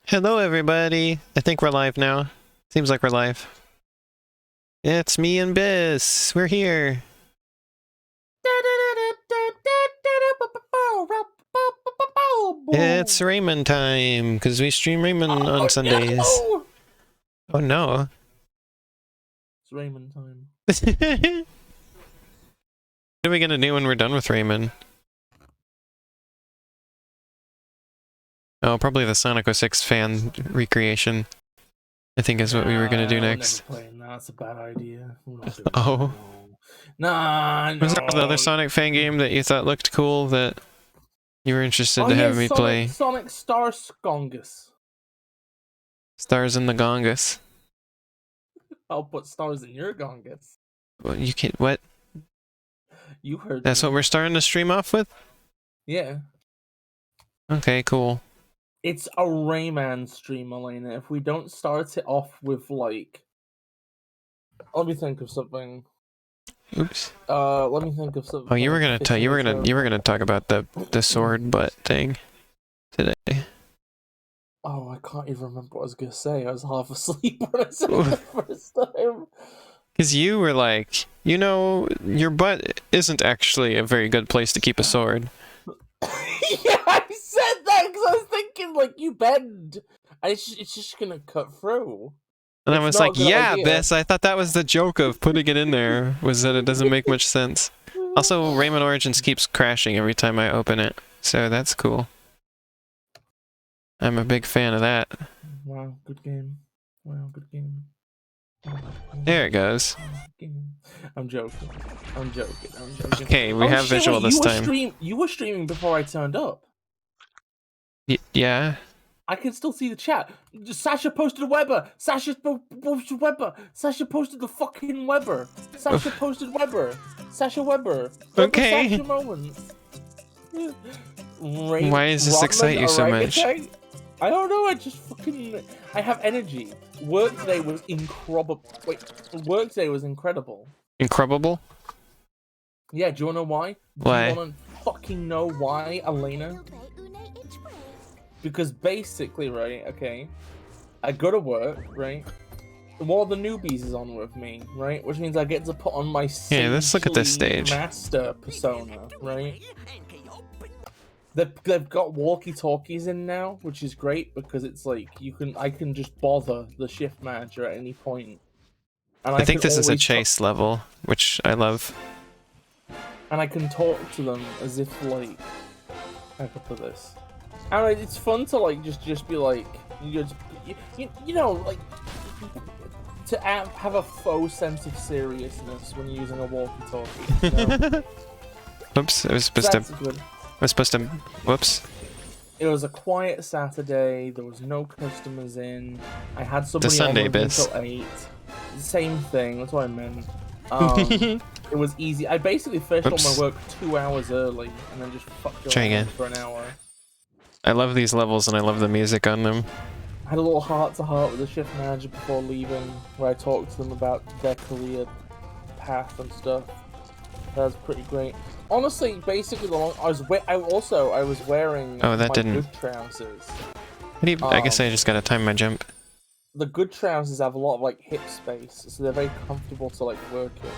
Hello, everybody. I think we're live now. Seems like we're live. It's me and Bis. We're here. It's Rayman time, because we stream Rayman on Sundays. No! Oh no. It's Rayman time. What are we gonna do when we're done with Rayman? Oh, probably the Sonic 06 fan recreation. I think is what we were gonna do next. We're never playing that. That's a bad idea. Oh. Nah, no. Was there the other Sonic fan game that you thought looked cool that you were interested to have me play? Sonic Star Skongus. Stars in the Gongus. I'll put stars in your Gongus. Well, you can't. What? You heard That's me. what we're starting to stream off with? Yeah. Okay, cool. It's a Rayman stream, Elena. If we don't start it off with, like... Let me think of something. Oops. Let me think of something. Oh, you were gonna talk about the sword butt thing today. Oh, I can't even remember what I was gonna say. I was half asleep when I said it the first time. Because you were like, you know, your butt isn't actually a very good place to keep a sword. Yeah, I said that because I was thinking, like, you bend, and it's just gonna cut through. And I was like, yeah, Bis, I thought that was the joke of putting it in there, was that it doesn't make much sense. Also, Rayman Origins keeps crashing every time I open it, so that's cool. I'm a big fan of that. Wow, good game. Wow, good game. There it goes. I'm joking. Okay, we have visual this time. You were streaming before I turned up. Yeah? I can still see the chat. Sasha posted Weber. Sasha posted Weber. Sasha posted the fucking Weber. Sasha posted Weber. Sasha Weber. Okay. Sasha moments. Why does this excite you so much? I don't know. I just fucking. I have energy. Work today was incredible. Wait, work today was incredible. Incredible? Yeah. Do you wanna know why? Why? Do you wanna fucking know why, Elena? Because basically, right, okay, I go to work, right, one of the newbies is on with me, right, which means I get to put on my let's look at this stage. master persona, right? They've got walkie-talkies in now, which is great because it's like I can just bother the shift manager at any point. And I think this is a chase level, which I love. And I can talk to them as if, like, how can I put this? And it's fun to, like, just be like, you know, like, to have a faux sense of seriousness when using a walkie-talkie. You know? Oops, I was supposed to. Whoops. It was a quiet Saturday. There was no customers in. I had somebody the Sunday on Bis. until 8. Same thing. That's what I meant. It was easy. I basically finished all my work 2 hours early, and then just fucked around for an hour. I love these levels, and I love the music on them. I had a little heart-to-heart with the shift manager before leaving, where I talked to them about their career path and stuff. That was pretty great. Honestly, basically, I was wearing my good trousers. I guess I just gotta time my jump. The good trousers have a lot of, like, hip space, so they're very comfortable to, like, work in.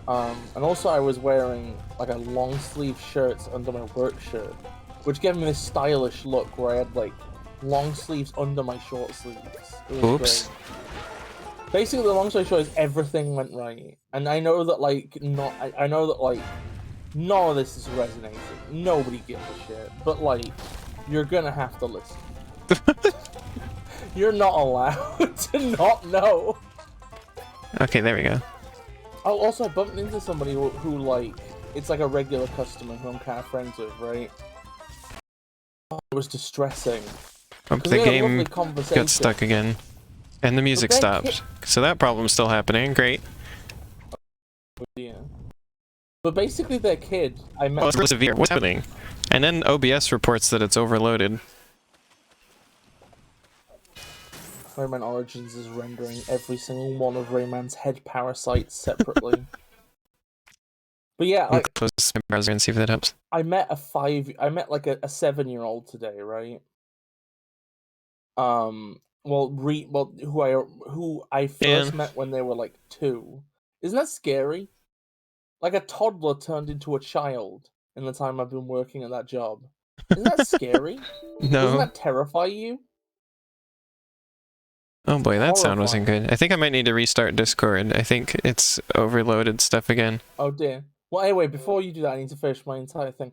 And also I was wearing, like, a long-sleeve shirt under my work shirt, which gave me this stylish look where I had, like, long sleeves under my short sleeves. It was great. Basically, the long story short is everything went right, and I know that, like, I know that, like, none of this is resonating. Nobody gives a shit, but, like, you're gonna have to listen. You're not allowed to not know. Okay, there we go. Oh, also, I bumped into somebody who, like, it's like a regular customer who I'm kind of friends with, right? Oh, it was distressing. Oh, the game got stuck again. And the music stopped. So that problem's still happening. Great. Yeah. But basically their kid, I met... Oh, it's severe. What's happening? And then OBS reports that it's overloaded. Rayman Origins is rendering every single one of Rayman's head parasites separately. But yeah, like... Close my browser and see if that helps. I met like a 7-year-old today, right? who I first met when they were like 2. Isn't that scary? Like a toddler turned into a child in the time I've been working at that job. Isn't that scary? No. Doesn't that terrify you? Oh boy, that sound wasn't good. I think I might need to restart Discord. I think it's overloaded stuff again. Oh dear. Well, anyway, before you do that, I need to finish my entire thing.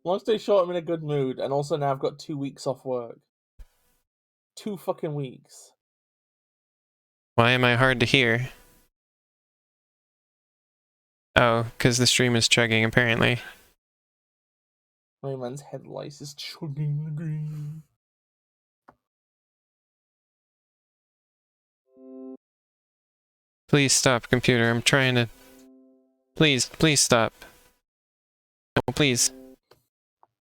Long story short, I'm in a good mood, and also now I've got 2 weeks off work. 2 fucking weeks. Why am I hard to hear? Oh, because the stream is chugging, apparently. Rayman's head lice is chugging the green. Please stop, computer. I'm trying to... Please, please stop. No, please.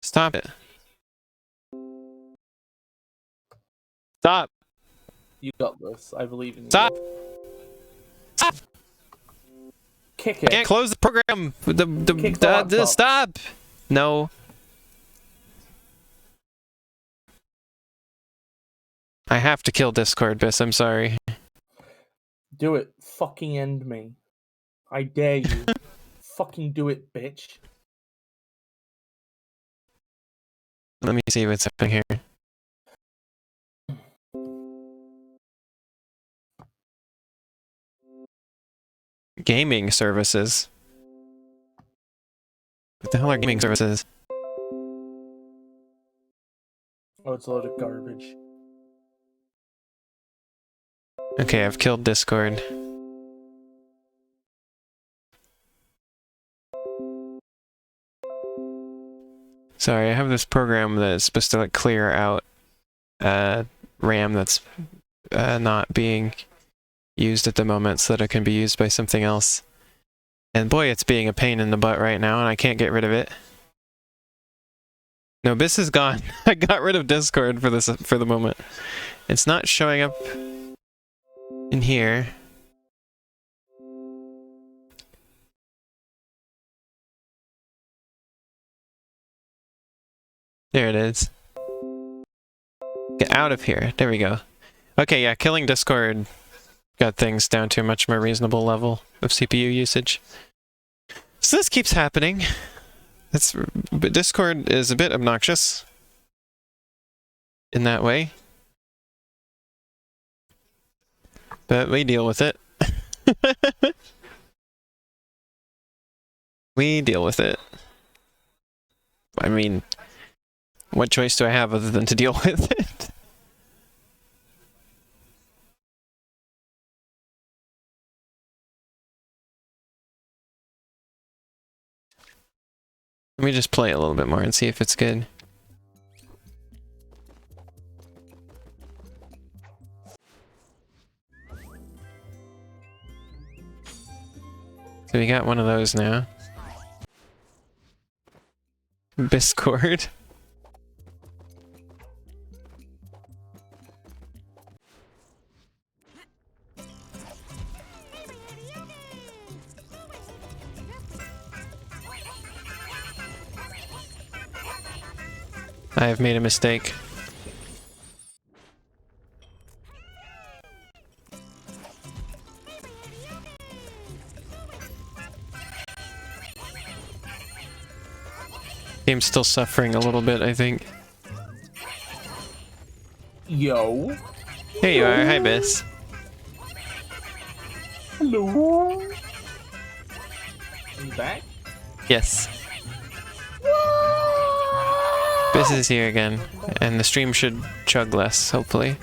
Stop it. Stop! You got this. I believe in you. Stop! Stop! Kick it. I can't close the program! Stop! No. I have to kill Discord, Bis. I'm sorry. Do it. Fucking end me. I dare you. Fucking do it, bitch. Let me see what's happening here. Gaming services. What the hell are gaming services? Oh, it's a load of garbage. Okay, I've killed Discord. Sorry, I have this program that's supposed to like clear out RAM that's not being used at the moment so that it can be used by something else. And boy, it's being a pain in the butt right now, and I can't get rid of it. No, Bis is gone. I got rid of Discord for the moment. It's not showing up in here. There it is. Get out of here. There we go. Okay, yeah, killing Discord got things down to a much more reasonable level of CPU usage. So this keeps happening. But Discord is a bit obnoxious in that way. But we deal with it. We deal with it. I mean, what choice do I have other than to deal with it? Let me just play a little bit more and see if it's good. So we got one of those now. Discord. I have made a mistake. Game's still suffering a little bit, I think. Yo. Here you are. Hi, Bis. Hello. Are you back? Yes. Bis is here again, and the stream should chug less, hopefully.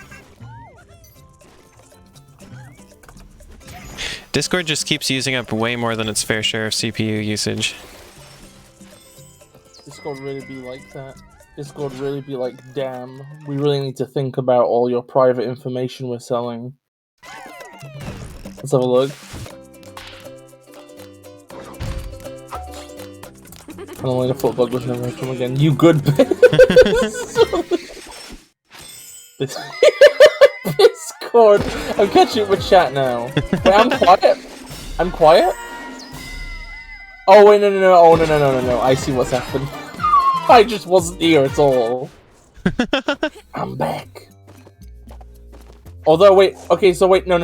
Discord just keeps using up way more than its fair share of CPU usage. Discord really be like that. Discord really be like, damn, we really need to think about all your private information we're selling. Let's have a look. I don't like a FlutterBug was never come again. You good Discord. I'm catching up with chat now. Wait, I'm quiet. I'm quiet? Oh wait, no. Oh no. I see what's happened. I just wasn't here at all. I'm back. Although, wait, okay, so wait, no,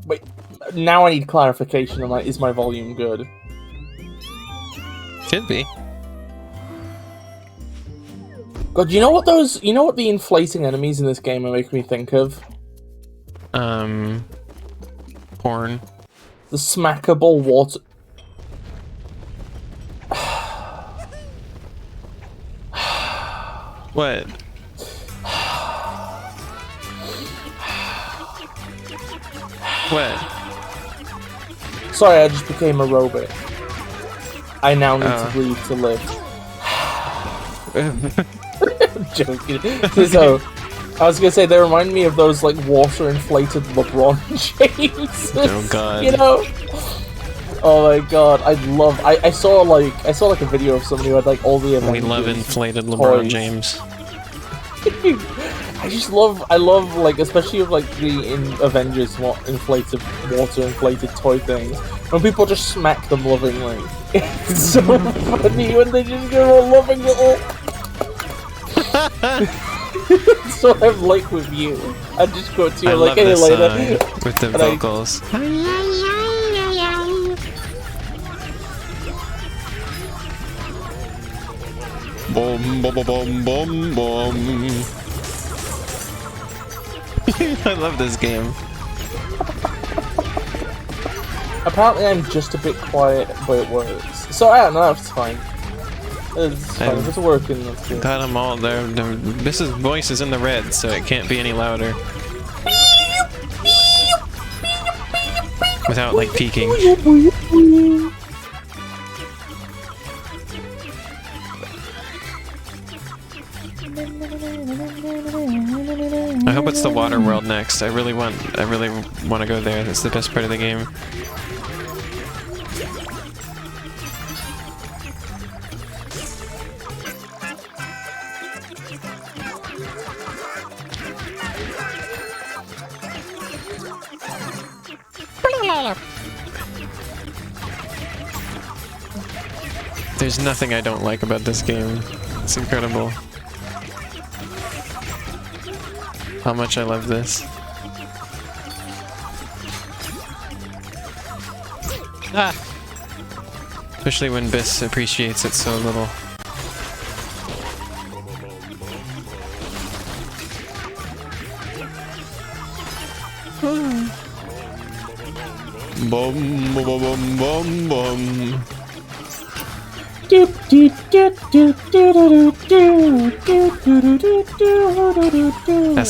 wait. Now I need clarification on, like, is my volume good? Should be. God, you know what the inflating enemies in this game are making me think of? Porn. The smackable water... What? What? Sorry, I just became a robot. I now need to breathe to live. I'm joking. So, I was gonna say, they remind me of those, like, water-inflated LeBron James. Oh god. You know? Oh my god, I saw like a video of somebody who had, like, all the Avengers. We love inflated LeBron toys. James. I love, like, especially with, like, the Avengers water-inflated toy things. When people just smack them lovingly. It's so funny when they just go a loving little... So I'm like with you. I just go to you like, hey, later. With the vocals. Boom, boom, boom, boom, boom. I love this game. Apparently I'm just a bit quiet, but it works. So I don't know, it's fine. It's fine, if it's working, that's good. Got them all there. Mrs. voice is in the red, so it can't be any louder. Without, like, peeking. I hope it's the water world next. I really want to go there. That's the best part of the game. There's nothing I don't like about this game. It's incredible. How much I love this. Ah! Especially when Bis appreciates it so little. Bum bum bum bum bum. That's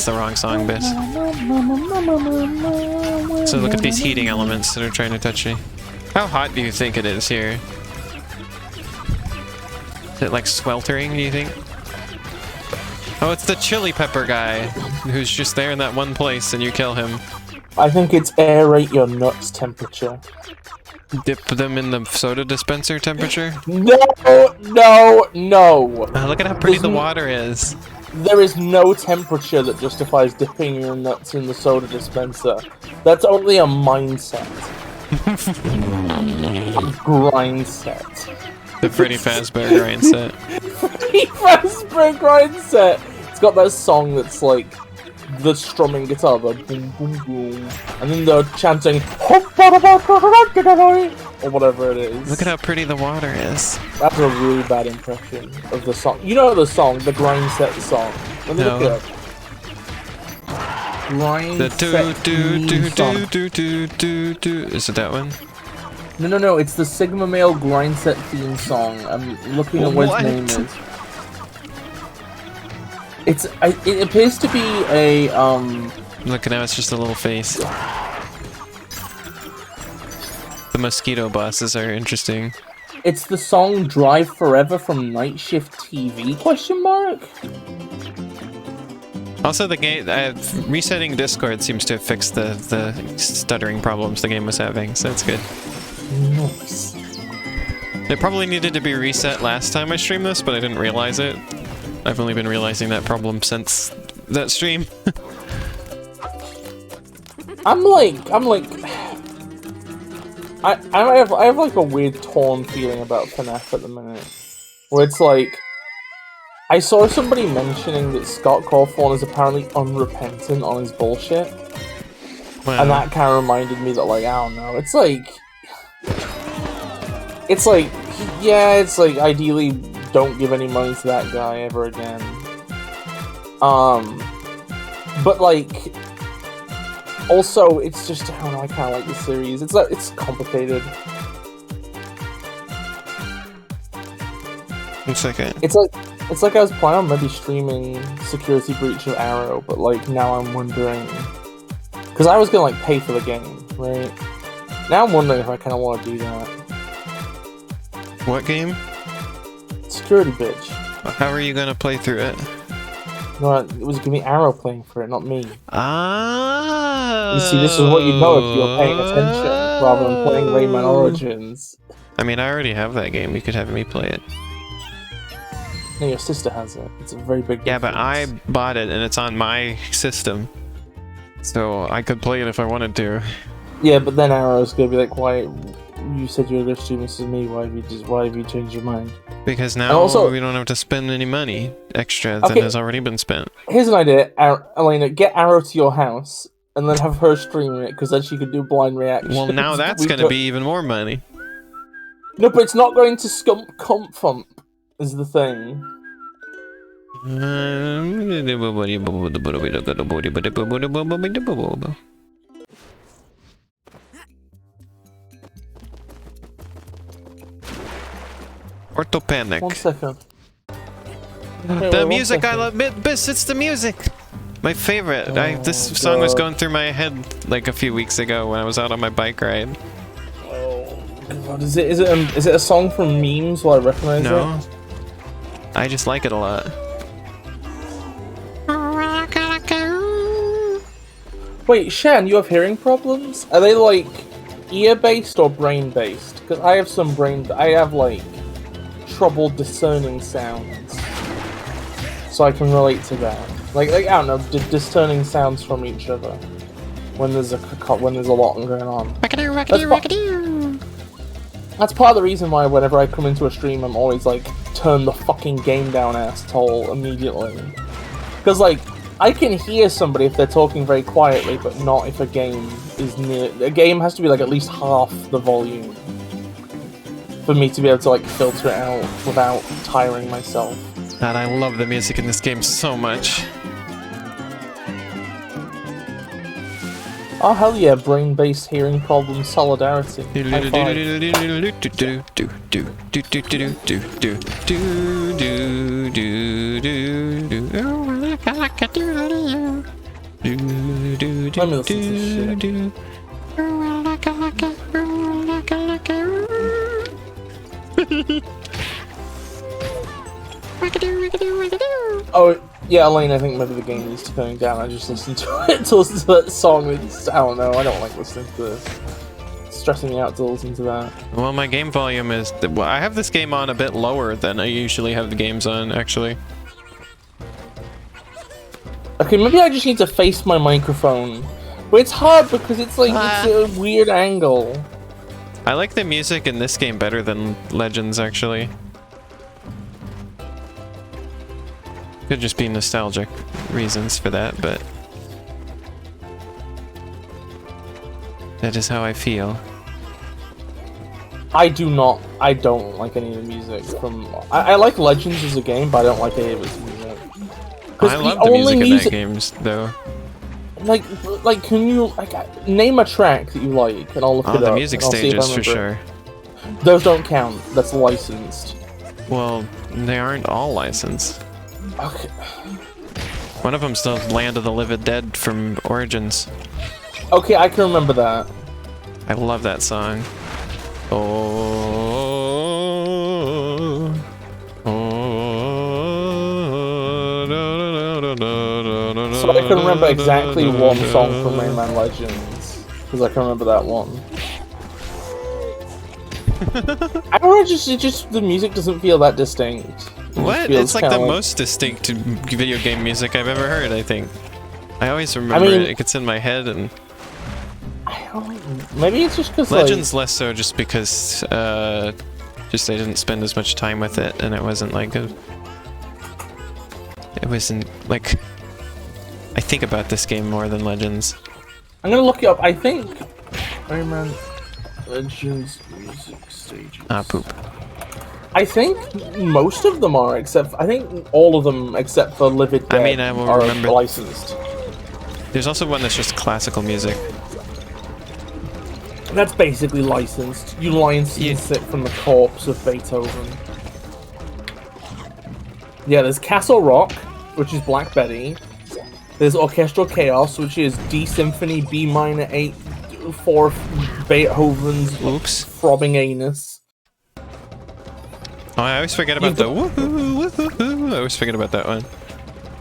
the wrong song, Bis. So look at these heating elements that are trying to touch me. How hot do you think it is here? Is it like sweltering, do you think? Oh, it's the chili pepper guy who's just there in that one place and you kill him. I think it's aerate your nuts temperature. Dip them in the soda dispenser temperature? No, no, no. Look at how pretty the water is. There is no temperature that justifies dipping your nuts in the soda dispenser. That's only a mindset. Grindset. The Freddy Fazbear grindset. Freddy Fazbear grindset. It's got that song that's like the strumming guitar, the boom boom boom, and then the chanting or whatever it is. Look at how pretty the water is. That's a really bad impression of the song. You know the song, the grindset song. Let me look it up. Grindset do. Is it that one? No. It's the Sigma Male grindset theme song. I'm looking at what his name is. It appears to be a Look, now it's just a little face. The mosquito bosses are interesting. It's the song "Drive Forever" from Night Shift TV? Question mark. Also, the game resetting Discord seems to have fixed the stuttering problems the game was having, so it's good. Nice. It probably needed to be reset last time I streamed this, but I didn't realize it. I've only been realizing that problem since that stream. I'm like, I have like a weird torn feeling about FNAF at the minute, where it's like, I saw somebody mentioning that Scott Cawthorn is apparently unrepentant on his bullshit. Wow. And that kind of reminded me that, like, I don't know, it's like, yeah, it's like, ideally, don't give any money to that guy ever again. But, like, also, it's just, I don't know, I kind of like the series. It's complicated. 1 second. It's like I was planning on maybe streaming Security Breach of Arrow, but, like, now I'm wondering... Because I was gonna, like, pay for the game, right? Now I'm wondering if I kind of want to do that. What game? Security Bitch. How are you gonna play through it? No, it was gonna be Arrow playing for it, not me. Ah. You see, this is what you know if you're paying attention, rather than playing Rayman Origins. I mean, I already have that game. You could have me play it. No, your sister has it. It's a very big Yeah, but I difference. bought it and it's on my system. So I could play it if I wanted to. Yeah, but then Arrow's gonna be like, why? You said you were gonna stream this with me. Why have you changed your mind? Because now also, we don't have to spend any money extra Okay. than has already been spent. Here's an idea, Elena. Get Arrow to your house and then have her stream it, because then she could do blind reactions. Well, now that's going to be even more money. No, but it's not going to scump comp thump. Is the thing. Orthopanic. 1 second. The music I love, Bis, it's the music. My favorite. This song was going through my head like a few weeks ago when I was out on my bike ride. Oh God, is it a song from memes? Will I recognize it? No, I just like it a lot. Wait, Shan, you have hearing problems? Are they like ear-based or brain-based? Because I have like trouble discerning sounds, so I can relate to that. Like I don't know, discerning sounds from each other when there's a lot going on. That's part of the reason why whenever I come into a stream, I'm always like, turn the fucking game down, asshole, immediately. Because like, I can hear somebody if they're talking very quietly, but not if a game is near. A game has to be like at least half the volume for me to be able to like filter it out without tiring myself. God, I love the music in this game so much. Oh hell yeah, brain-based hearing problem solidarity. High five. Let me listen to this shit. Oh yeah, Elaine, I think maybe the game needs to turn down. I just listened to it to listen to that song. It's, I don't know. I don't like listening to this. It's stressing me out to listen to that. Well, my game volume is... Well, I have this game on a bit lower than I usually have the games on, actually. Okay, maybe I just need to face my microphone. But it's hard because it's like, it's a weird angle. I like the music in this game better than Legends, actually. Could just be nostalgic reasons for that, but... that is how I feel. I don't like any of the music from... I like Legends as a game, but I don't like any of its music. I love the music in that games, though. Like, can you, name a track that you like, and I'll look it up. Oh, the music stages, for sure. Those don't count. That's licensed. Well, they aren't all licensed. Okay. One of them's the Land of the Living Dead from Origins. Okay, I can remember that. I love that song. Oh. So I can remember exactly one song from Rayman Legends, because I can remember that one. I don't know, just the music doesn't feel that distinct. What? It's like the most distinct video game music I've ever heard, I think. I always remember it gets in my head, and... I don't... Maybe it's just because, Legends less so, just because, just they didn't spend as much time with it, and it wasn't like a... it wasn't like I think about this game more than Legends. I'm gonna look it up. I think Rayman Legends music stages. Ah, poop. I think most of them are, except I think all of them except for Livid Dead I mean, I will are remember. licensed. There's also one that's just classical music. That's basically licensed. You license it from the corpse of Beethoven. Yeah, there's Castle Rock, which is Black Betty. There's Orchestral Chaos, which is D Symphony B minor 8 for Beethoven's Oops. throbbing anus. Oh, I always forget about the woohoo, woohoo. I always forget about that one.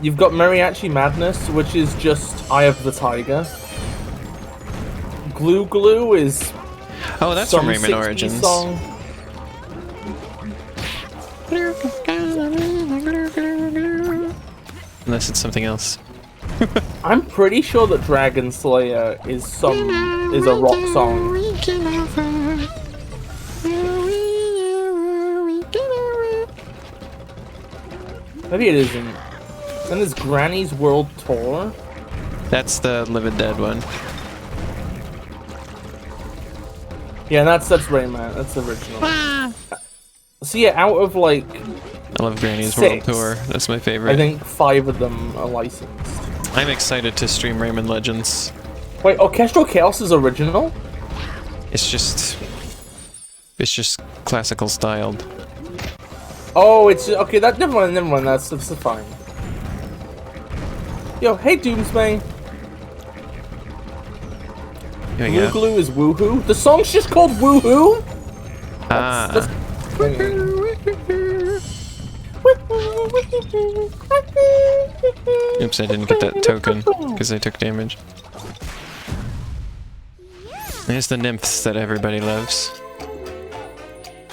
You've got Mariachi Madness, which is just Eye of the Tiger. Glue Glue is Oh, that's some from Rayman 60s Origins. song. Unless it's something else. I'm pretty sure that Dragon Slayer is a rock song. Maybe it isn't. Then there's Granny's World Tour. That's the Livid Dead one. Yeah, that's Rayman. That's the original. So yeah, out of like I love Granny's 6, World Tour. That's my favorite. I think 5 of them are licensed. I'm excited to stream Rayman Legends. Wait, Orchestral Chaos is original? It's just classical styled. Oh, it's okay. That never mind. That's fine. Yo, hey Doomsday. Here we Glue go. Glue is Woohoo. The song's just called Woohoo. Ah. Oops, I didn't get that token because I took damage. There's the nymphs that everybody loves.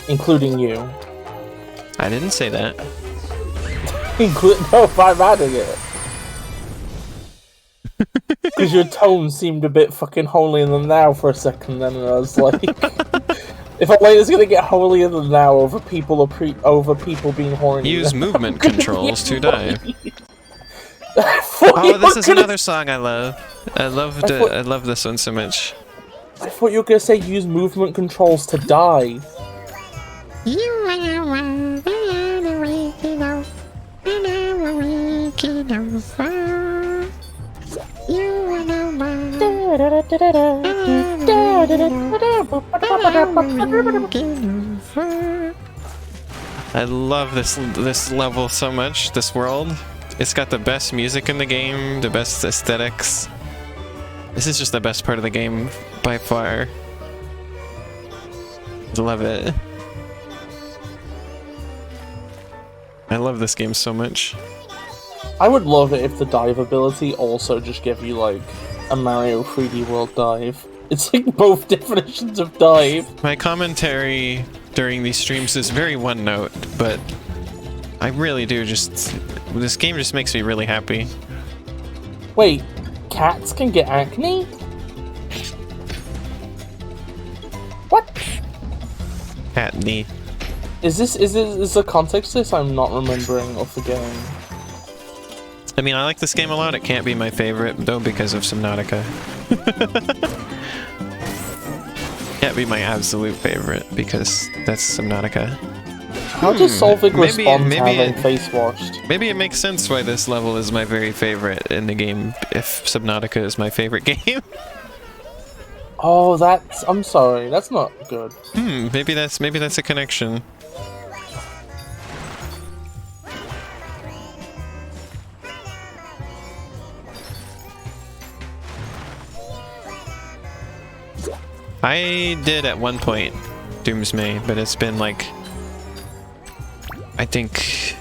Including you. I didn't say that. No, I'm adding it. Because your tone seemed a bit fucking holier than thou for a second then, and I was like... If Elena's gonna get holier than thou over people being horny... Use movement controls to dive. Oh, Oh, this is another song I love. I love this one so much. I thought you were gonna say use movement controls to die. I love this level so much, this world. It's got the best music in the game, the best aesthetics. This is just the best part of the game by far. Love it. I love this game so much. I would love it if the dive ability also just gave you like a Mario 3D World dive. It's like both definitions of dive. My commentary during these streams is very one note, but I really do this game just makes me really happy. Wait, cats can get acne? What? Cat knee. Is the context to this I'm not remembering of the game? I mean, I like this game a lot. It can't be my favorite, though, because of Subnautica. Can't be my absolute favorite, because that's Subnautica. How does Solvig respond to having it, face washed? Maybe it makes sense why this level is my very favorite in the game, if Subnautica is my favorite game. Oh, I'm sorry, that's not good. Maybe that's a connection. I did at one point Doomsday, but it's been like, I think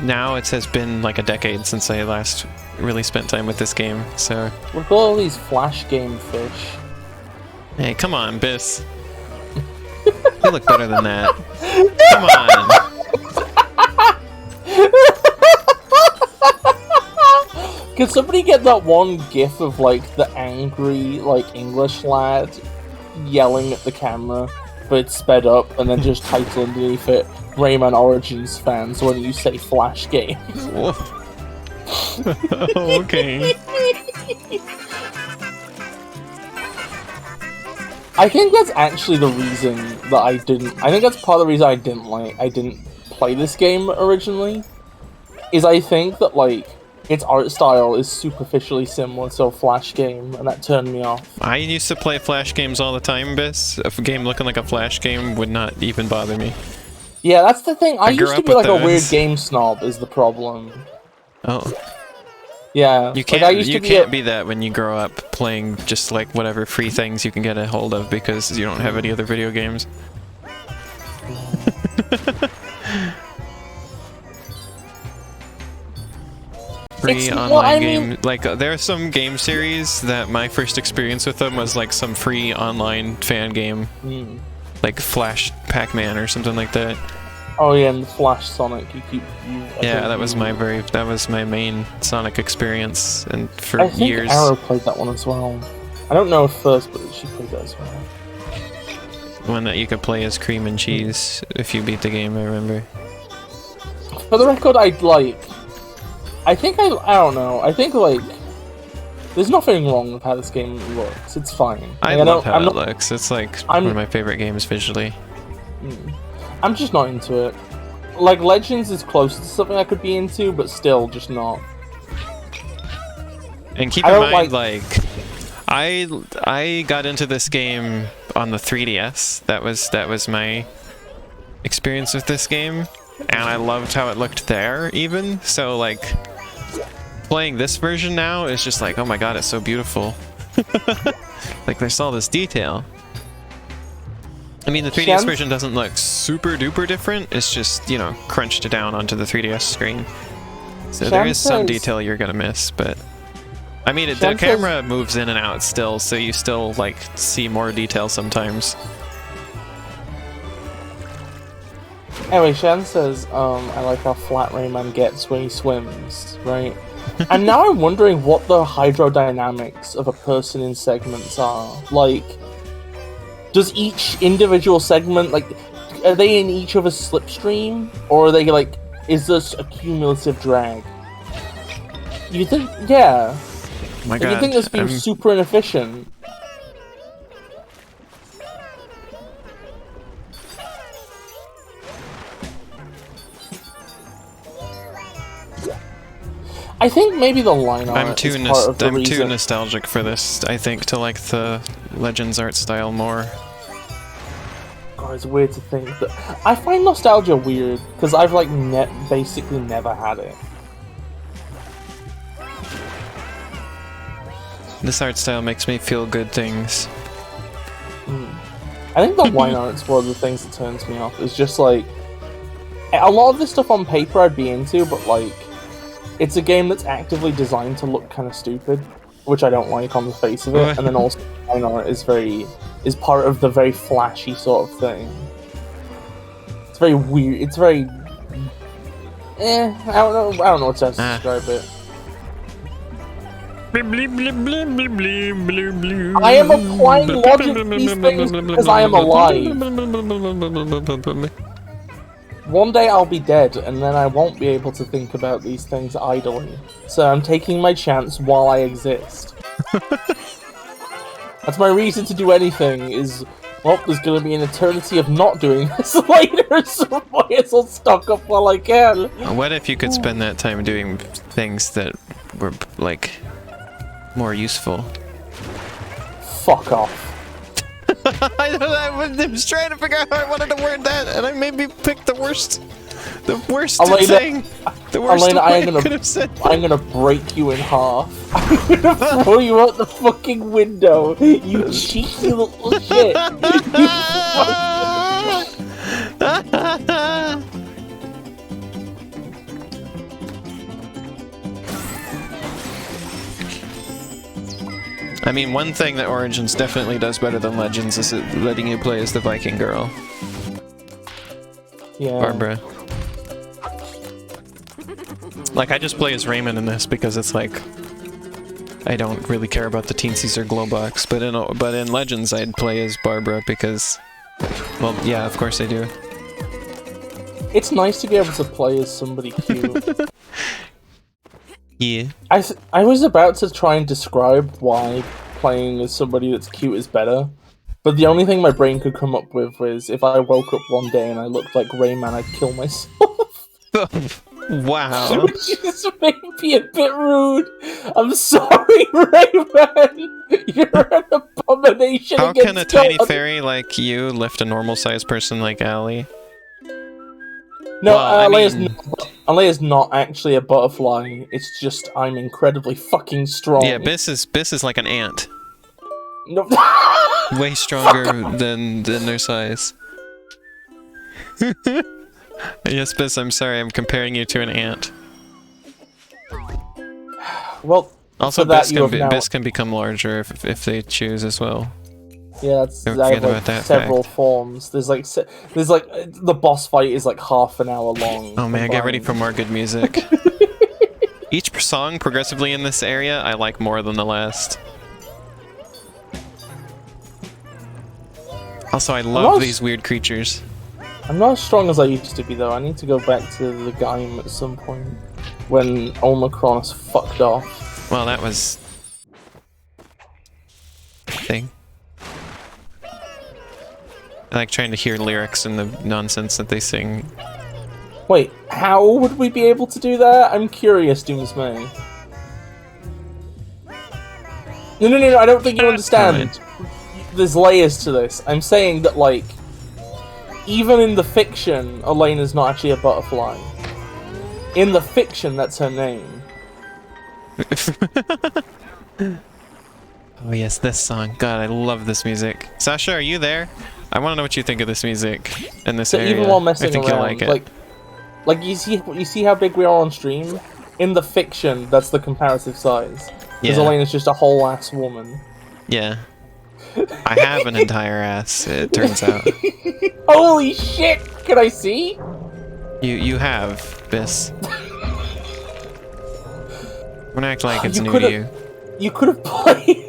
now it has been like a decade since I last really spent time with this game, so... Look at all these Flash game fish. Hey, come on, Bis. You look better than that. Come on. Can somebody get that one gif of like the angry like English lad yelling at the camera? but it's sped up, and then just title underneath it, Rayman Origins fans when you say Flash game. Okay. I think that's actually the reason that I think that's part of the reason I didn't play this game originally. Is I think that, like, its art style is superficially similar to a Flash game, and that turned me off. I used to play Flash games all the time, Bis. A game looking like a Flash game would not even bother me. Yeah, that's the thing. I used to be like those. a weird game snob is the problem. Oh. Yeah. You can't, like, I used to can't be that when you grow up playing just like whatever free things you can get a hold of because you don't have any other video games. Free online game. Like, there are some game series that my first experience with them was like some free online fan game. Like Flash Pac-Man or something like that. Oh yeah, and Flash Sonic. Yeah, that was my main Sonic experience, and for I think years. Arrow played that one as well. I don't know if first, but she played that as well. One that you could play as cream and cheese if you beat the game, I remember. For the record, I don't know. I think, like, there's nothing wrong with how this game looks. It's fine. I love how it looks. It's like one of my favorite games visually. I'm just not into it. Like, Legends is close to something I could be into, but still just not. And keep in mind, like, I got into this game on the 3DS. That was my experience with this game, and I loved how it looked there, even. So, like, playing this version now is just like, oh my god, it's so beautiful. Like, there's all this detail. I mean, the 3DS version doesn't look super duper different. It's just, you know, crunched down onto the 3DS screen. So there is some detail you're gonna miss, but I mean, the camera moves in and out still, so you still, like, see more detail sometimes. Anyway, Shan says, I like how flat Rayman gets when he swims, right? And now I'm wondering what the hydrodynamics of a person in segments are. Like, does each individual segment, like, are they in each other's slipstream? Or are they, like, is this a cumulative drag? You think, yeah. Oh my god. You think this being super inefficient? I think maybe the line art is part of the reason. I'm too nostalgic for this, I think, to like the Legends art style more. God, it's weird to think that... I find nostalgia weird, because I've, like, basically never had it. This art style makes me feel good things. I think the line art's one of the things that turns me off. It's just, like... A lot of this stuff on paper I'd be into, but, like... It's a game that's actively designed to look kind of stupid, which I don't like on the face of it, and then also line art is part of the very flashy sort of thing. It's very weird. It's very, I don't know what to describe it. I am applying logic to these things because I am alive. One day I'll be dead, and then I won't be able to think about these things idly. So I'm taking my chance while I exist. That's my reason to do anything, is, well, there's gonna be an eternity of not doing this later, so I might as well stock up while I can. What if you could spend that time doing things that were, like, more useful? Fuck off. I was trying to figure out how I wanted to word that, and I maybe picked the worst thing. The worst Elena, way I could have said that. I'm gonna break you in half. I'm gonna throw you out the fucking window, you cheeky little shit. I mean, one thing that Origins definitely does better than Legends is letting you play as the Viking girl. Yeah. Barbara. Like, I just play as Rayman in this because it's like, I don't really care about the Teensies or Glowbox, but in Legends I'd play as Barbara because Well, yeah, of course they do. It's nice to be able to play as somebody cute. Yeah. I was about to try and describe why playing as somebody that's cute is better, but the only thing my brain could come up with was if I woke up one day and I looked like Rayman, I'd kill myself. Wow. Which is maybe a bit rude. I'm sorry, Rayman. You're an abomination. How can a against tiny God. fairy like you lift a normal-sized person like Allie? No, Well, I mean- Alea's not actually a butterfly. It's just I'm incredibly fucking strong. Yeah, Bis is like an ant. No. Way stronger than their size. Yes, Bis, I'm sorry, I'm comparing you to an ant. Well, Also, for that Bis you have now. Bis can become larger if they choose as well. Yeah, that's Don't I forget have about that several fact. forms. There's like the boss fight is like half an hour long. Oh man, get ready combined. for more good music. Each song progressively in this area I like more than the last. Also, I love these weird creatures. I'm not as strong as I used to be though. I need to go back to the game at some point when Omicron is fucked off. Well, that was... thing. I like trying to hear lyrics and the nonsense that they sing. Wait, how would we be able to do that? I'm curious, Doomsmay. No, I don't think you understand. There's layers to this. I'm saying that, like, even in the fiction, Elena's not actually a butterfly. In the fiction, that's her name. Oh yes, this song. God, I love this music. Sasha, are you there? I want to know what you think of this music in this So area. even while messing I think around, you'll like it. like you see how big we are on stream? In the fiction, that's the comparative size. Because Yeah. Elena's just a whole ass woman. Yeah. I have an entire ass, it turns out. Holy shit! Can I see? You have, Bis. Don't act like it's You new could've- to you. You could have played.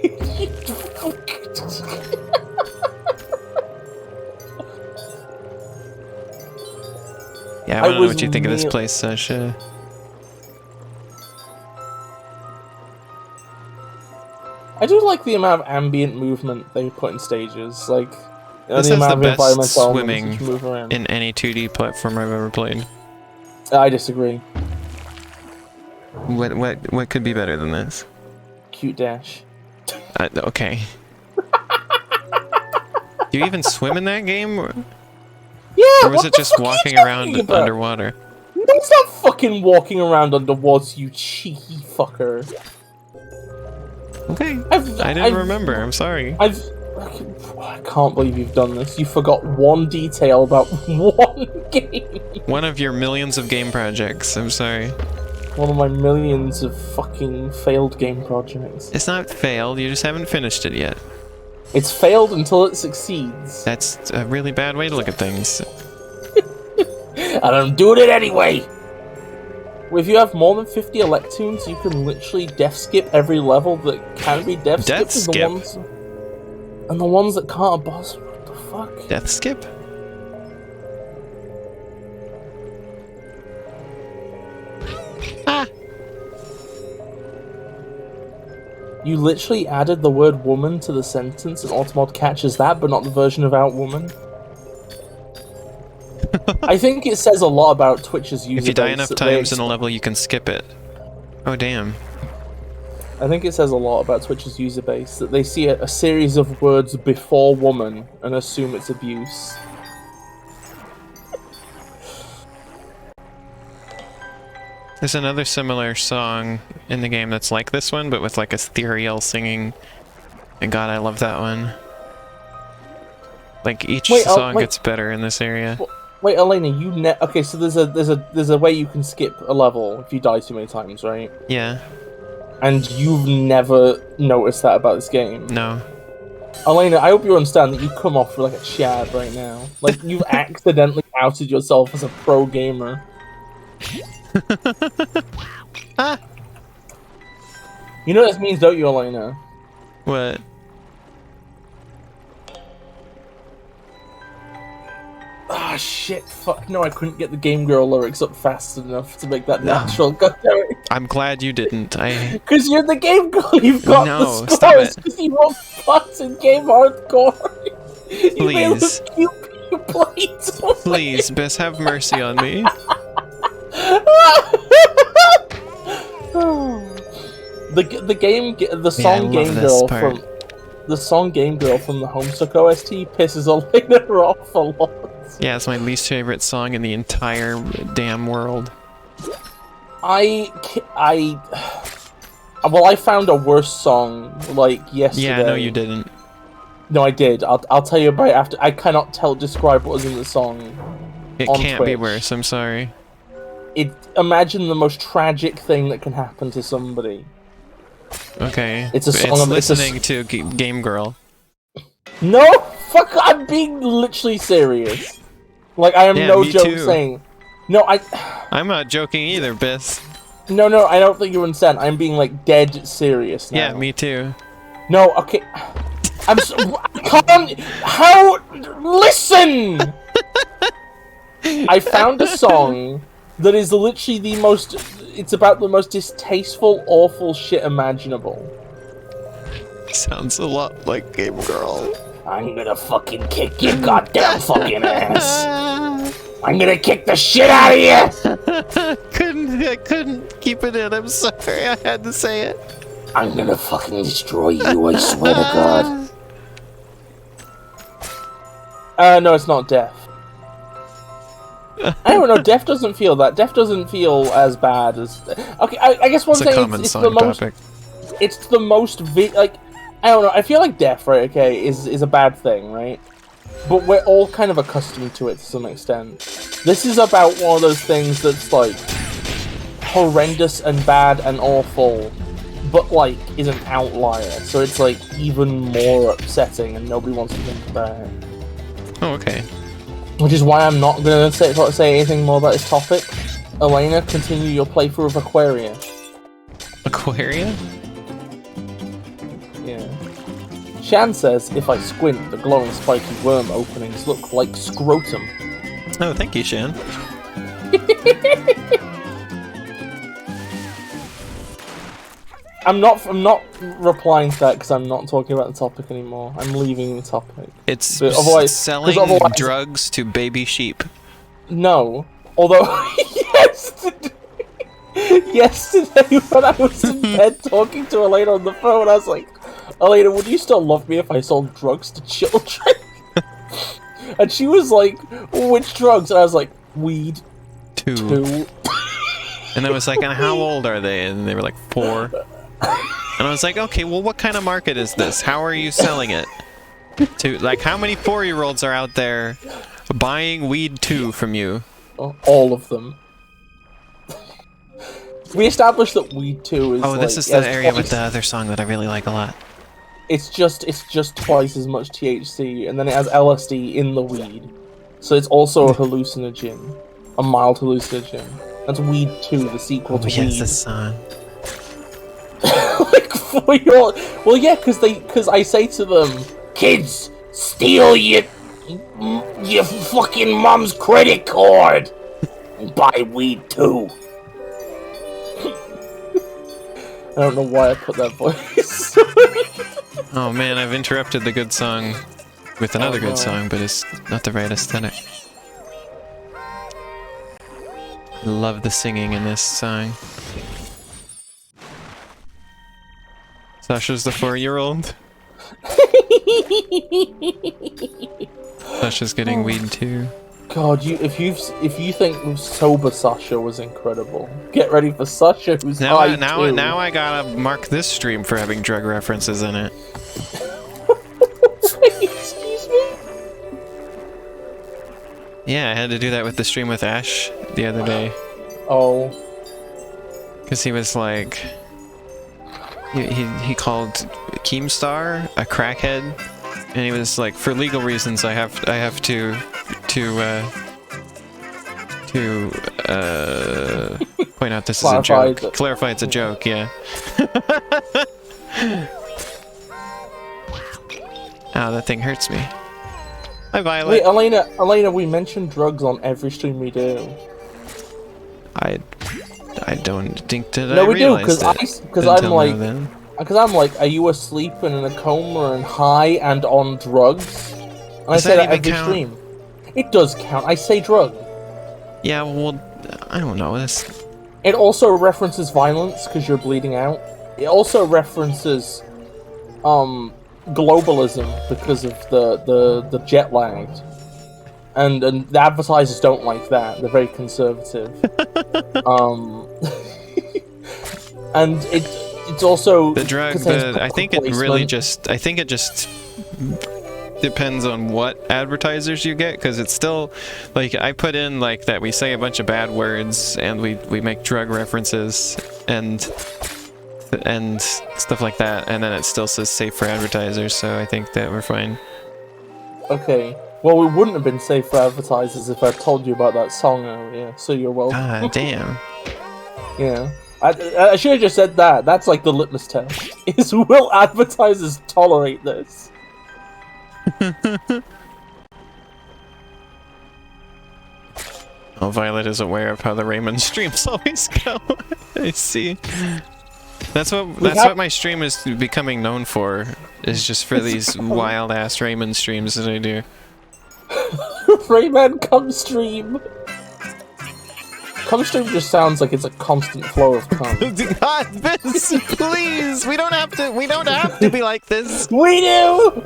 Yeah, I I want to know was what you think of this real- place, Sasha. I do like the amount of ambient movement they put in stages, like This the has amount the of best environmental elements swimming which move around. in any 2D platform I've ever played. I disagree. What could be better than this? Cute dash. Okay. Do you even swim in that game? Or Yeah. was what it the just fuck are you walking talking around about? underwater? No, it's not fucking walking around underwater, you cheeky fucker. Okay. I've- I didn't I've- remember. I'm sorry. I can't believe you've done this. You forgot one detail about one game. One of your millions of game projects. I'm sorry. One of my millions of fucking failed game projects. It's not failed. You just haven't finished it yet. It's failed until it succeeds. That's a really bad way to look at things. And I'm doing it anyway! If you have more than 50 Electoons, you can literally death skip every level that can be death skipped. Death skip? And the ones that can't are boss. What the fuck? Death skip? Ah! You literally added the word woman to the sentence and Automod catches that, but not the version of out woman. I think it says a lot about Twitch's user If you die base enough that they times in a level, you can skip it. Oh, damn. I think it says a lot about Twitch's user base that they see a series of words before woman and assume it's abuse. There's another similar song in the game that's like this one, but with like ethereal singing. And God, I love that one. Like each song gets better in this area. Wait, Elena, okay? So there's a way you can skip a level if you die too many times, right? Yeah. And you've never noticed that about this game. No. Elena, I hope you understand that you come off like a Chad right now. Like you've accidentally outed yourself as a pro gamer. Ah! You know what this means, don't you, Elena? What? Ah, shit, fuck, no, I couldn't get the Game Girl lyrics up fast enough to make that natural. God damn it. I'm glad you didn't. Because you're the Game Girl, you've got No, the stop scores, it. because you wrote fucks in Game Hardcore. You made Please. those cute plates. Please, Bis, have mercy on me. The song Game Girl from the song Game Girl from the Homestuck OST pisses Elena off a lot. Yeah, it's my least favorite song in the entire damn world. I found a worse song like yesterday. Yeah, no, you didn't. No, I did. I'll tell you about it after. I cannot describe what was in the song. It can't be worse. I'm sorry. Imagine the most tragic thing that can happen to somebody. Okay. It's a song. Listening to Game Girl. No, fuck! I'm being literally serious. Like I am no joke saying. No, I'm not joking either, Bis. No, I don't think you understand. I'm being like dead serious now. Yeah, me too. No, okay. I can't. How? Listen. I found a song that is literally the most. It's about the most distasteful, awful shit imaginable. Sounds a lot like Game Girl. I'm gonna fucking kick your goddamn fucking ass. I'm gonna kick the shit out of you. I couldn't keep it in. I'm sorry. I had to say it. I'm gonna fucking destroy you. I swear to God. No, it's not Death. I don't know. Death doesn't feel that. Death doesn't feel as bad as. Okay, I guess one thing. It's the most. Topic. It's the most like. I don't know. I feel like Death, right? Okay, is a bad thing, right? But we're all kind of accustomed to it to some extent. This is about one of those things that's like horrendous and bad and awful, but like is an outlier. So it's like even more upsetting, and nobody wants to think about it. Oh, okay. Which is why I'm not going to say anything more about this topic. Elena, continue your playthrough of Aquaria. Aquaria? Yeah. Shan says, if I squint, the glowing spiky worm openings look like scrotum. Oh, thank you, Shan. I'm not replying to that because I'm not talking about the topic anymore. I'm leaving the topic. It's selling drugs to baby sheep. No. Although, yesterday when I was in bed talking to Elena on the phone, I was like, Elena, would you still love me if I sold drugs to children? And she was like, which drugs? And I was like, weed. Two. And I was like, and how old are they? And they were like 4. And I was like, okay, well, what kind of market is this? How are you selling it? To like, how many 4-year-olds are out there buying weed too from you? All of them. We established that weed too is. Oh, this is the area with the other song that I really like a lot. It's just twice as much THC, and then it has LSD in the weed, so it's also a hallucinogen, a mild hallucinogen. That's Weed 2, the sequel to Weed. Yes, this song. Like 4-year-old. Well, yeah, because I say to them, kids, steal your fucking mom's credit card and buy Weed 2. I don't know why I put that voice. Oh man, I've interrupted the good song with another good song, but it's not the right aesthetic. I love the singing in this song. Sasha's the 4-year-old. Sasha's getting weed too. God, if you think sober Sasha was incredible, get ready for Sasha who's high too. Now I gotta mark this stream for having drug references in it. Excuse me? Yeah, I had to do that with the stream with Ash the other day. Oh. Because he was like... He called Keemstar a crackhead, and he was like, for legal reasons, I have to point out this is a joke. Clarify it's a joke, yeah. Ow, that thing hurts me. Hi, Violet. Wait, Elena, we mention drugs on every stream we do. I don't think that No, I we do, realized because it I'm until like, now, then. are you asleep and in a coma and high and on drugs? And I Does say that that even every count? stream. It does count. I say drug. Yeah, well, I don't know. This. It also references violence because you're bleeding out. It also references, globalism because of the jet lag. And the advertisers don't like that. They're very conservative. And it's also The drug, I think it really just, I think it just depends on what advertisers you get, because it's still, like, I put in, like, that we say a bunch of bad words, and we make drug references, and stuff like that, and then it still says safe for advertisers, so I think that we're fine. Okay. Well, we wouldn't have been safe for advertisers if I told you about that song earlier, so you're welcome. Ah, damn. Yeah. I should have just said that. That's like the litmus test. Is will advertisers tolerate this? Oh, Violet is aware of how the Rayman streams always go. I see. That's what my stream is becoming known for, is just for these wild-ass Rayman streams that I do. Rayman come stream. Come stream just sounds like it's a constant flow of cum. God, this, please! We don't have to be like this! We do!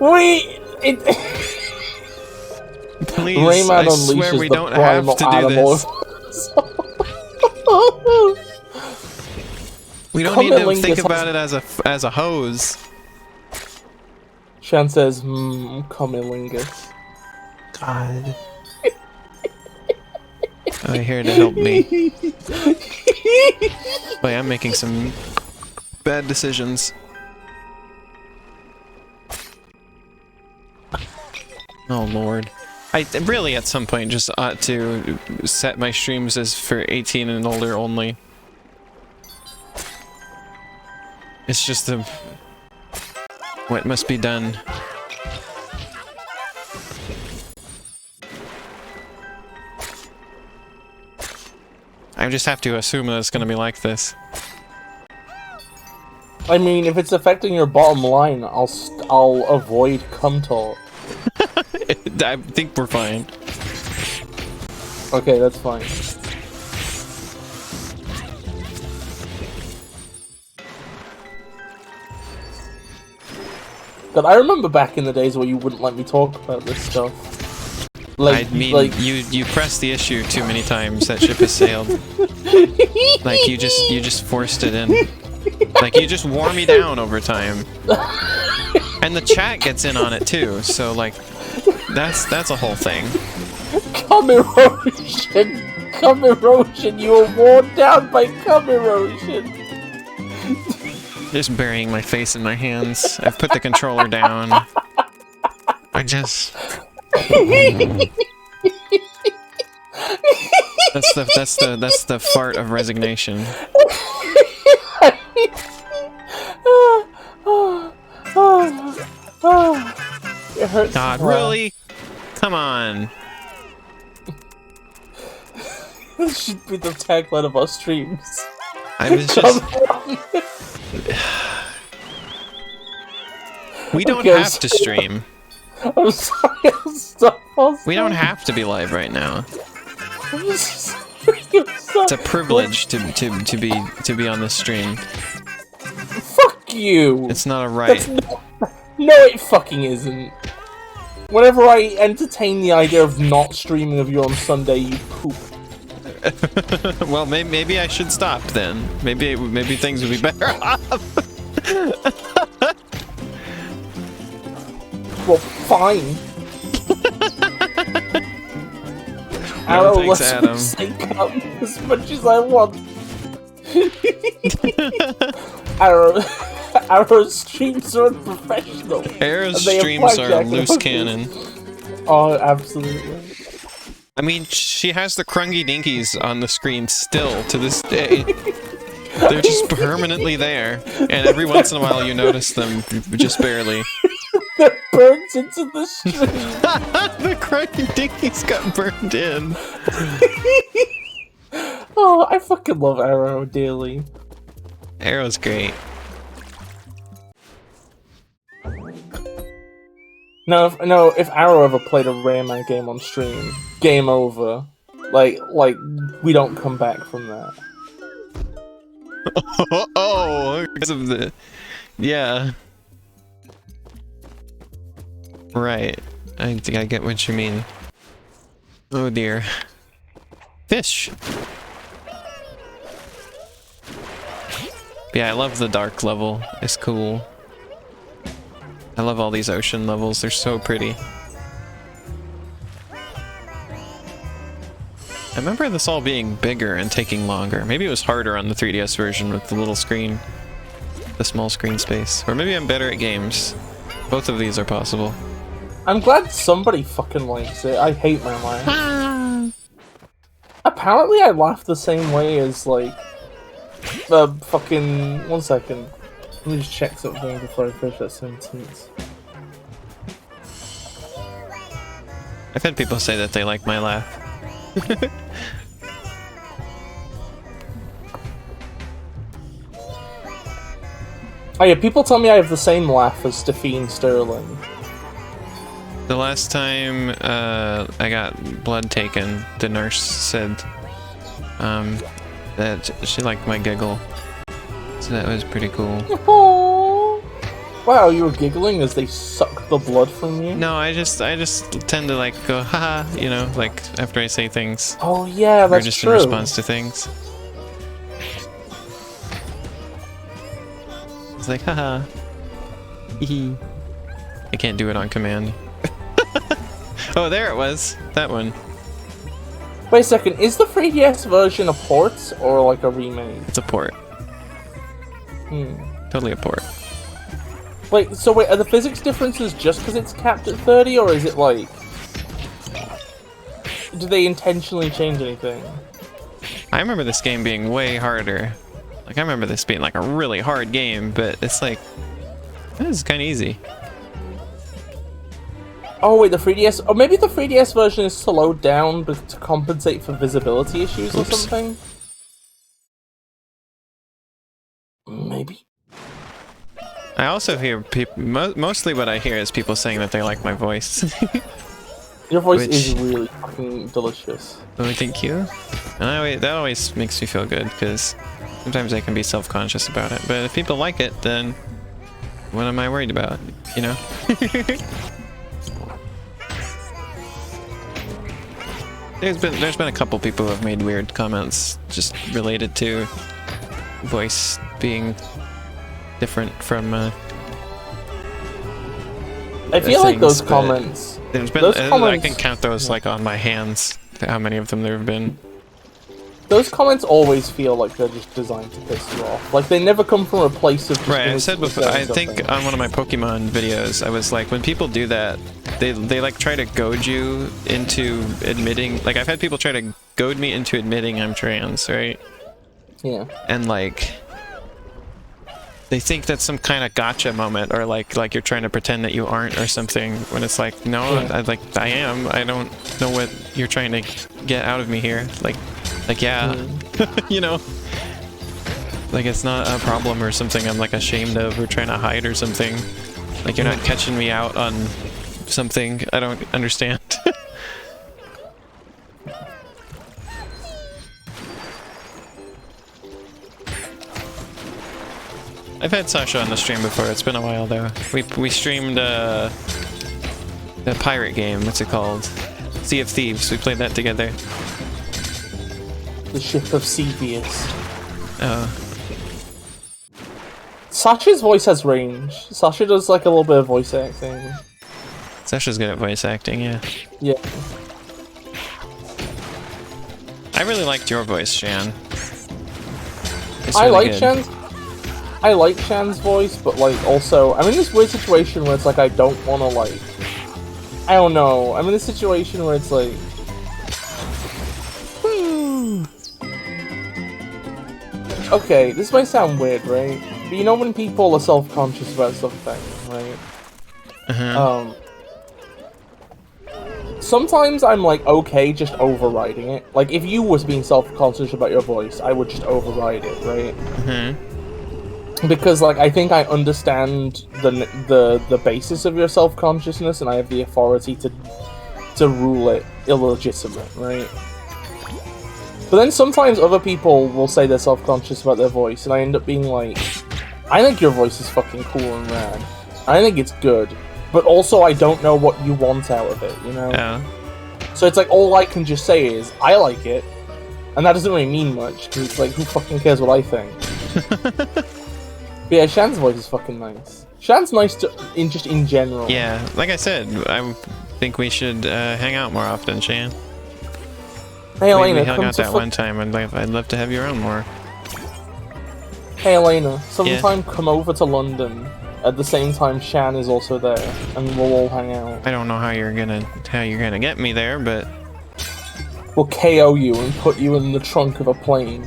Please, Rayman I swear unleashes we the don't have to do animal. this. We don't need to think about it as a hose. Shan says, cummilingus. God. Oh, you're here to help me. Boy, I'm making some bad decisions. Oh lord. I really at some point just ought to set my streams as for 18 and older only. It's just what must be done. I just have to assume that it's gonna be like this. I mean, if it's affecting your bottom line, I'll avoid cum talk. I think we're fine. Okay, that's fine. But I remember back in the days where you wouldn't let me talk about this stuff. I mean, you pressed the issue too many times. That ship has sailed. Like you just forced it in. Like you just wore me down over time. And the chat gets in on it too. So like, that's a whole thing. Cum erosion, cum erosion. You were worn down by cum erosion. Just burying my face in my hands. I've put the controller down. I just. That's the fart of resignation. It hurts. God, really? Come on. This should be the tagline of our streams. I was just. We don't have to stream. I'm sorry, I'll stop. We don't have to be live right now. I'm sorry, It's a privilege to be on this stream. Fuck you. It's not a right. No, it fucking isn't. Whenever I entertain the idea of not streaming of you on Sunday, you poop. Well, maybe I should stop then. Maybe things would be better off. Well, fine. No, thanks, lets Adam. me say come as much as I want. Arrow streams are unprofessional. Arrow's streams are loose cannon. Oh, absolutely. I mean, she has the crungy dinkies on the screen still to this day. They're just permanently there, and every once in a while you notice them, just barely. They're burnt into the stream. The crying dickies got burned in. Oh, I fucking love Arrow dearly. Arrow's great. No, if Arrow ever played a Rayman game on stream, game over. Like we don't come back from that. Oh, because of the... Yeah. Right. I think I get what you mean. Oh dear. Fish! Yeah, I love the dark level. It's cool. I love all these ocean levels. They're so pretty. I remember this all being bigger and taking longer. Maybe it was harder on the 3DS version with the little screen. The small screen space. Or maybe I'm better at games. Both of these are possible. I'm glad somebody fucking likes it. I hate my laugh. Apparently I laugh the same way as, like, the fucking... One second. Let me just check something before I finish that sentence. I've had people say that they like my laugh. Oh yeah, people tell me I have the same laugh as Stephene Sterling. The last time I got blood taken, the nurse said that she liked my giggle. So that was pretty cool. Oh. Wow, you were giggling as they sucked the blood from you? No, I just tend to like go haha, you know, like after I say things. Oh yeah, that's or just true. in response to things. It's like haha. Hee. I can't do it on command. Oh, there it was. That one. Wait a second, is the 3DS version a port or like a remake? It's a port. Totally a port. Wait, so wait, are the physics differences just because it's capped at 30, or is it like... Do they intentionally change anything? I remember this game being way harder. Like, I remember this being like a really hard game, but it's like... This is kind of easy. Oh wait, the 3DS... Oh, maybe the 3DS version is slowed down to compensate for visibility issues or something? Maybe. I also hear people... mostly what I hear is people saying that they like my voice. Your voice is really fucking delicious. Oh, thank you. And that always makes me feel good, because sometimes I can be self-conscious about it. But if people like it, then what am I worried about, you know? There's been a couple people who have made weird comments just related to voice being different from I feel like those comments... There's been I can count those like on my hands, how many of them there have been. Those comments always feel like they're just designed to piss you off. Like, they never come from a place of just... Right, I said before, I think on one of my Pokemon videos, I was like, when people do that, they like try to goad you into admitting... Like, I've had people try to goad me into admitting I'm trans, right? Yeah. And like... They think that's some kind of gotcha moment, or like you're trying to pretend that you aren't or something, when it's like, no, yeah. I am. I don't know what you're trying to get out of me here. Like yeah, you know? Like, it's not a problem or something I'm like ashamed of or trying to hide or something. Like, you're not catching me out on something I don't understand. I've had Sasha on the stream before. It's been a while though. We streamed the pirate game. What's it called? Sea of Thieves. We played that together. The Ship of Cepheus. Oh. Sasha's voice has range. Sasha does like a little bit of voice acting. Sasha's good at voice acting, yeah. Yeah. I really liked your voice, Shan. It's I really like good. Shan's. I like Shan's voice, but like also, I'm in this weird situation where it's like I don't want to like. I don't know. I'm in this situation where it's like. Okay, this might sound weird, right? But you know when people are self-conscious about something, right? Um, sometimes I'm like okay just overriding it. Like if you was being self-conscious about your voice, I would just override it, right? Because like I think I understand the basis of your self-consciousness, and I have the authority to rule it illegitimate, right? But then sometimes other people will say they're self-conscious about their voice, and I end up being like, I think your voice is fucking cool and rad. I think it's good, but also I don't know what you want out of it, you know? Yeah. So it's like all I can just say is I like it, and that doesn't really mean much because it's like who fucking cares what I think? But yeah, Shan's voice is fucking nice. Shan's nice just in general. Yeah, like I said, I think we should hang out more often, Shan. Hey Elena, we hung come out to that one time, and I'd love to have you around more. Hey Elena, sometime come over to London at the same time Shan is also there, and we'll all hang out. I don't know how you're gonna get me there, but we'll KO you and put you in the trunk of a plane.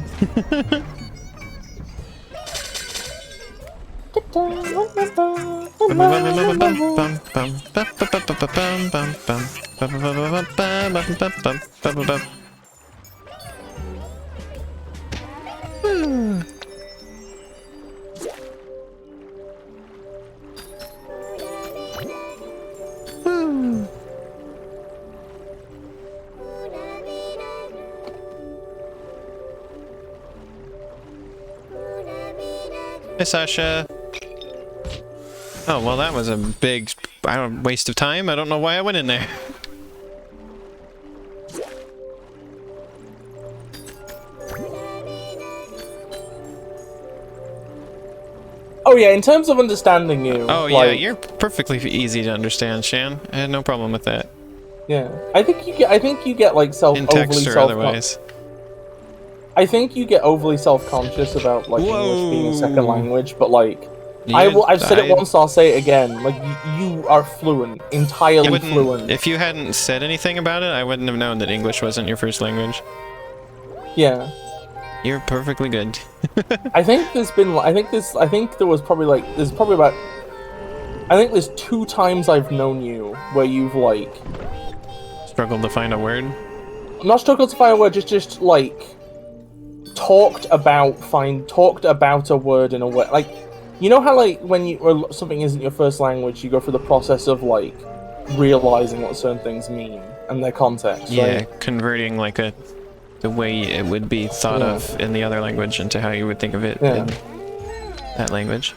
Hey, Sasha. Oh, well, that was a big waste of time. I don't know why I went in there. Oh yeah, in terms of understanding you. Oh like, yeah, you're perfectly easy to understand, Shan. I had no problem with that. Yeah, I think you get like In text or otherwise. I think you get overly self-conscious about like English being a second language, but like Yeah, I've said it once, I'll say it again. Like you are fluent, entirely fluent. If you hadn't said anything about it, I wouldn't have known that English wasn't your first language. Yeah. You're perfectly good. I think there's two times I've known you where you've like struggled to find a word. Not struggled to find a word, just like talked about a word in a way. Like, you know how like when something isn't your first language, you go through the process of like realizing what certain things mean and their context. Yeah, right? converting like the way it would be thought of in the other language into how you would think of it in that language.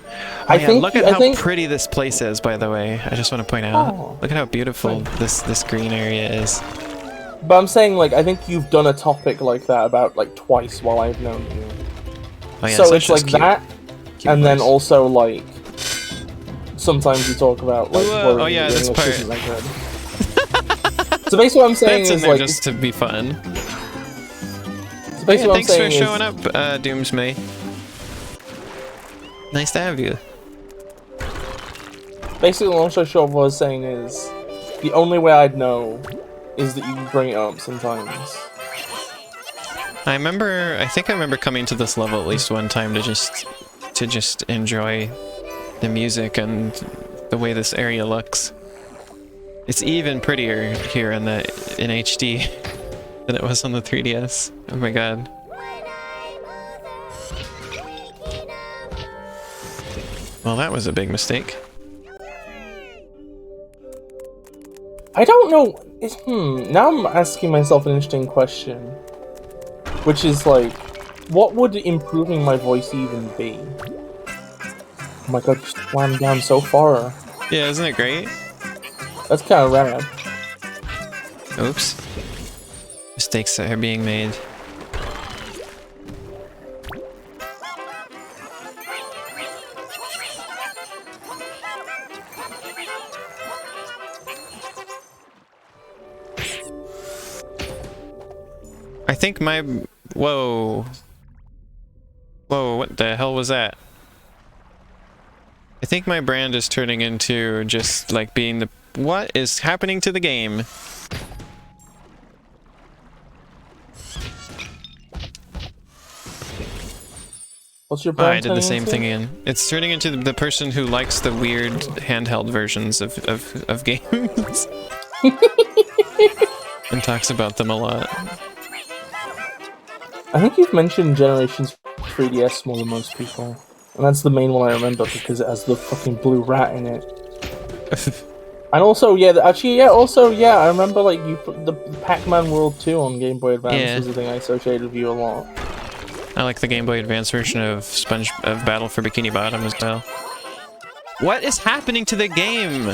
Oh, look at how pretty this place is, by the way. I just want to point out. Look at how beautiful this green area is. But I'm saying, like, I think you've done a topic like that about like twice while I've known you. Oh, yeah, so it's like cute. that, Cute and place. then also like sometimes you talk about like oh yeah, this part. Isn't that good. So basically, what I'm saying That's in is there like just to be fun. So basically, what I'm thanks for saying showing up, Doomsmay. Nice to have you. Basically, long story short, what I was saying is the only way I'd know is that you bring it up sometimes. I think I remember coming to this level at least one time to just enjoy the music and the way this area looks. It's even prettier here in HD than it was on the 3DS. Oh my god. Well, that was a big mistake. I don't know. Now I'm asking myself an interesting question, which is like, what would improving my voice even be? Oh my god, just slammed down so far. Yeah, isn't it great? That's kind of rad. Oops. Mistakes that are being made. I think my... Whoa. Whoa, what the hell was that? I think my brand is turning into just like being the... What is happening to the game? What's your Oh, brain I did the turning same into? thing again. It's turning into the person who likes the weird handheld versions of games. And talks about them a lot. I think you've mentioned Generations 3DS more than most people. And that's the main one I remember because it has the fucking blue rat in it. And also, yeah, I remember, like, you put the Pac-Man World 2 on Game Boy Advance Yeah. was the thing I associated with you a lot. I like the Game Boy Advance version of Battle for Bikini Bottom as well. What is happening to the game?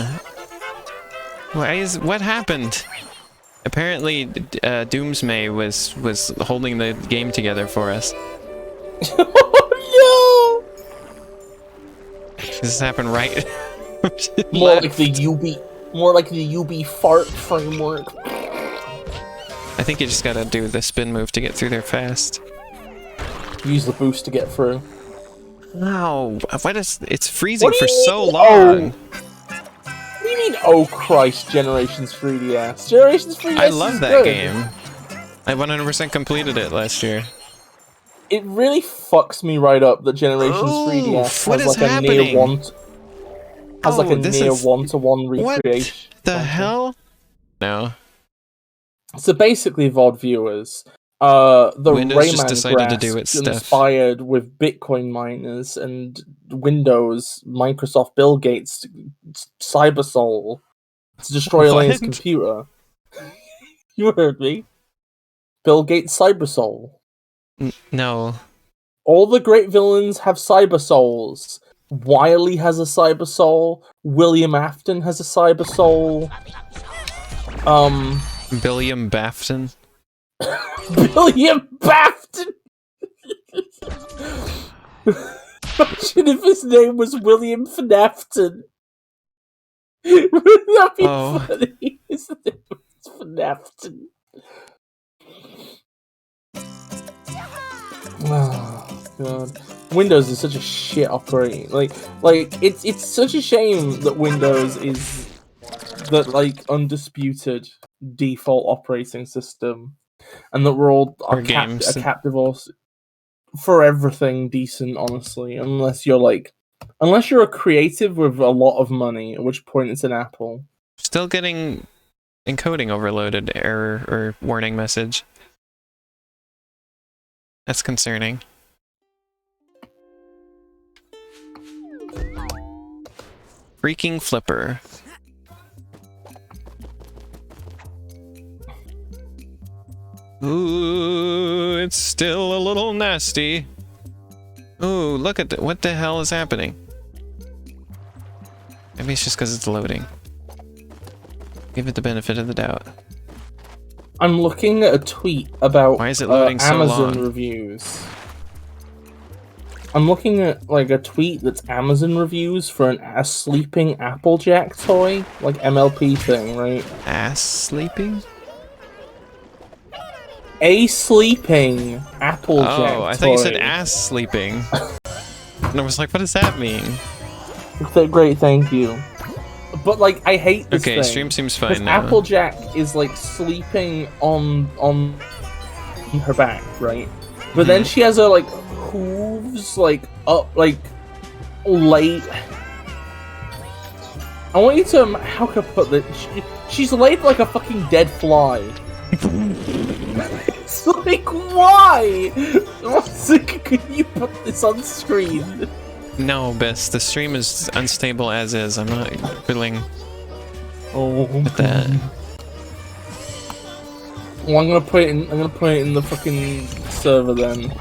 What happened? Apparently, Doomsmay was holding the game together for us. Oh, no! This happened right. More like the UB fart framework. I think you just gotta do the spin move to get through there fast. Use the boost to get through. No, it's freezing for mean? so long. What do you mean, oh Christ, Generations 3DS? Generations 3DS I love is that good. game. I 100% completed it last year. It really fucks me right up that Generations 3DS what has is like happening? a near one. Has like a this near is- one-to-one What recreation. the hell? No. So basically, VOD viewers, the Windows just Rayman decided to do grass its stuff. inspired with Bitcoin miners and Windows, Microsoft, Bill Gates, Cybersoul to destroy Elaine's What? computer. You heard me. Bill Gates, Cybersoul. No. All the great villains have cyber souls. Wily has a cyber soul. William Afton has a cyber soul. Billiam Bafton? William Bafton! Imagine if his name was William Fnafton. Wouldn't that be funny? His name was Fnafton. Oh god. Windows is such a shit operating. Like it's such a shame that Windows is the undisputed default operating system, and that we're all captive also for everything decent, honestly. Unless you're a creative with a lot of money, at which point it's an Apple. Still getting encoding overloaded error or warning message. That's concerning. Freaking flipper. Ooh, it's still a little nasty. Ooh, look at what the hell is happening? Maybe it's just because it's loading. Give it the benefit of the doubt. I'm looking at a tweet about Why is it loading so Amazon long? reviews. I'm looking at a tweet that's Amazon reviews for a sleeping Applejack toy, like MLP thing, right? Ass sleeping? A sleeping Applejack toy. Oh, I thought you said ass sleeping. And I was like, what does that mean? Great, thank you. But I hate this thing. Okay, stream seems fine now. Applejack is sleeping on her back, right? But then she has her hooves up late. I want you to how can I put that? She's laid like a fucking dead fly. It's why? Can you put this on screen? No, Bis, the stream is unstable as is. I'm not fiddling with that. Well, I'm gonna put it in the fucking server then.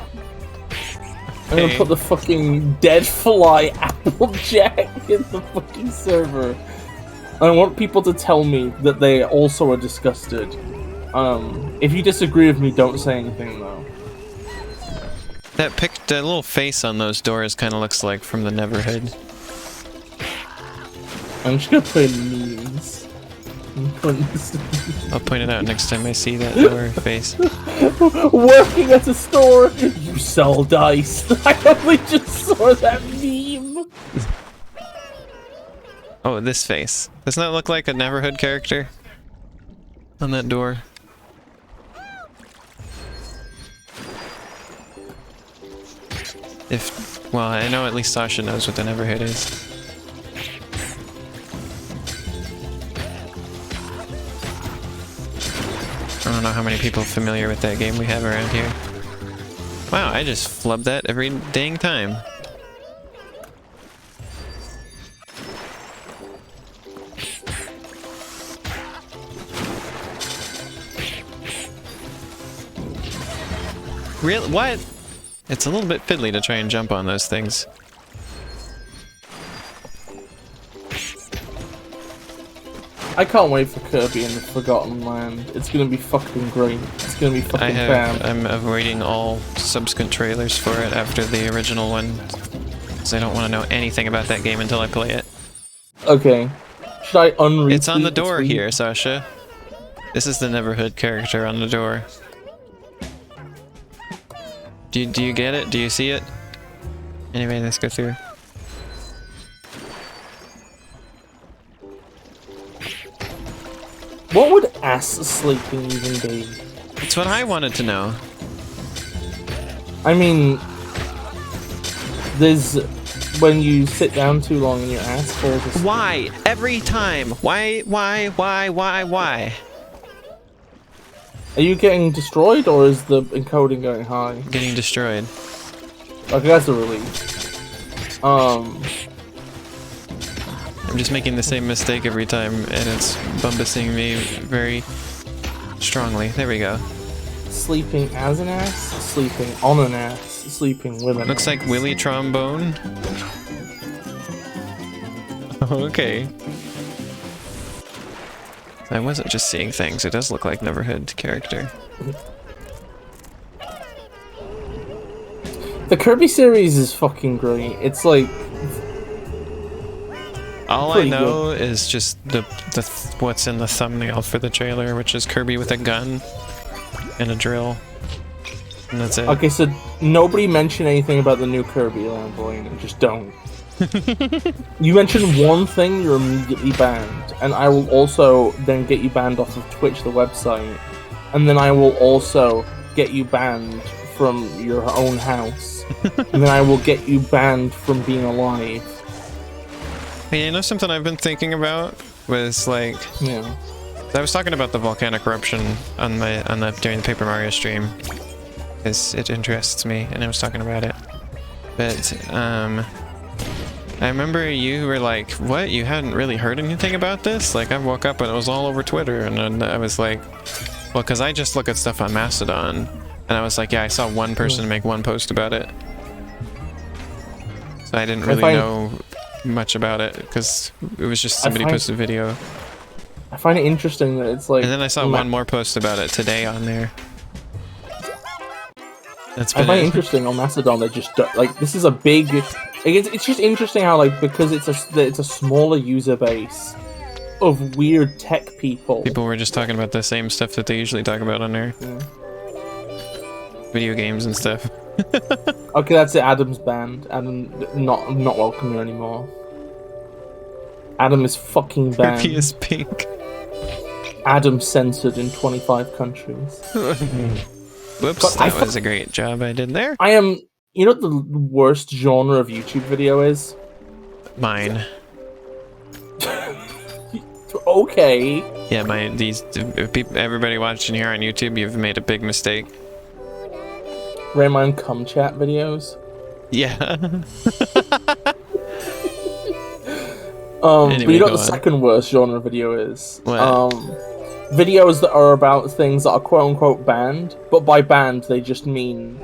I'm gonna put the fucking dead fly Applejack in the fucking server. I want people to tell me that they also are disgusted. If you disagree with me, don't say anything though. That little face on those doors kind of looks like from the Neverhood. I'm just gonna put in memes. I'll point it out next time I see that door face. Working at a store, you sell dice. I only just saw that meme. Oh, this face. Doesn't that look like a Neverhood character? On that door. Well, I know at least Sasha knows what the Neverhood is. I don't know how many people familiar with that game we have around here. Wow, I just flub that every dang time. Real? What? It's a little bit fiddly to try and jump on those things. I can't wait for Kirby in the Forgotten Land. It's gonna be fucking great. It's gonna be fucking bam. I'm avoiding all subsequent trailers for it after the original one, because I don't want to know anything about that game until I play it. Okay. Should I unretweet? It's on the door here, Sasha. This is the Neverhood character on the door. Do you get it? Do you see it? Anyway, let's go through. What would ass sleeping even be? It's what I wanted to know. I mean, there's when you sit down too long and your ass falls asleep. Why? Every time. Why? Are you getting destroyed or is the encoding going high? Getting destroyed. Okay, that's a relief. I'm just making the same mistake every time, and it's bumbusing me very strongly. There we go. Sleeping as an ass, sleeping on an ass, sleeping with an Looks ass. like Willy Trombone. Okay. I wasn't just seeing things. It does look like Neverhood character. The Kirby series is fucking great. It's like All I pretty know is just what's in the thumbnail for the trailer, which is Kirby with a gun and a drill, and that's it. okay, so nobody mention anything about the new Kirby Land Boy, just don't. You mention one thing, you're immediately banned, and I will also then get you banned off of Twitch, the website, and then I will also get you banned from your own house, and then I will get you banned from being alive. Hey, you know something I've been thinking about was like, Yeah. I was talking about the volcanic eruption on during the Paper Mario stream, because it interests me, and I was talking about it. But I remember you were like, "What? You hadn't really heard anything about this?" Like I woke up and it was all over Twitter, and then I was like, "Well, because I just look at stuff on Mastodon," and I was like, "Yeah, I saw one person make one post about it." So I didn't really know much about it because it was just somebody posted a video. I find it interesting that it's like. And then I saw one more post about it today on there. That's been I find it interesting on Mastodon. They just like this is a big. It's just interesting how like because it's a smaller user base of weird tech people. People were just talking about the same stuff that they usually talk about on there. Yeah. Video games and stuff. Okay, that's it. Adam's banned. Adam not welcome here anymore. Adam is fucking banned. He is pink. Adam censored in 25 countries. Whoops, that was a great job I did there. I am. You know what the worst genre of YouTube video is? Mine. Okay. Yeah, everybody watching here on YouTube, you've made a big mistake. Rayman cum chat videos. Yeah. But you know what the second worst genre video is? What? Videos that are about things that are quote unquote banned, but by banned they just mean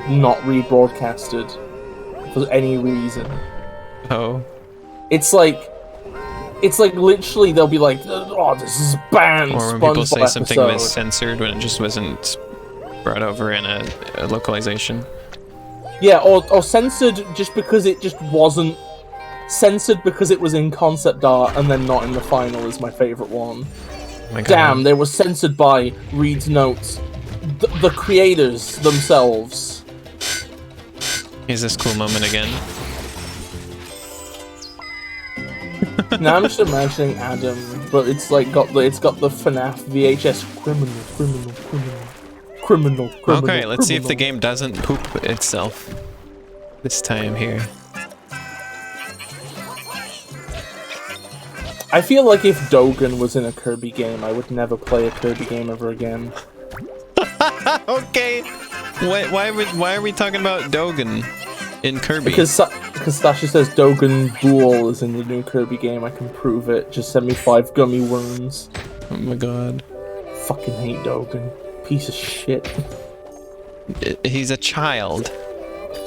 not rebroadcasted for any reason. Oh. It's like literally they'll be like, "Oh, this is banned." Or when people say something was censored when it just wasn't brought over in a localization. Yeah, or censored just because it just wasn't censored because it was in concept art and then not in the final is my favorite one. Oh my God. Damn, they were censored by Reed's notes. The creators themselves. Here's this cool moment again. Now I'm just imagining Adam, but it's like got the FNAF VHS criminal. Okay, let's see if the game doesn't poop itself. this time here. I feel like if Dogen was in a Kirby game, I would never play a Kirby game ever again. Okay. Why are we talking about Dogen in Kirby? Because Stasha says Dogen Bool is in the new Kirby game. I can prove it. Just send me 5 gummy worms. Oh my god. Fucking hate Dogen. Piece of shit. He's a child.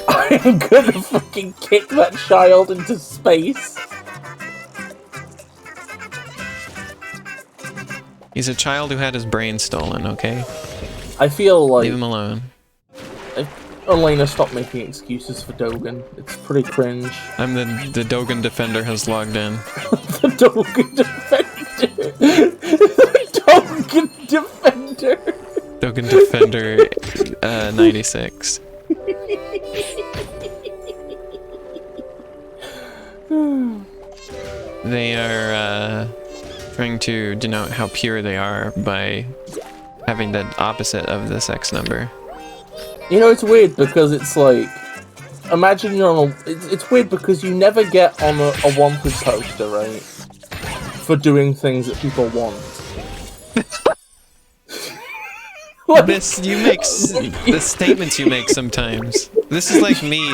I am gonna fucking kick that child into space. He's a child who had his brain stolen, okay? I feel like... Leave him alone. Elena, stop making excuses for Dogen. It's pretty cringe. I'm the Dogen Defender has logged in. The Dogen Defender! The Dogen Defender! Dogen Defender 96. They are trying to denote how pure they are by having the opposite of the sex number. You know, it's weird because it's like... Imagine you're on a... It's weird because you never get on a wanted poster, right? For doing things that people want. The statements you make sometimes. This is like me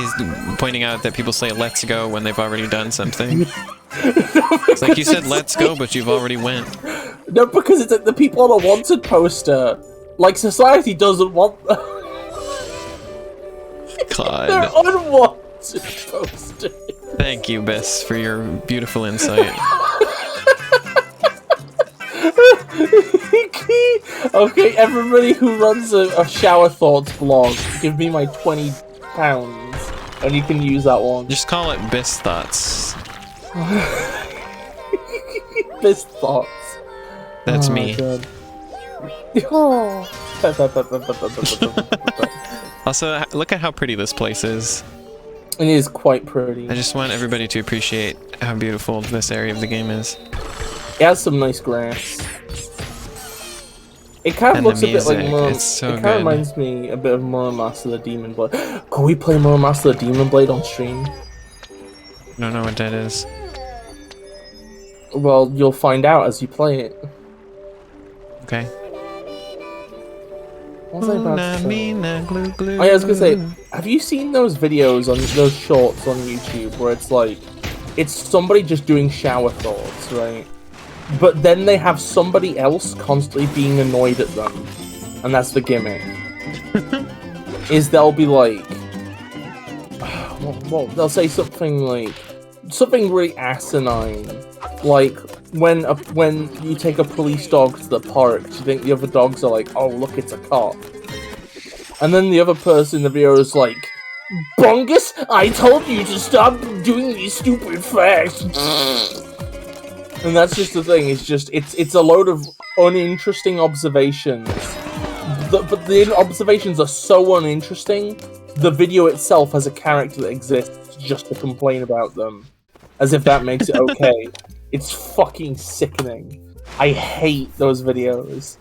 pointing out that people say let's go when they've already done something. It's like you said let's go, but you've already went. No, because it's like the people on a wanted poster. Like, society doesn't want them. God. They're unwanted posters. Thank you, Bis, for your beautiful insight. Okay, everybody who runs a Shower Thoughts blog, give me my £20 and you can use that one. Just call it Bis Thoughts. Bis Thoughts. That's me. God. Also, look at how pretty this place is. It is quite pretty. I just want everybody to appreciate how beautiful this area of the game is. It has some nice grass. It kind of And looks the a bit like music, it's so it kind good. of reminds me a bit of Master the Demon Blade. Can we play Master the Demon Blade on stream? I don't know what that is. Well, you'll find out as you play it. Okay. What was I about to say? Oh Oh yeah, I was gonna say, have you seen those videos on those shorts on YouTube where it's like, it's somebody just doing shower thoughts, right? But then they have somebody else constantly being annoyed at them, and that's the gimmick. Is they'll be like, well, they'll say something like, something really asinine, like when you take a police dog to the park, do you think the other dogs are like, oh look, it's a cop? And then the other person in the video is like, Bungus, I told you to stop doing these stupid facts. And that's just the thing, it's a load of uninteresting observations. But the observations are so uninteresting, the video itself has a character that exists just to complain about them. As if that makes it okay. It's fucking sickening. I hate those videos.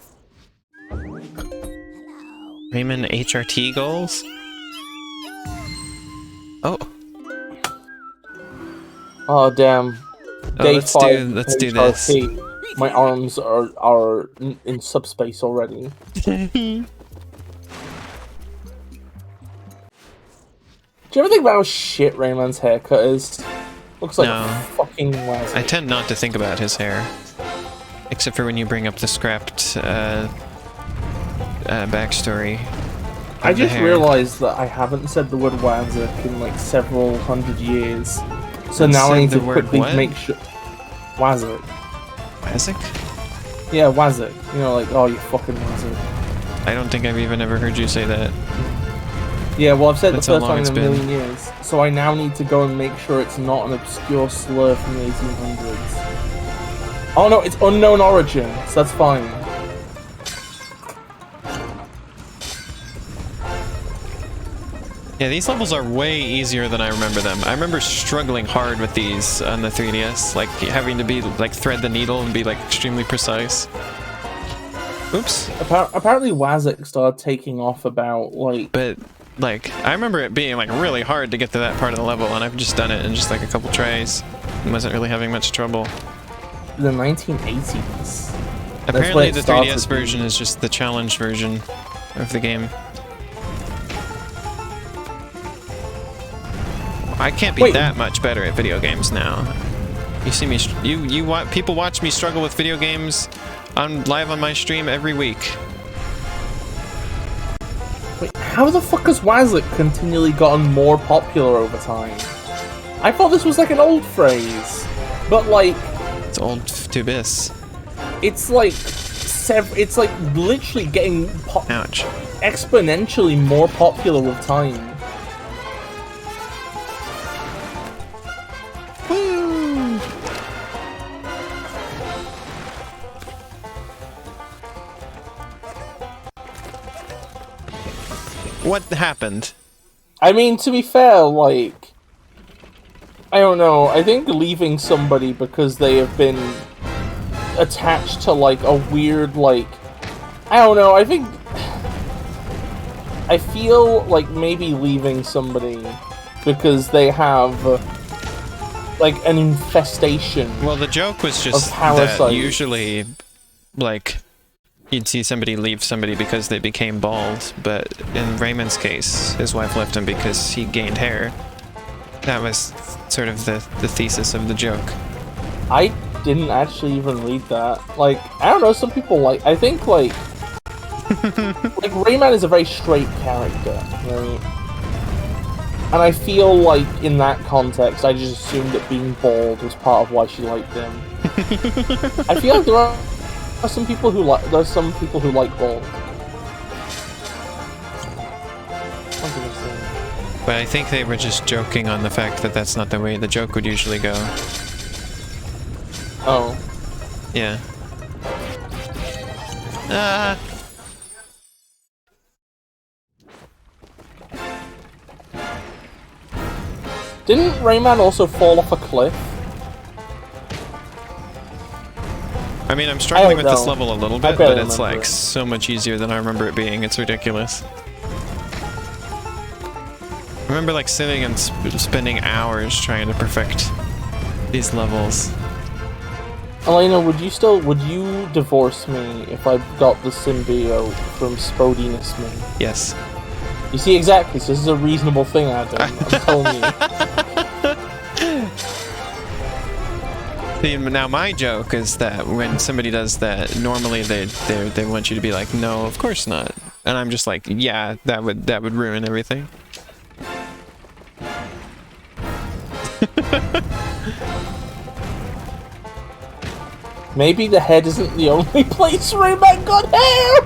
Rayman HRT goals? Oh. Oh damn. Oh, Day let's 5 do this. HRT. My arms are in subspace already. Do you ever think about how shit Rayman's haircut is? Looks like No. a fucking wazoo. I tend not to think about his hair. Except for when you bring up the scrapped backstory. I of the just hair. realized that I haven't said the word Wazak in like several hundred years. So You now I said need to the word quickly what? make sure. Wazak. Wazak? Yeah, Wazak. You know, like, oh, you fucking Wazak. I don't think I've even ever heard you say that. Yeah, well, I've said it That's the how first long time in it's a been. million years. So I now need to go and make sure it's not an obscure slur from the 1800s. Oh no, it's unknown origin, so that's fine. Yeah, these levels are way easier than I remember them. I remember struggling hard with these on the 3DS, like having to be like thread the needle and be like extremely precise. Oops. Apparently Wazak started taking off about like But like, I remember it being like really hard to get to that part of the level, and I've just done it in just like a couple tries and wasn't really having much trouble. The 1980s. Apparently the 3DS version is just the challenge version of the game. I can't be that much better at video games now. You see me, people watch me struggle with video games live on my stream every week. Wait, how the fuck has Wazlet continually gotten more popular over time? I thought this was like an old phrase, but like... It's old to Bis. It's like... It's like literally getting Ouch. Exponentially more popular with time. Woo! What happened? I mean, to be fair, like... I don't know, I think leaving somebody because they have been attached to, like, a weird, like... I don't know, I think... I feel like maybe leaving somebody because they have, like, an infestation. Well, the joke was just that usually, like, you'd see somebody leave somebody because they became bald, but in Rayman's case, his wife left him because he gained hair. That was sort of the thesis of the joke. I didn't actually even read that. Like, I don't know, some people like... I think, like... like, Rayman is a very straight character, right? And I feel like, in that context, I just assumed that being bald was part of why she liked him. I feel like there are some people who like... There's some people who like bald. But I think they were just joking on the fact that that's not the way the joke would usually go. Oh. Yeah. Ah. Didn't Rayman also fall off a cliff? I mean, I'm struggling with this level a little bit, but it's like so much easier than I remember it being. It's ridiculous. I remember like sitting and spending hours trying to perfect these levels. Elena, would you divorce me if I got the symbiote from Spodinus Me? Yes. You see, exactly, so this is a reasonable thing, Adam. I'm telling you. See, now my joke is that when somebody does that, normally they want you to be like, no, of course not. And I'm just like, yeah, that would ruin everything. Maybe the head isn't the only place Rayman got hair!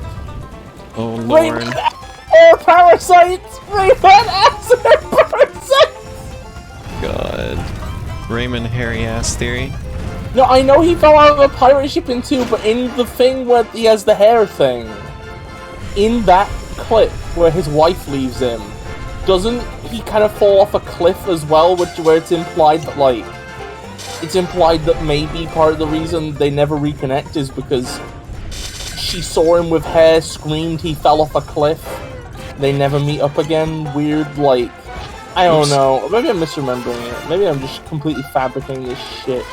Oh lord. Rayman hair parasites! Rayman ass hair parasites! God. Rayman hairy ass theory. No, I know he fell out of a pirate ship in 2, but in the thing where he has the hair thing, in that clip where his wife leaves him, doesn't he kind of fall off a cliff as well, where it's implied that, like, it's implied that maybe part of the reason they never reconnect is because she saw him with hair, screamed, he fell off a cliff, they never meet up again? Weird, like, I don't know. Maybe I'm misremembering it. Maybe I'm just completely fabricating this shit.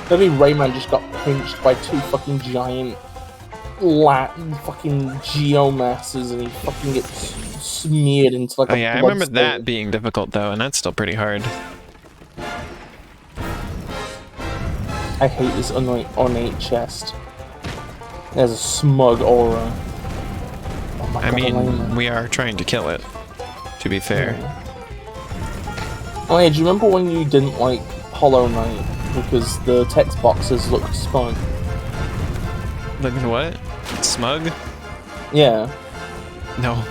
Maybe Rayman just got pinched by 2 fucking giant fucking geomasses and he fucking gets smeared into like a yeah, I remember that being difficult though, and that's still pretty hard. I hate this ornate chest. It has a smug aura. Oh my God, mean, we are trying to kill it, to be fair. Yeah. Oh yeah, do you remember when you didn't like Hollow Knight because the text boxes looked smug? Look at what? Smug? Yeah. No.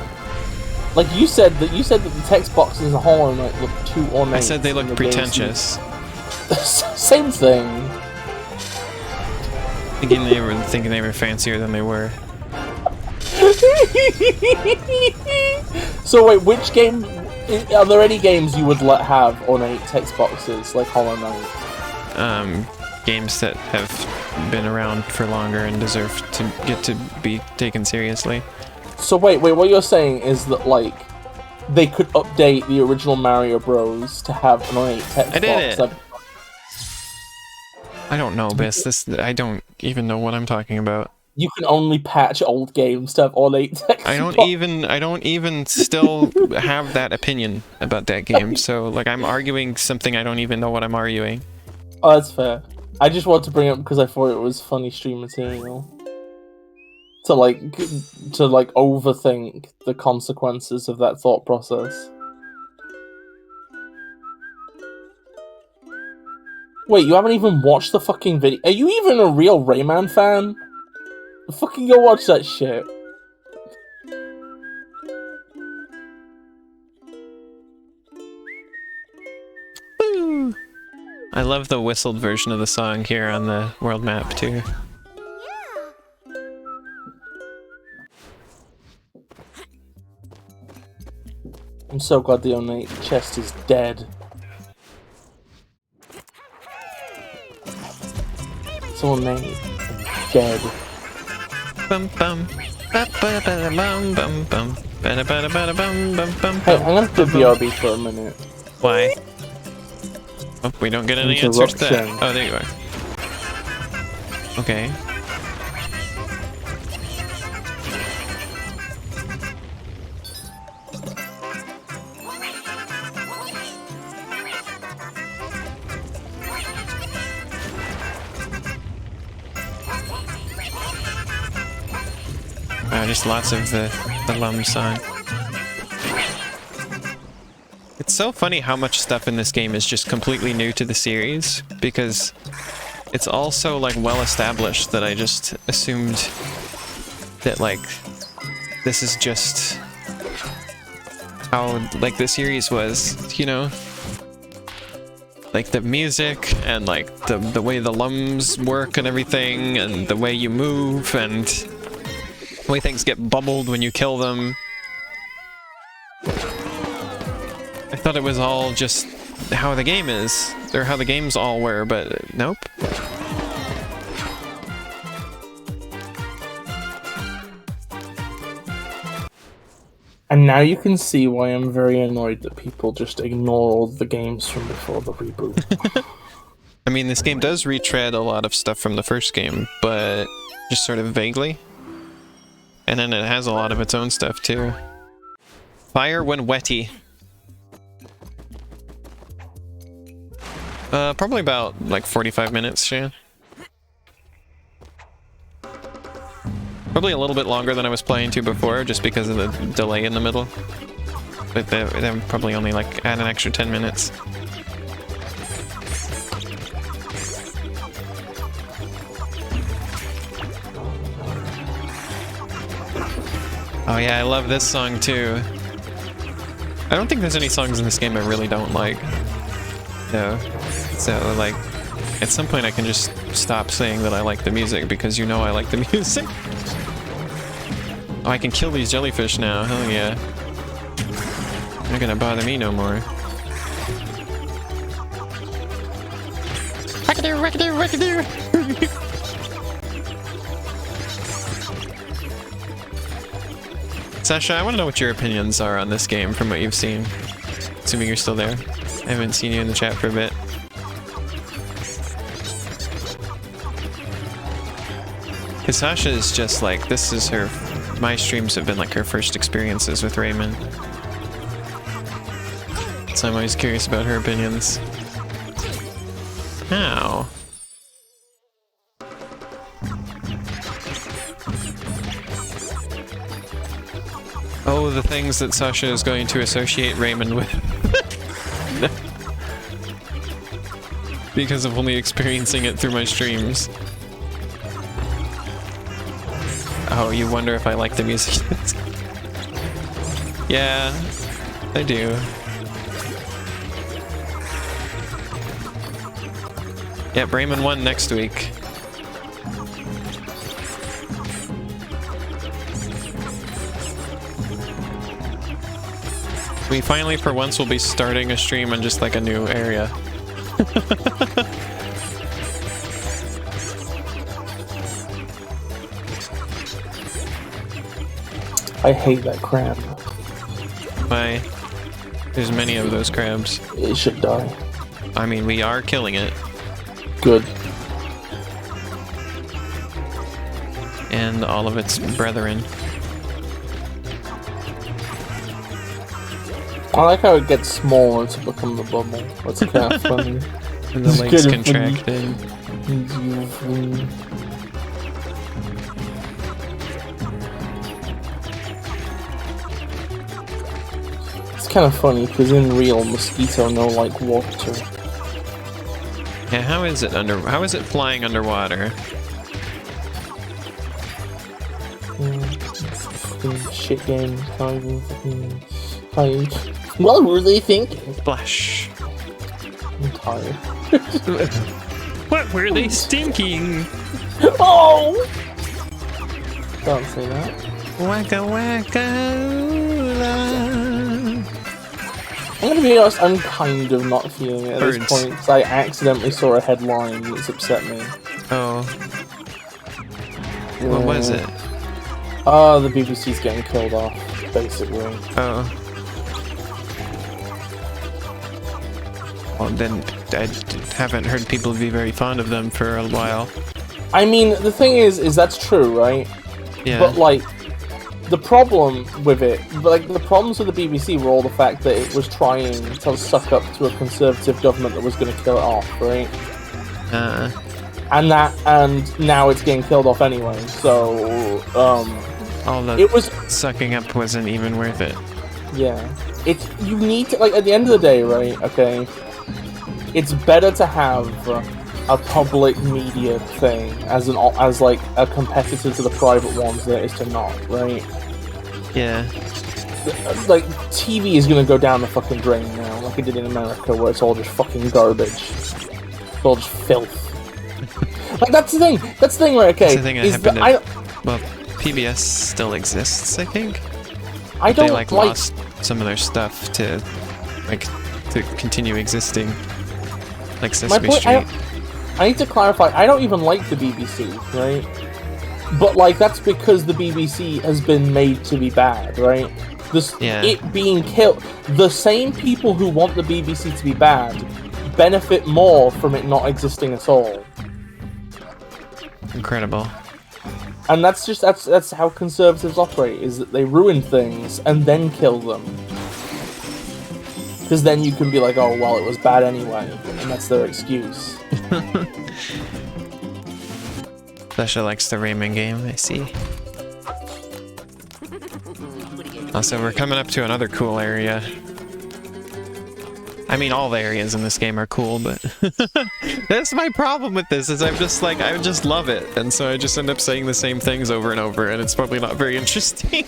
Like you said that the text boxes in Hollow Knight look too ornate. I said they look pretentious. Same thing. Thinking they were fancier than they were. So wait, which game? Are there any games you would let have ornate text boxes like Hollow Knight? Games that have been around for longer and deserve to get to be taken seriously. So wait, what you're saying is that like they could update the original Mario Bros. To have an ornate text I did box. it. I don't know, Bis. I don't even know what I'm talking about. You can only patch old games to have ornate text. I don't even still have that opinion about that game. So like I'm arguing something I don't even know what I'm arguing. Oh, that's fair. I just wanted to bring it up because I thought it was funny stream material. To overthink the consequences of that thought process. Wait, you haven't even watched the fucking video? Are you even a real Rayman fan? Fucking go watch that shit. Woo! I love the whistled version of the song here on the world map too. I'm so glad the ornate chest is dead. It's ornate. Dead. Bum bum. Ba ba ba bum bum bum. Ba ba ba bum bum bum. Hey, I'm gonna do BRB for a minute. Why? Oh, we don't get any answers to that. Interruption. Oh, there you are. Okay. Just lots of the Lum song. It's so funny how much stuff in this game is just completely new to the series, because it's all so like well established that I just assumed that like this is just how like the series was, you know? Like the music and like the way the Lums work and everything, and the way you move and the way things get bubbled when you kill them. I thought it was all just how the game is, or how the games all were, but nope. And now you can see why I'm very annoyed that people just ignore all the games from before the reboot. I mean, this game does retread a lot of stuff from the first game, but just sort of vaguely. And then it has a lot of its own stuff too. Fire when wetty. Probably about like 45 minutes, Shan. Probably a little bit longer than I was planning to before, just because of the delay in the middle. But they probably only like add an extra 10 minutes. Oh yeah, I love this song too. I don't think there's any songs in this game I really don't like. No. So like, at some point I can just stop saying that I like the music, because you know I like the music. Oh, I can kill these jellyfish now, hell yeah. They're not gonna bother me no more. Wackadoo, wackadoo, wackadoo! Sasha, I want to know what your opinions are on this game from what you've seen. Assuming you're still there. I haven't seen you in the chat for a bit. Because Sasha is just like, this is her... My streams have been like her first experiences with Rayman. So I'm always curious about her opinions. How? Oh, the things that Sasha is going to associate Rayman with. Because of only experiencing it through my streams. Oh, you wonder if I like the music? Yeah, I do. Yep, Rayman 1 next week. We finally, for once, will be starting a stream on just like a new area. I hate that crap. Bye. There's many of those crabs. It should die. I mean, we are killing it. Good. And all of its brethren. I like how it gets smaller to become the bubble. That's kind of funny. And the legs contracted. It's kind of funny because in real, mosquito no like water. Yeah, how is it flying underwater? Shit game. Tired. What were they thinking? Splash. I'm tired. What were they stinking? Oh! Don't say that. Waka waka oola. I'm gonna be honest, I'm kind of not feeling it at Birds. this point because I accidentally saw a headline that's upset me. Oh. What was it? The BBC's getting killed off, basically. Oh. Well, then I haven't heard people be very fond of them for a while. I mean, the thing is that's true, right? Yeah. But, like, the problem with it, like, the problems with the BBC were all the fact that it was trying to suck up to a conservative government that was going to kill it off, right? And now it's getting killed off anyway, so, all the it was sucking up wasn't even worth it. Yeah. You need to, like, at the end of the day, right, okay, it's better to have a public media thing as like a competitor to the private ones than it is to not, right? Yeah. Like, TV is gonna go down the fucking drain now, like it did in America, where it's all just fucking garbage. It's all just filth. Like, that's the thing, right, okay? That's the thing that happened well, PBS still exists, I think. I don't they lost some of their stuff to continue existing, like Sesame Street. I need to clarify. I don't even like the BBC, right? But like that's because the BBC has been made to be bad, right? It being killed. The same people who want the BBC to be bad benefit more from it not existing at all. Incredible. And that's how conservatives operate, is that they ruin things and then kill them. Because then you can be like, oh, well, it was bad anyway. And that's their excuse. Sasha likes the Rayman game, I see. Also, we're coming up to another cool area. I mean, all the areas in this game are cool, but that's my problem with this, is I just love it, and so I just end up saying the same things over and over, and it's probably not very interesting.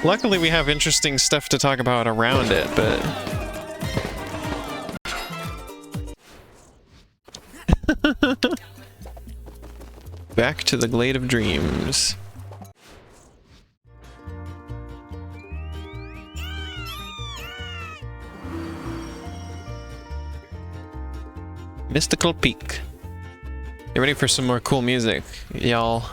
Luckily, we have interesting stuff to talk about around it, but... Back to the Glade of Dreams. Mystical Peak. Get ready for some more cool music, y'all.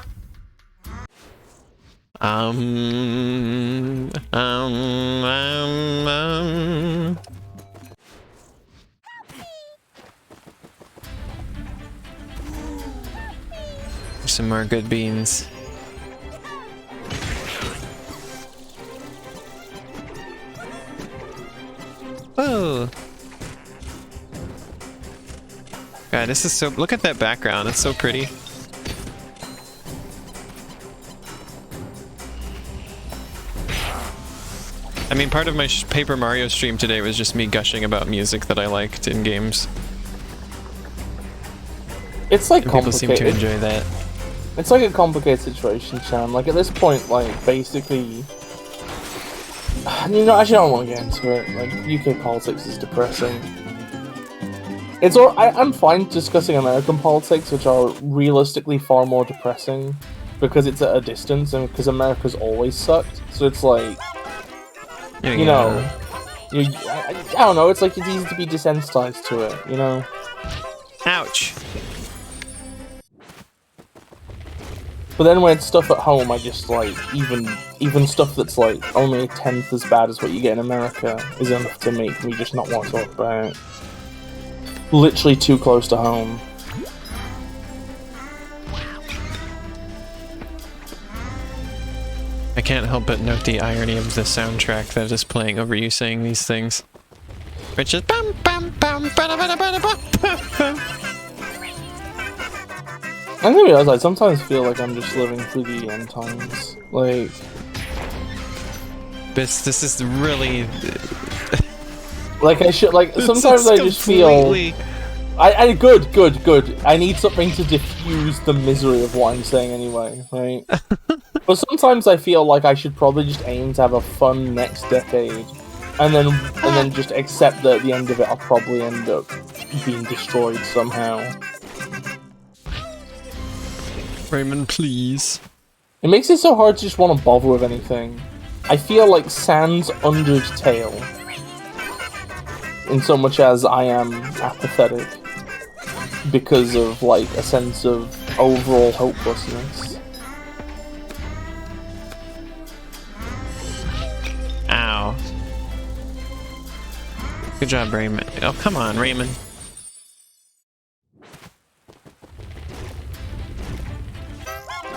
Some more good beans. Whoa! God, this is so... Look at that background, it's so pretty. I mean, part of my Paper Mario stream today was just me gushing about music that I liked in games. It's like people seem to enjoy that. It's like a complicated situation, Chan. Like, at this point, like, basically... You know, actually, I don't want to get into it. Like, UK politics is depressing. I'm fine discussing American politics, which are realistically far more depressing, because it's at a distance, and because America's always sucked. So it's like... I don't know, it's like it's easy to be desensitized to it, you know? Ouch! But then when it's stuff at home, I just like even stuff that's like only a tenth as bad as what you get in America is enough to make me just not want to talk about it. Literally too close to home. I can't help but note the irony of the soundtrack that is playing over you saying these things. Which is bum bum bum bada bada bada bum. I didn't realize I sometimes feel like I'm just living through the end times. Like This is really like I should like sometimes I just feel I good. I need something to diffuse the misery of what I'm saying anyway, right? But sometimes I feel like I should probably just aim to have a fun next decade, and then just accept that at the end of it I'll probably end up being destroyed somehow. Rayman, please. It makes it so hard to just want to bother with anything. I feel like Sans Undertale, in so much as I am apathetic because of like a sense of overall hopelessness. Ow. Good job, Rayman. Oh, come on, Rayman.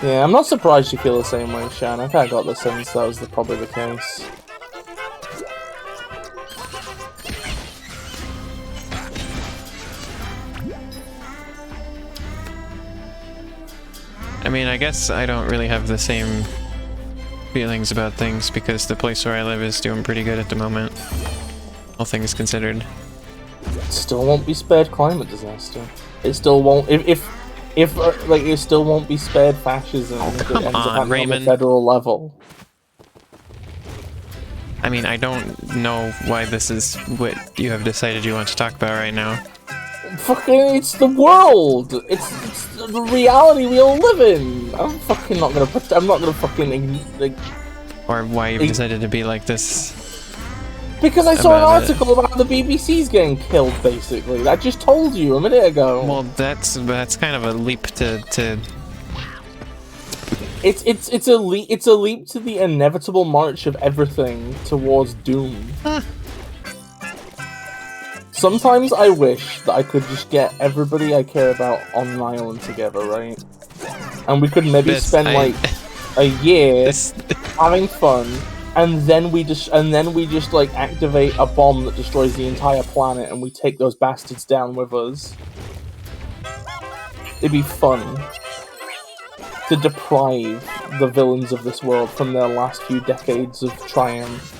Yeah, I'm not surprised you feel the same way, Shan. I kinda got the sense that was probably the case. I mean, I guess I don't really have the same feelings about things because the place where I live is doing pretty good at the moment. All things considered. It still won't be spared climate disaster. It still won't. If like, it still won't be spared fascism if it ends up happening on the federal level. I mean, I don't know why this is what you have decided you want to talk about right now. Fucking, it's the world. It's the reality we all live in. I'm not gonna fucking like. Or why you've decided to be like this. Because I saw an article about the BBC's getting killed, basically. I just told you a minute ago. Well, that's kind of a leap to. It's a leap to the inevitable march of everything towards doom. Huh. Sometimes I wish that I could just get everybody I care about on an island together, right? And we could maybe spend like a year having fun. And then we just like activate a bomb that destroys the entire planet, and we take those bastards down with us. It'd be fun to deprive the villains of this world from their last few decades of triumph.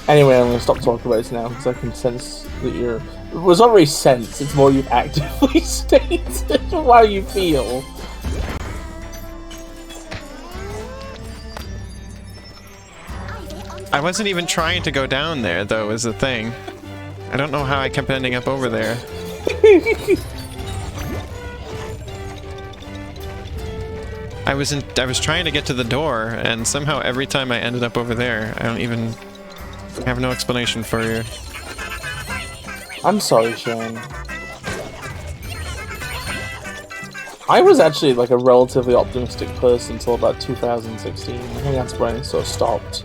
Anyway, I'm gonna stop talking about this now because I can sense that you're. It was not really sense. It's more you've actively stated how you feel. I wasn't even trying to go down there, though, was the thing. I don't know how I kept ending up over there. I was trying to get to the door, and somehow every time I ended up over there, I have no explanation for you. I'm sorry, Shane. I was actually like a relatively optimistic person until about 2016. I think that's when it sort of stopped.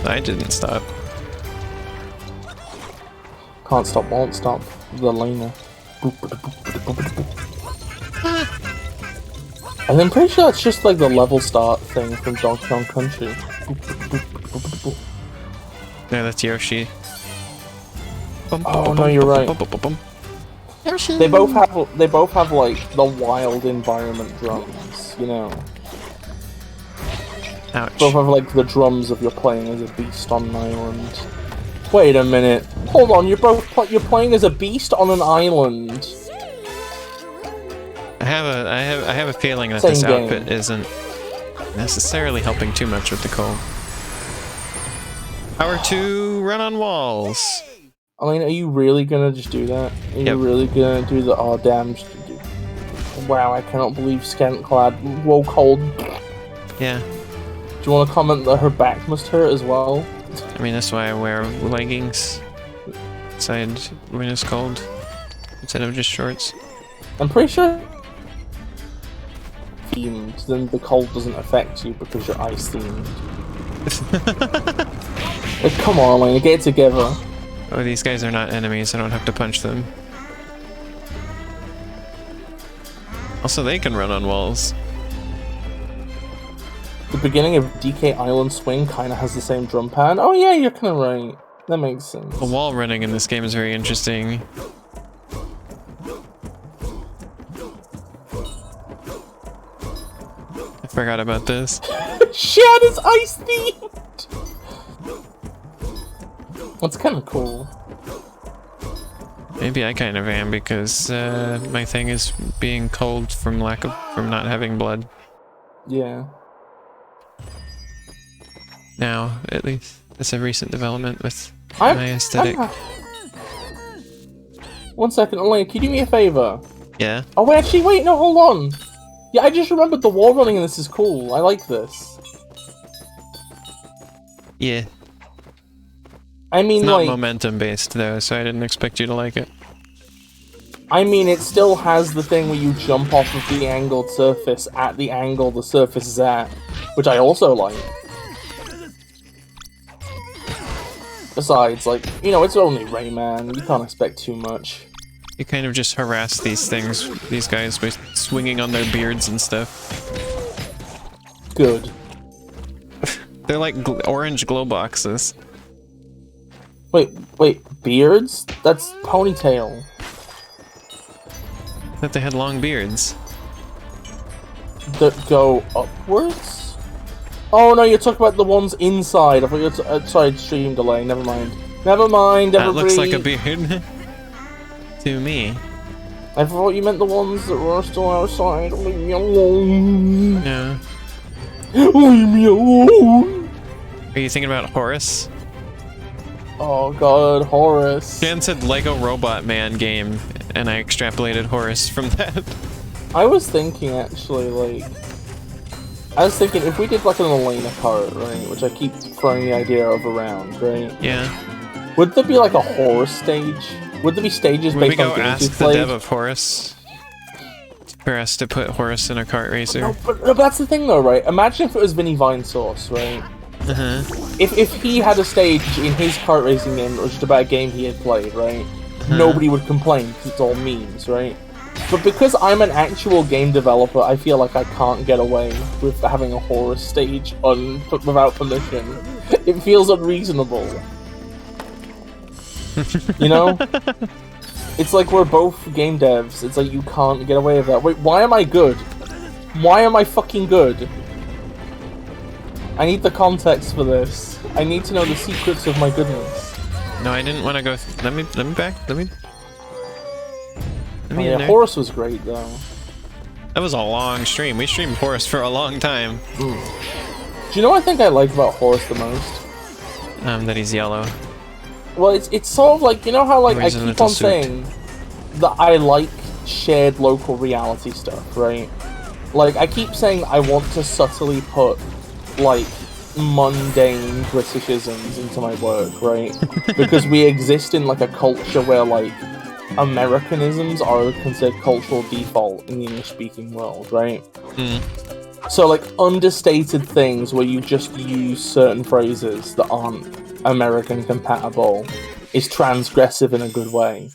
I didn't stop. Can't stop, won't stop. The Lena. And I'm pretty sure that's just like the level start thing from Donkey Kong Country. No, that's Yoshi. Oh no, you're right. Yoshi. They both have like the wild environment drums, you know. Ouch. Both have like the drums of you're playing as a beast on an island. Wait a minute. Hold on, you're playing as a beast on an island. I have a feeling that this outfit isn't necessarily helping too much with the cold. Power 2, run on walls. I mean, are you really gonna just do that? Are you really gonna do the oh damn? Wow, I cannot believe scant clad. Whoa, cold. Yeah. Do you want to comment that her back must hurt as well? I mean, that's why I wear leggings. outside when it's cold instead of just shorts. I'm pretty sure themed, then the cold doesn't affect you because you're ice themed. Like, come on, Lane, get it together. Oh, these guys are not enemies. I don't have to punch them. Also, they can run on walls. The beginning of DK Island Swing kind of has the same drum pattern. Oh yeah, you're kind of right. That makes sense. The wall running in this game is very interesting. I forgot about this. Shad is ice themed! That's kind of cool. Maybe I kind of am because my thing is being cold from not having blood. Yeah. Now, at least. It's a recent development with my aesthetic. One second, Elaine, can you do me a favor? Yeah? Oh wait, actually, wait, no, hold on. Yeah, I just remembered the wall running in this is cool. I like this. Yeah. I mean, It's not like, momentum based though, so I didn't expect you to like it. I mean, it still has the thing where you jump off of the angled surface at the angle the surface is at, which I also like. Besides, like, you know, it's only Rayman. You can't expect too much. You kind of just harass these guys by swinging on their beards and stuff. Good. They're like orange glow boxes. Wait, beards? That's ponytail. I thought they had long beards. That go upwards? Oh no, you're talking about the ones inside. I thought you were sorry, stream delay. Never mind. Never mind. That looks like a beard to me. I thought you meant the ones that were still outside. Leave me alone. Yeah. Leave me alone. Are you thinking about Horus? Oh god, Horus. Jan said Lego Robot Man game, and I extrapolated Horus from that. I was thinking actually, like, if we did like an Elena cart, right, which I keep throwing the idea of around, right? Yeah. Would there be like a Horus stage? Would there be stages Would we based go on games ask you've the played? dev of Horus for us to put Horus in a kart racer? No, but that's the thing though, right? Imagine if it was Vinny Vinesauce, right? Uh-huh. If he had a stage in his kart racing game that was just about a game he had played, right? Nobody would complain because it's all memes, right? But because I'm an actual game developer, I feel like I can't get away with having a Horus stage without permission. It feels unreasonable. You know? It's like we're both game devs. It's like you can't get away with that. Wait, why am I good? Why am I fucking good? I need the context for this. I need to know the secrets of my goodness. No, I didn't want to go. Let me back. Let me Oh, yeah, in there. Horus was great though. That was a long stream. We streamed Horus for a long time. Do you know what I think I like about Horus the most? That he's yellow. Well, it's sort of like, you know how like I He's in a keep little on suit. saying that I like shared local reality stuff, right? Like I keep saying I want to subtly put like mundane Britishisms into my work, right? Because we exist in like a culture where like Americanisms are considered cultural default in the English-speaking world, right? So like understated things where you just use certain phrases that aren't American compatible is transgressive in a good way.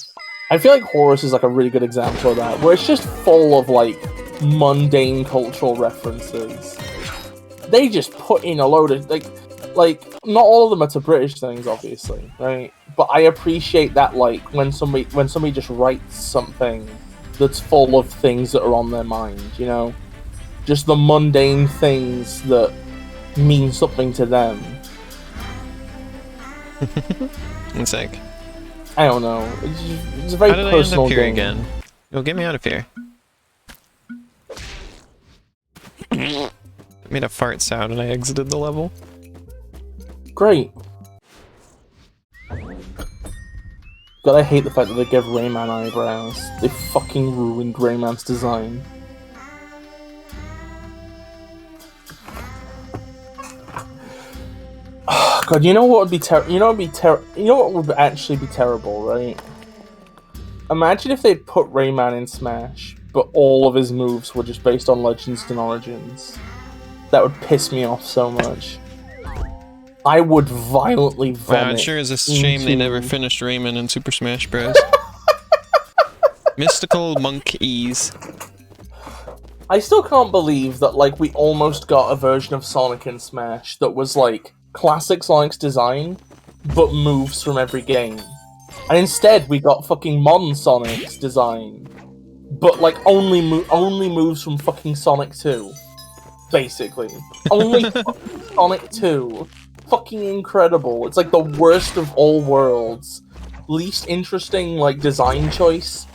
I feel like Horus is like a really good example of that, where it's just full of like mundane cultural references. They just put in a load of like not all of them are to British things, obviously, right? But I appreciate that, like when somebody just writes something that's full of things that are on their mind, you know, just the mundane things that mean something to them. One sec. I don't know. It's a very How did I end personal up here game. again? Yo, get me out of here. I made a fart sound and I exited the level. Great. God, I hate the fact that they gave Rayman eyebrows. They fucking ruined Rayman's design. God, God, you know what would be you know what would actually be terrible, right? Imagine if they'd put Rayman in Smash, but all of his moves were just based on Legends and Origins. That would piss me off so much. I would violently vomit. Wow, it sure is a shame they never finished Rayman in Super Smash Bros. Mystical Monkeys. I still can't believe that, like, we almost got a version of Sonic in Smash that was, like, classic Sonic's design, but moves from every game. And instead, we got fucking modern Sonic's design, but, like, only moves from fucking Sonic 2. Basically. Only fucking Sonic 2. Fucking incredible. It's, like, the worst of all worlds. Least interesting, like, design choice,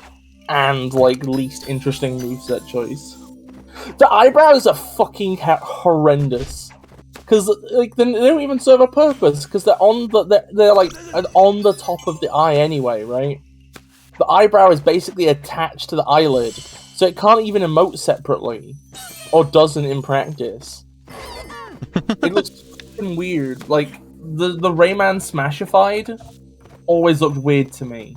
and, like, least interesting moveset choice. The eyebrows are fucking horrendous. Because, like, they don't even serve a purpose, because they're on they're like on the top of the eye anyway, right? The eyebrow is basically attached to the eyelid, so it can't even emote separately, or doesn't in practice. It looks fucking weird. Like the Rayman Smashified always looked weird to me.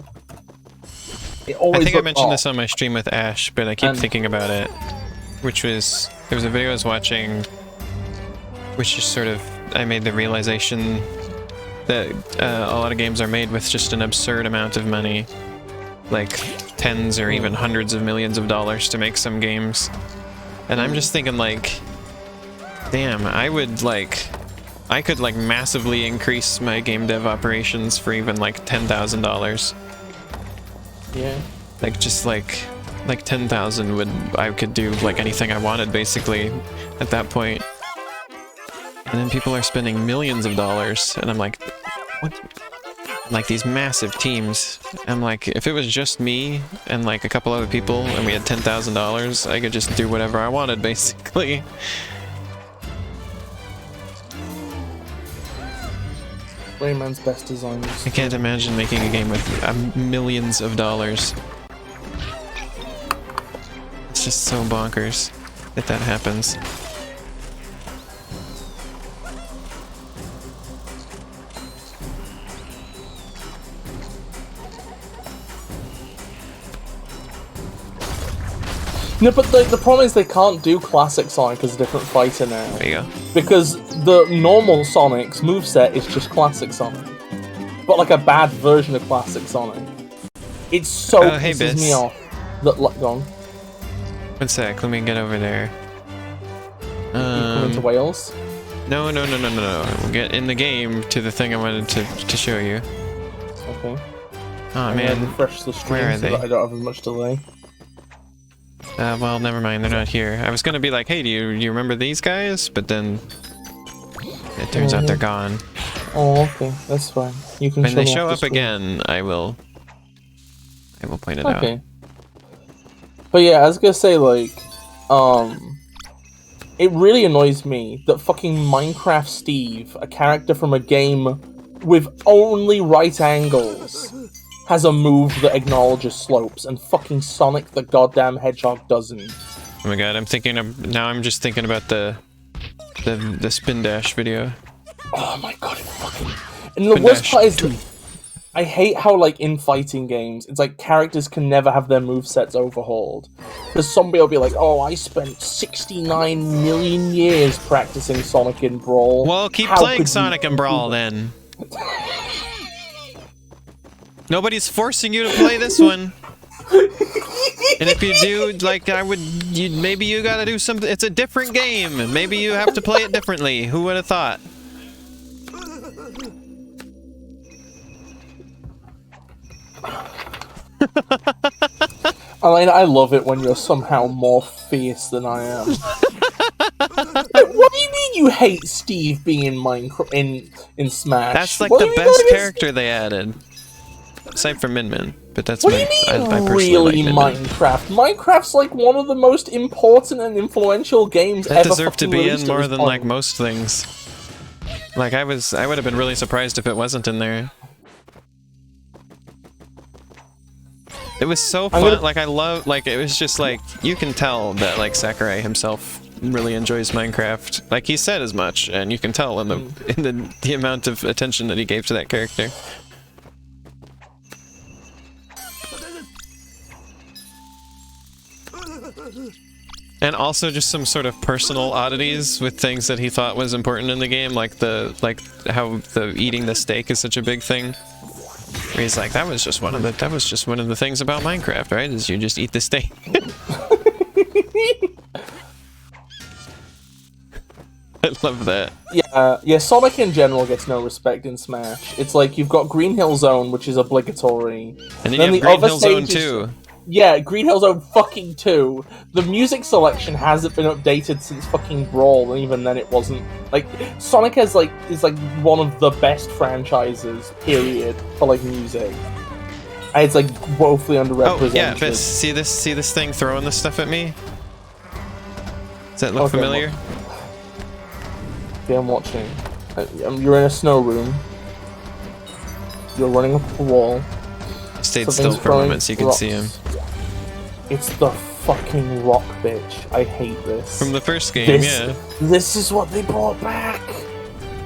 It always. I think I mentioned this on my stream with Ash, but I keep thinking about it. Which was, there was a video I was watching, which just sort of, I made the realization that a lot of games are made with just an absurd amount of money, like tens or even hundreds of millions of dollars to make some games. And I'm just thinking, like, damn, I could like massively increase my game dev operations for even like $10,000. Yeah. Like just like 10,000 would, I could do like anything I wanted basically at that point. And then people are spending millions of dollars and I'm like, what? Like these massive teams. I'm like, if it was just me and like a couple other people and we had $10,000, I could just do whatever I wanted basically. Rayman's best designs. I can't imagine making a game with millions of dollars. It's just so bonkers that that happens. No, but the problem is they can't do classic Sonic as a different fighter now. There you go. Because the normal Sonic's moveset is just classic Sonic. But like a bad version of classic Sonic. It so hey, pisses Bis. me off that, like, gone. One sec, let me get over there. You come into Wales? No. We'll get in the game to the thing I wanted to show you. Okay. Oh I'm man, gonna refresh the stream where are so they? that I don't have as much delay. Well, never mind, they're not here. I was gonna be like, hey, do you remember these guys? But then it turns out they're gone. Oh, okay, that's fine. You can. When show they me show off up the screen. again, I will point it out. Okay. But yeah, I was gonna say, like, it really annoys me that fucking Minecraft Steve, a character from a game with only right angles, has a move that acknowledges slopes, and fucking Sonic the goddamn Hedgehog doesn't. Oh my god, I'm just thinking about the spin dash video. Oh my god, it fucking... And the worst part is that I hate how, like, in fighting games, it's like characters can never have their movesets overhauled. Because somebody will be like, oh, I spent 69 million years practicing Sonic in Brawl. Well, keep How playing could you Sonic and Brawl then. Nobody's forcing you to play this one. And if you do, like, maybe you gotta do something. It's a different game. Maybe you have to play it differently. Who would have thought? I mean, I love it when you're somehow more fierce than I am. What do you mean you hate Steve being in Minecraft in Smash? That's like What do the you mean best that is- character they added. Aside from Min, but that's What my, do you mean, I personally really, like Min. Minecraft? Minecraft's like one of the most important and influential games That ever deserved to fucking be released in at more this than point. like most things. Like I would have been really surprised if it wasn't in there. It was so fun. Like I love, like it was just like you can tell that like Sakurai himself really enjoys Minecraft. Like, he said as much, and you can tell in the amount of attention that he gave to that character. And also just some sort of personal oddities with things that he thought was important in the game, like how the eating the steak is such a big thing. Where he's like, that was just one of the things about Minecraft, right? Is you just eat the steak. I love that. Yeah, Sonic in general gets no respect in Smash. It's like you've got Green Hill Zone, which is obligatory. And then you have Green Hill Zone 2. Yeah, Green Hill Zone fucking 2. The music selection hasn't been updated since fucking Brawl, and even then it wasn't. Like, Sonic is like one of the best franchises, period, for like music. And it's like woefully underrepresented. Oh yeah, but see this thing throwing this stuff at me? Does that look familiar? Okay, I'm watching. You're in a snow room. You're running up a wall. Stayed still for a moment so you can see him. It's the fucking rock bitch. I hate this. From the first game, yeah. This is what they brought back.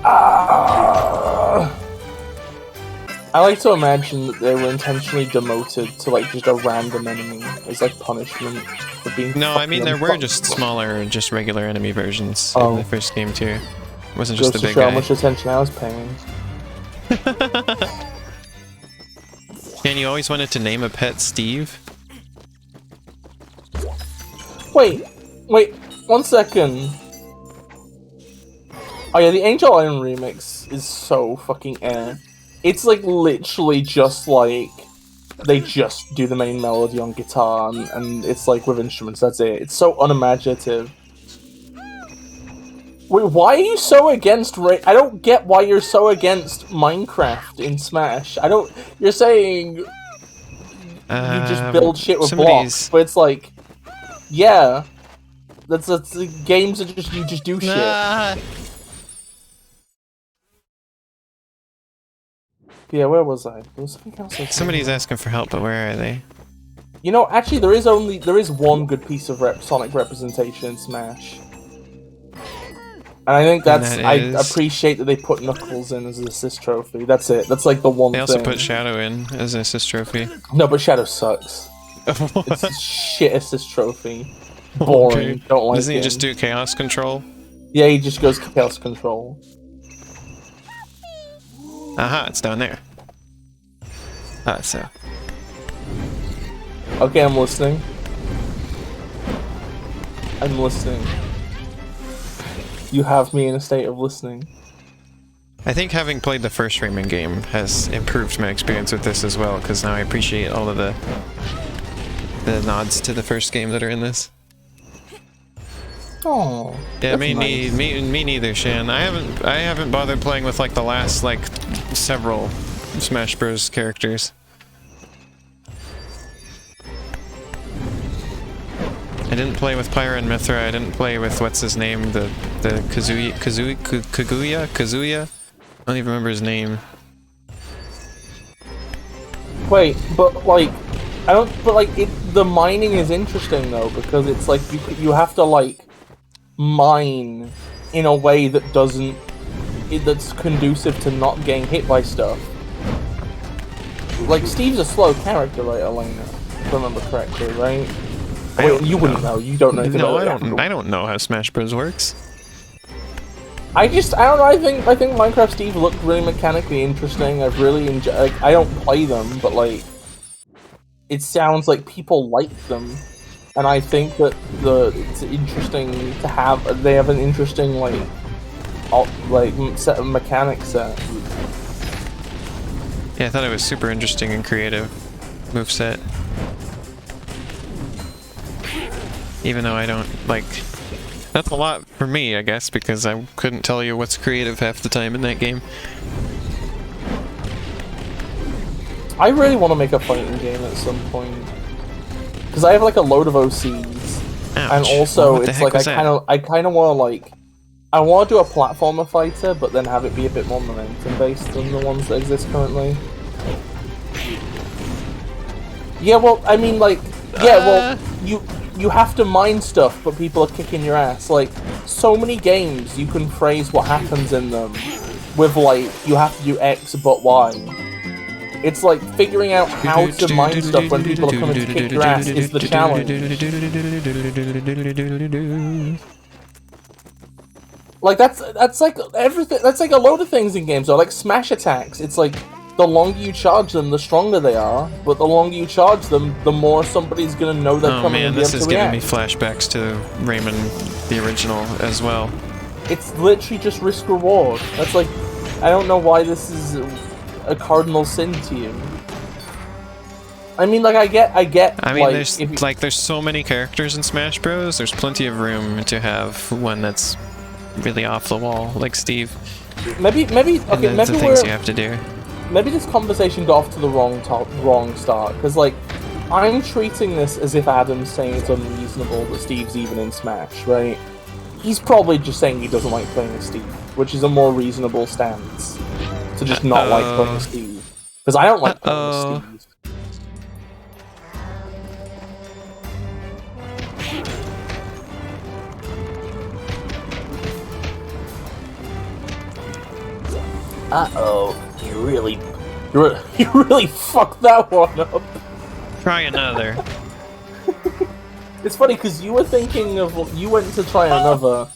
Ah! I like to imagine that they were intentionally demoted to like just a random enemy as like punishment for being. No, I mean there were just smaller, just regular enemy versions in the first game too. It wasn't just the big guy. How much attention I was paying. And you always wanted to name a pet Steve? Wait, 1 second. Oh yeah, the Angel Island remix is so fucking air. It's like literally just like they just do the main melody on guitar and it's like with instruments, that's it. It's so unimaginative. Wait, why are you so against I don't get why you're so against Minecraft in Smash. You're saying you just build shit with blocks, but it's like, yeah, that's the games that you just do shit. Yeah, where was I? There was something else. Somebody's asking for help, but where are they? You know, actually, there is one good piece of Sonic representation in Smash. And I think I appreciate that they put Knuckles in as an assist trophy. That's it. That's like the one thing. They also put Shadow in as an assist trophy. No, but Shadow sucks. It's a shit assist trophy. Boring. Okay. Don't like it. Doesn't he just do Chaos Control? Yeah, he just goes Chaos Control. Aha, it's down there. So. Okay, I'm listening. I'm listening. You have me in a state of listening. I think having played the first Rayman game has improved my experience with this as well, because now I appreciate all of the nods to the first game that are in this. Oh. Yeah, me neither, Shan. I haven't bothered playing with like the last like several Smash Bros. Characters. I didn't play with Pyra and Mithra. I didn't play with what's his name, the Kazuya. I don't even remember his name. Wait, but like, the mining is interesting though, because it's like you have to like mine in a way that that's conducive to not getting hit by stuff. Like, Steve's a slow character, right, Elena? If I remember correctly, right? Wait, you wouldn't know. You don't know anything about it. I don't know how Smash Bros. Works. I don't know. I think Minecraft Steve looked really mechanically interesting. I've really enjoyed. Like, I don't play them, but like, it sounds like people like them, and I think that it's interesting to have. They have an interesting set of mechanics set. Yeah, I thought it was super interesting and creative moveset. Even though I don't, like... That's a lot for me, I guess, because I couldn't tell you what's creative half the time in that game. I really want to make a fighting game at some point. Because I have, like, a load of OCs. Ouch. And also, it's like, I kind of want to, like... I want to do a platformer fighter, but then have it be a bit more momentum-based than the ones that exist currently. Yeah, well, I mean, like... Yeah, well, you have to mine stuff, but people are kicking your ass. Like, so many games, you can phrase what happens in them with, like, you have to do X but Y. It's like figuring out how to mine stuff when people are coming to kick your ass is the challenge. Like, that's like everything. That's like a load of things in games, though. Like smash attacks. It's like the longer you charge them, the stronger they are. But the longer you charge them, the more somebody's gonna know they're coming. Oh man, and be this able is to giving react. me flashbacks to Rayman, the original, as well. It's literally just risk reward. That's like, I don't know why this is a cardinal sin to you. I mean, like, I get. I mean, like, there's so many characters in Smash Bros. There's plenty of room to have one that's really off the wall, like Steve. Maybe. And Okay, that's maybe the things you have to do. Maybe this conversation got off to the wrong start, because, like, I'm treating this as if Adam's saying it's unreasonable that Steve's even in Smash, right? He's probably just saying he doesn't like playing as Steve, which is a more reasonable stance. To just not like playing as Steve. Because I don't like playing as Steve. Uh-oh. You really fucked that one up. Try another. It's funny because you were thinking of, you went to try another.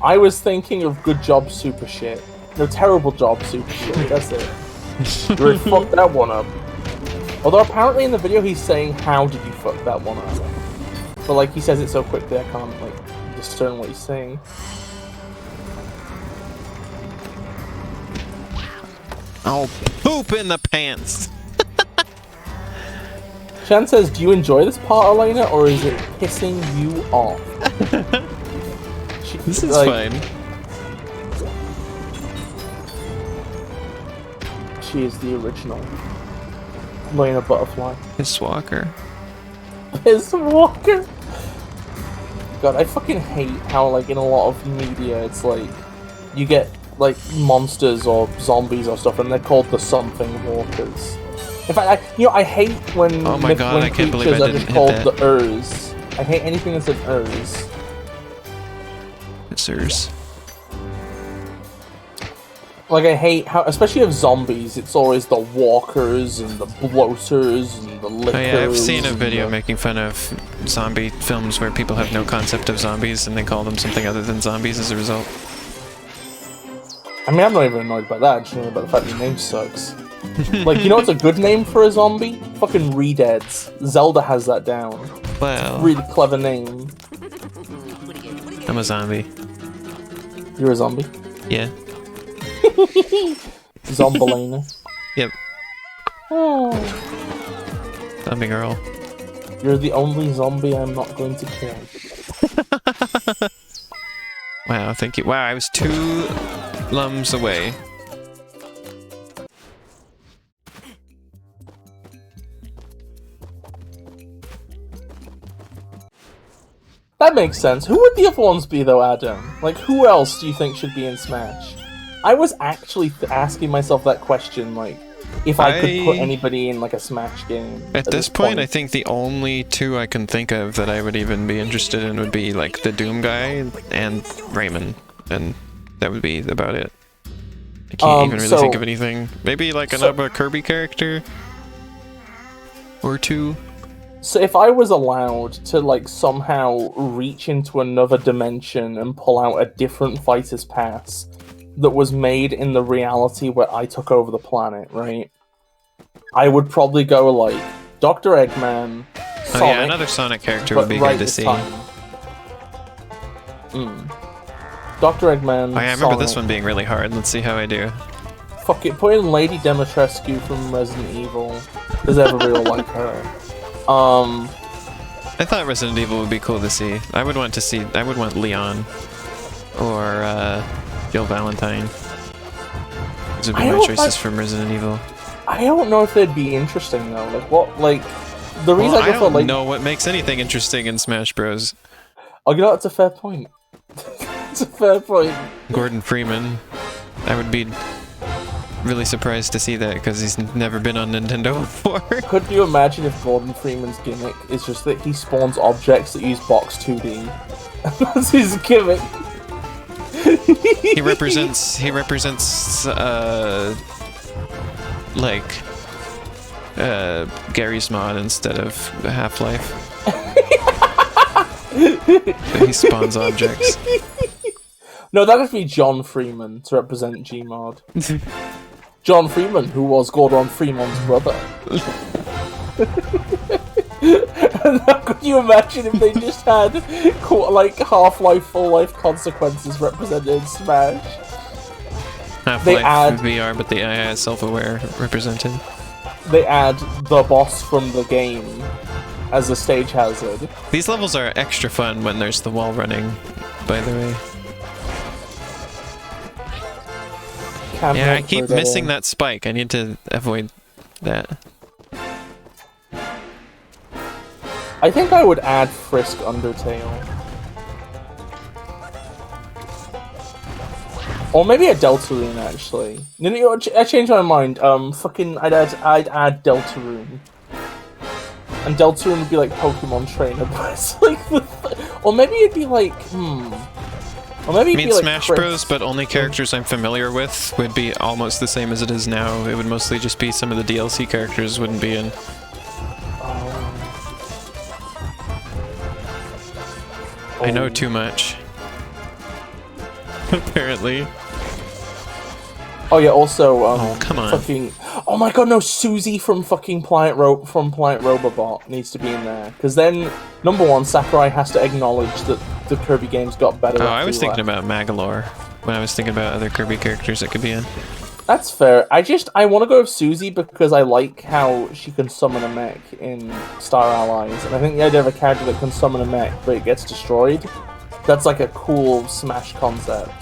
I was thinking of good job super shit. No, terrible job super shit. That's it. You really fucked that one up. Although apparently in the video he's saying, how did you fuck that one up? But like he says it so quickly I can't like discern what he's saying. I'll poop in the pants. Shan says, do you enjoy this part, Elena, or is it pissing you off? This is fine. She is the original Elena Butterfly. Piss Walker. Piss Walker? God, I fucking hate how, like, in a lot of media, it's like, you get, like, monsters or zombies or stuff, and they're called the something walkers. In fact, I hate when oh my god, I can't believe I are didn't just hit called that. the Urs. I hate anything that's an Urs. It's Urs. Like, I hate how, especially of zombies, it's always the walkers and the bloaters and the lickers. Oh yeah, I've seen a video making fun of zombie films where people have no concept of zombies and they call them something other than zombies as a result. I mean, I'm not even annoyed by that, I'm just annoyed by the fact your name sucks. Like, you know what's a good name for a zombie? Fucking Redeads. Zelda has that down. Well, Really clever name. I'm a zombie. You're a zombie? Yeah. Zombalena. Yep. Oh. Zombie girl. You're the only zombie I'm not going to kill. Wow, thank you. Wow, I was 2 lums away. That makes sense. Who would the other ones be, though, Adam? Like, who else do you think should be in Smash? I was actually asking myself that question, like, if I could put anybody in, like, a Smash game. At this point, I think the only 2 I can think of that I would even be interested in would be, like, the Doom guy and Rayman. And that would be about it. I can't even really think of anything. Maybe, like, another Kirby character? Or 2? So if I was allowed to, like, somehow reach into another dimension and pull out a different fighter's pass that was made in the reality where I took over the planet, right? I would probably go, like, Dr. Eggman, Sonic... Oh yeah, another Sonic character would be good to see. Dr. Eggman, Oh yeah, I remember this one being really hard. Let's see how I do. Fuck it, put in Lady Dimitrescu from Resident Evil, because everybody will like her. I thought Resident Evil would be cool to see. I would want Leon. Or, Jill Valentine. Those would be my choices from Resident Evil. I don't know if they'd be interesting, though. Like, what, like... The reason well, I go for, like... don't know what makes anything interesting in Smash Bros. Oh, you know, that's a fair point. It's a fair point. Gordon Freeman. I would be... really surprised to see that because he's never been on Nintendo before. Could you imagine if Gordon Freeman's gimmick is just that he spawns objects that use box 2D? That's his gimmick. He represents like Gary's Mod instead of Half-Life. So he spawns objects. No, that would be John Freeman to represent Gmod. John Freeman, who was Gordon Freeman's brother. And could you imagine if they just had like Half-Life Full Life Consequences represented in Smash? Half-Life VR, but the AI is self-aware represented. They add the boss from the game as a stage hazard. These levels are extra fun when there's the wall running, by the way. Yeah, I keep missing that spike. I need to avoid that. I think I would add Frisk Undertale. Or maybe a Deltarune, actually. No, I changed my mind. I'd add Deltarune. And Deltarune would be like Pokemon Trainer, but it's like or maybe it'd be like, Or maybe it'd be like Smash Bros, but only characters I'm familiar with would be almost the same as it is now. It would mostly just be some of the DLC characters wouldn't be in. I know too much. Apparently. Oh yeah, also, oh, come on. Fucking... Oh my god, no, Susie from fucking Pliant Robobot needs to be in there. Because then, number one, Sakurai has to acknowledge that the Kirby games got better. Oh, I was thinking about Magalore when I was thinking about other Kirby characters that could be in. That's fair. I want to go with Susie because I like how she can summon a mech in Star Allies. And I think the idea of a character that can summon a mech but it gets destroyed, that's like a cool Smash concept.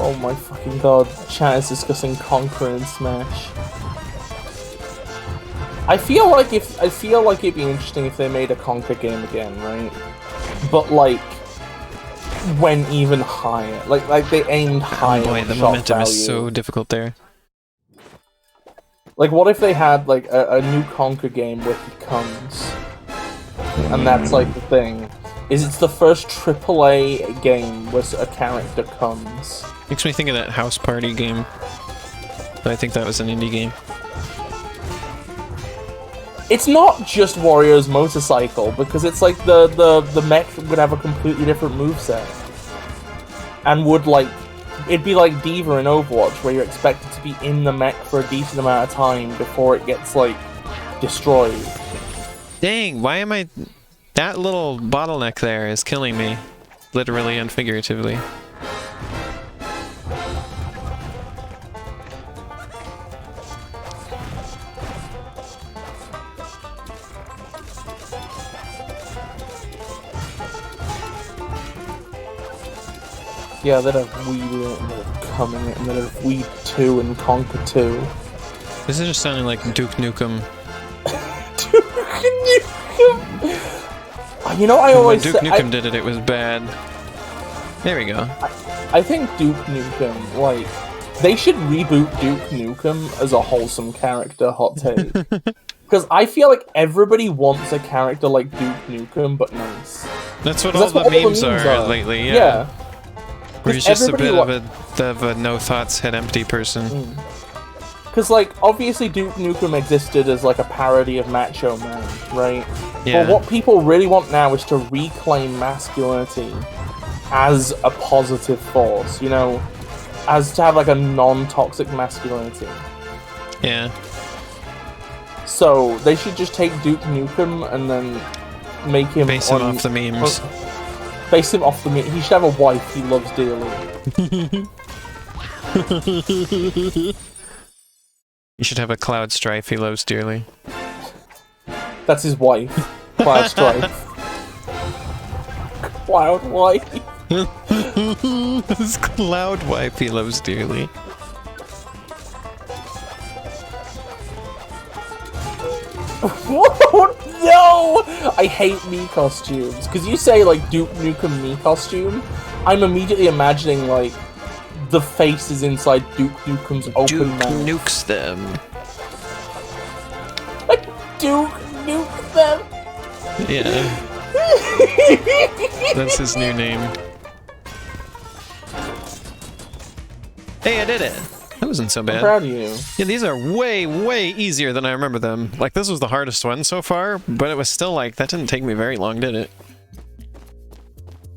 Oh my fucking god, chat is discussing Conquer and Smash. I feel like it'd be interesting if they made a Conquer game again, right? But like went even higher. Like they aimed higher. Oh boy, the momentum is so difficult there. Like what if they had like a new Conquer game where he comes? And that's like the thing. It's the first AAA game where a character comes. Makes me think of that House Party game. But I think that was an indie game. It's not just Wario's motorcycle, because it's like the mech would have a completely different moveset. And would like... It'd be like D.Va in Overwatch, where you're expected to be in the mech for a decent amount of time before it gets, like, destroyed. Dang, why am I... That little bottleneck there is killing me. Literally and figuratively. Yeah, they'd have Weed in it, and they'd have Come in it, and they'd have Weed 2 and Conquer 2. This is just sounding like Duke Nukem. Duke Nukem! You know, I always When Duke Nukem did it, it was bad. There we go. I think Duke Nukem, like, they should reboot Duke Nukem as a wholesome character, hot take. Because I feel like everybody wants a character like Duke Nukem, but nice. That's what all the memes are lately, yeah. Where he's just a bit of a no-thoughts, head-empty person. Because, like, obviously Duke Nukem existed as, like, a parody of Macho Man, right? Yeah. But what people really want now is to reclaim masculinity as a positive force, you know? As to have, like, a non-toxic masculinity. Yeah. So, they should just take Duke Nukem and then make him... Base him off the memes. Base him off the memes. He should have a wife he loves dearly. You should have a Cloud Strife he loves dearly. That's his wife. Cloud Strife. Cloud wife. His Cloud wife he loves dearly. What? No! I hate Mii costumes. Because you say, like, Duke Nukem Mii costume, I'm immediately imagining, like, the face is inside Duke Nukem's open mouth. Duke nukes them. Like, Duke Nuke them? Yeah. That's his new name. Hey, I did it! That wasn't so bad. I'm proud of you. Yeah, these are way, way easier than I remember them. Like, this was the hardest one so far, but it was still like, that didn't take me very long, did it?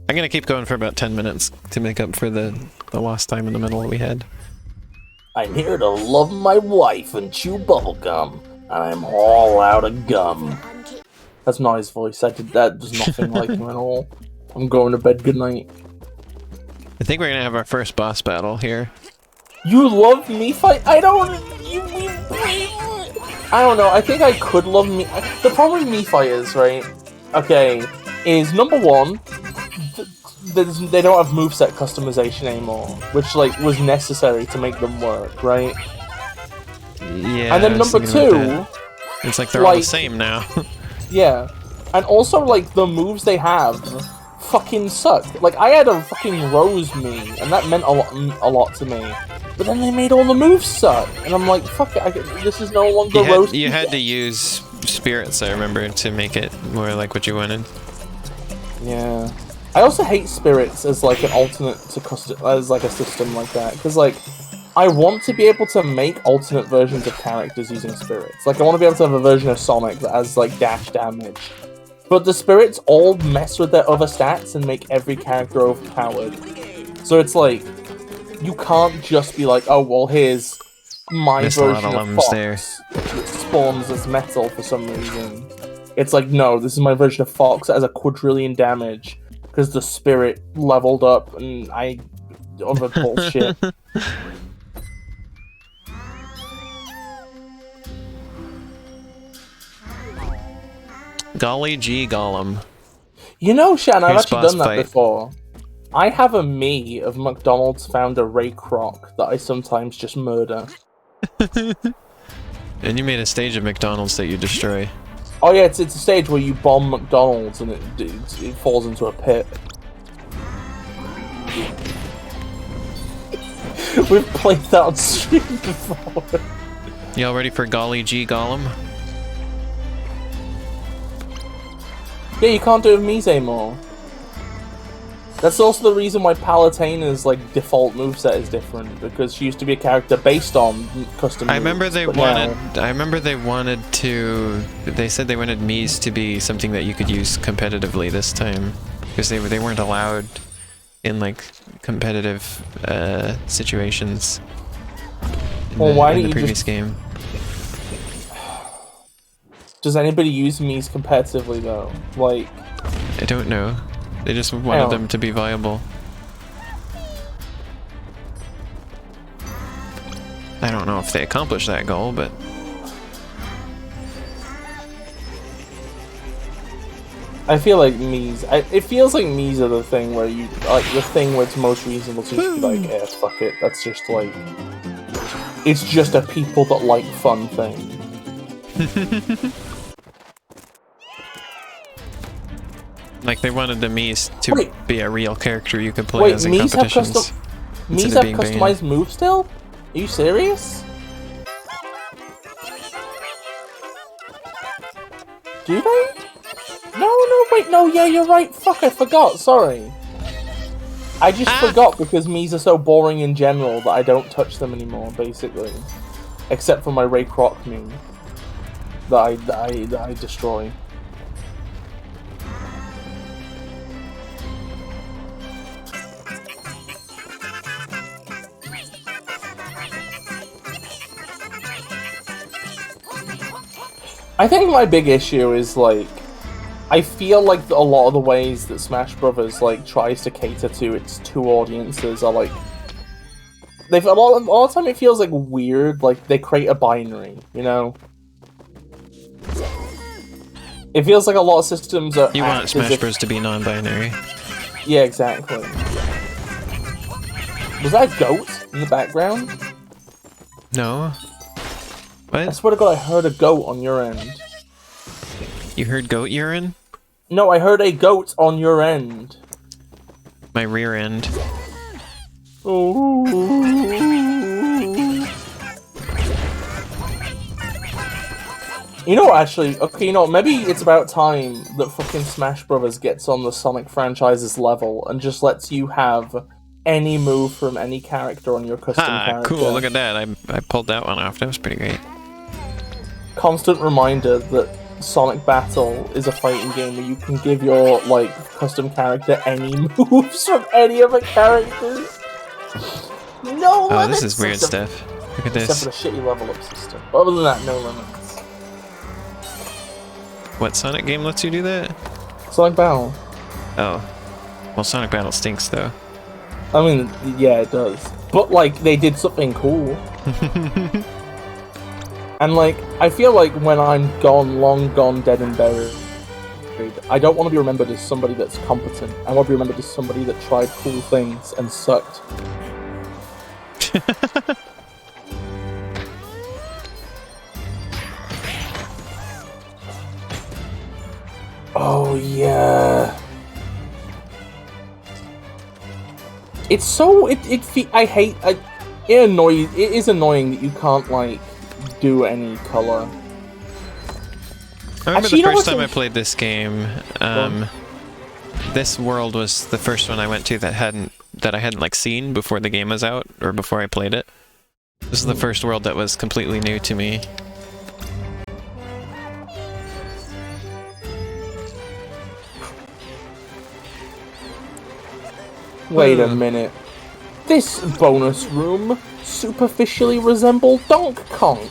I'm gonna keep going for about 10 minutes to make up for the lost time in the middle that we had. I'm here to love my wife and chew bubblegum, and I'm all out of gum. That's not his voice. That does nothing like him at all. I'm going to bed. Good night. I think we're gonna have our first boss battle here. You love Mii fight? I don't. I don't know. I think I could love Mii. The problem with Mii fighters, right? Okay, is number one, they don't have moveset customization anymore, which like was necessary to make them work, right? Yeah. And then number two, it's like they're all the same now. Yeah, and also like the moves they have fucking suck. Like I had a fucking Rose Mii, and that meant a lot to me. But then they made all the moves suck, and I'm like, fuck it, this is no longer Rose. You had to use spirits, I remember, to make it more like what you wanted. Yeah, I also hate spirits as like an alternate to custom, as like a system like that, because like I want to be able to make alternate versions of characters using spirits. Like I want to be able to have a version of Sonic that has like dash damage, but the spirits all mess with their other stats and make every character overpowered. So it's like, you can't just be like, oh, well, here's my version of Fox that spawns as metal for some reason. It's like, no, this is my version of Fox that has a quadrillion damage because the spirit leveled up and other bullshit. Golly gee Gollum. You know, Shan, I've actually done that fight. before. I have a Mii of McDonald's founder Ray Kroc that I sometimes just murder. And you made a stage of McDonald's that you destroy. Oh yeah, it's a stage where you bomb McDonald's and it falls into a pit. We've played that on stream before. Y'all ready for Golly gee Gollum? Yeah, you can't do it with Mii's anymore. That's also the reason why Palutena's like default moveset is different, because she used to be a character based on custom moves. I remember they said they wanted Mii's to be something that you could use competitively this time, because they weren't allowed in like competitive situations in the previous game. Does anybody use Mii's competitively though? Like, I don't know. They just wanted them to be viable. I don't know if they accomplished that goal, but I feel like Mii's. It feels like Mii's are the thing where you like the thing where it's most reasonable to just be like, yeah, fuck it. That's just like, it's just a people that like fun thing. Like they wanted the Mii's to be a real character you could play as in competitions. Mii's have customized moves still? Are you serious? Do they? No, wait, no, yeah, you're right. Fuck, I forgot, sorry. I just forgot because Mii's are so boring in general that I don't touch them anymore, basically. Except for my Ray Kroc Mii that I destroy. I think my big issue is, like, I feel like a lot of the ways that Smash Brothers, like, tries to cater to its two audiences are, like, a lot of the time it feels, like, weird, like, they create a binary, you know? It feels like a lot of systems are... You want Smash Bros. To be non-binary. Yeah, exactly. Was that a goat in the background? No. What? I swear to God, I heard a goat on your end. You heard goat urine? No, I heard a goat on your end. My rear end. Oh. You know, actually, okay, you know, maybe it's about time that fucking Smash Brothers gets on the Sonic franchise's level and just lets you have any move from any character on your custom character. Cool, look at that. I pulled that one off. That was pretty great. Constant reminder that Sonic Battle is a fighting game where you can give your, like, custom character any moves from any other characters. No limits! Oh, this is weird stuff. Look at this. Except for the shitty level up system. But other than that, no limits. What Sonic game lets you do that? Sonic Battle. Oh. Well, Sonic Battle stinks, though. I mean, yeah, it does. But, like, they did something cool. And, like, I feel like when I'm gone, long gone, dead and buried, I don't want to be remembered as somebody that's competent. I want to be remembered as somebody that tried cool things and sucked. Oh, yeah. It's so... It is annoying that you can't, like, do any color. I remember the first time I played this game, this world was the first one I went to that I hadn't like seen before the game was out, or before I played it. This is the first world that was completely new to me. Wait a minute. This bonus room superficially resembles Donkey Kong.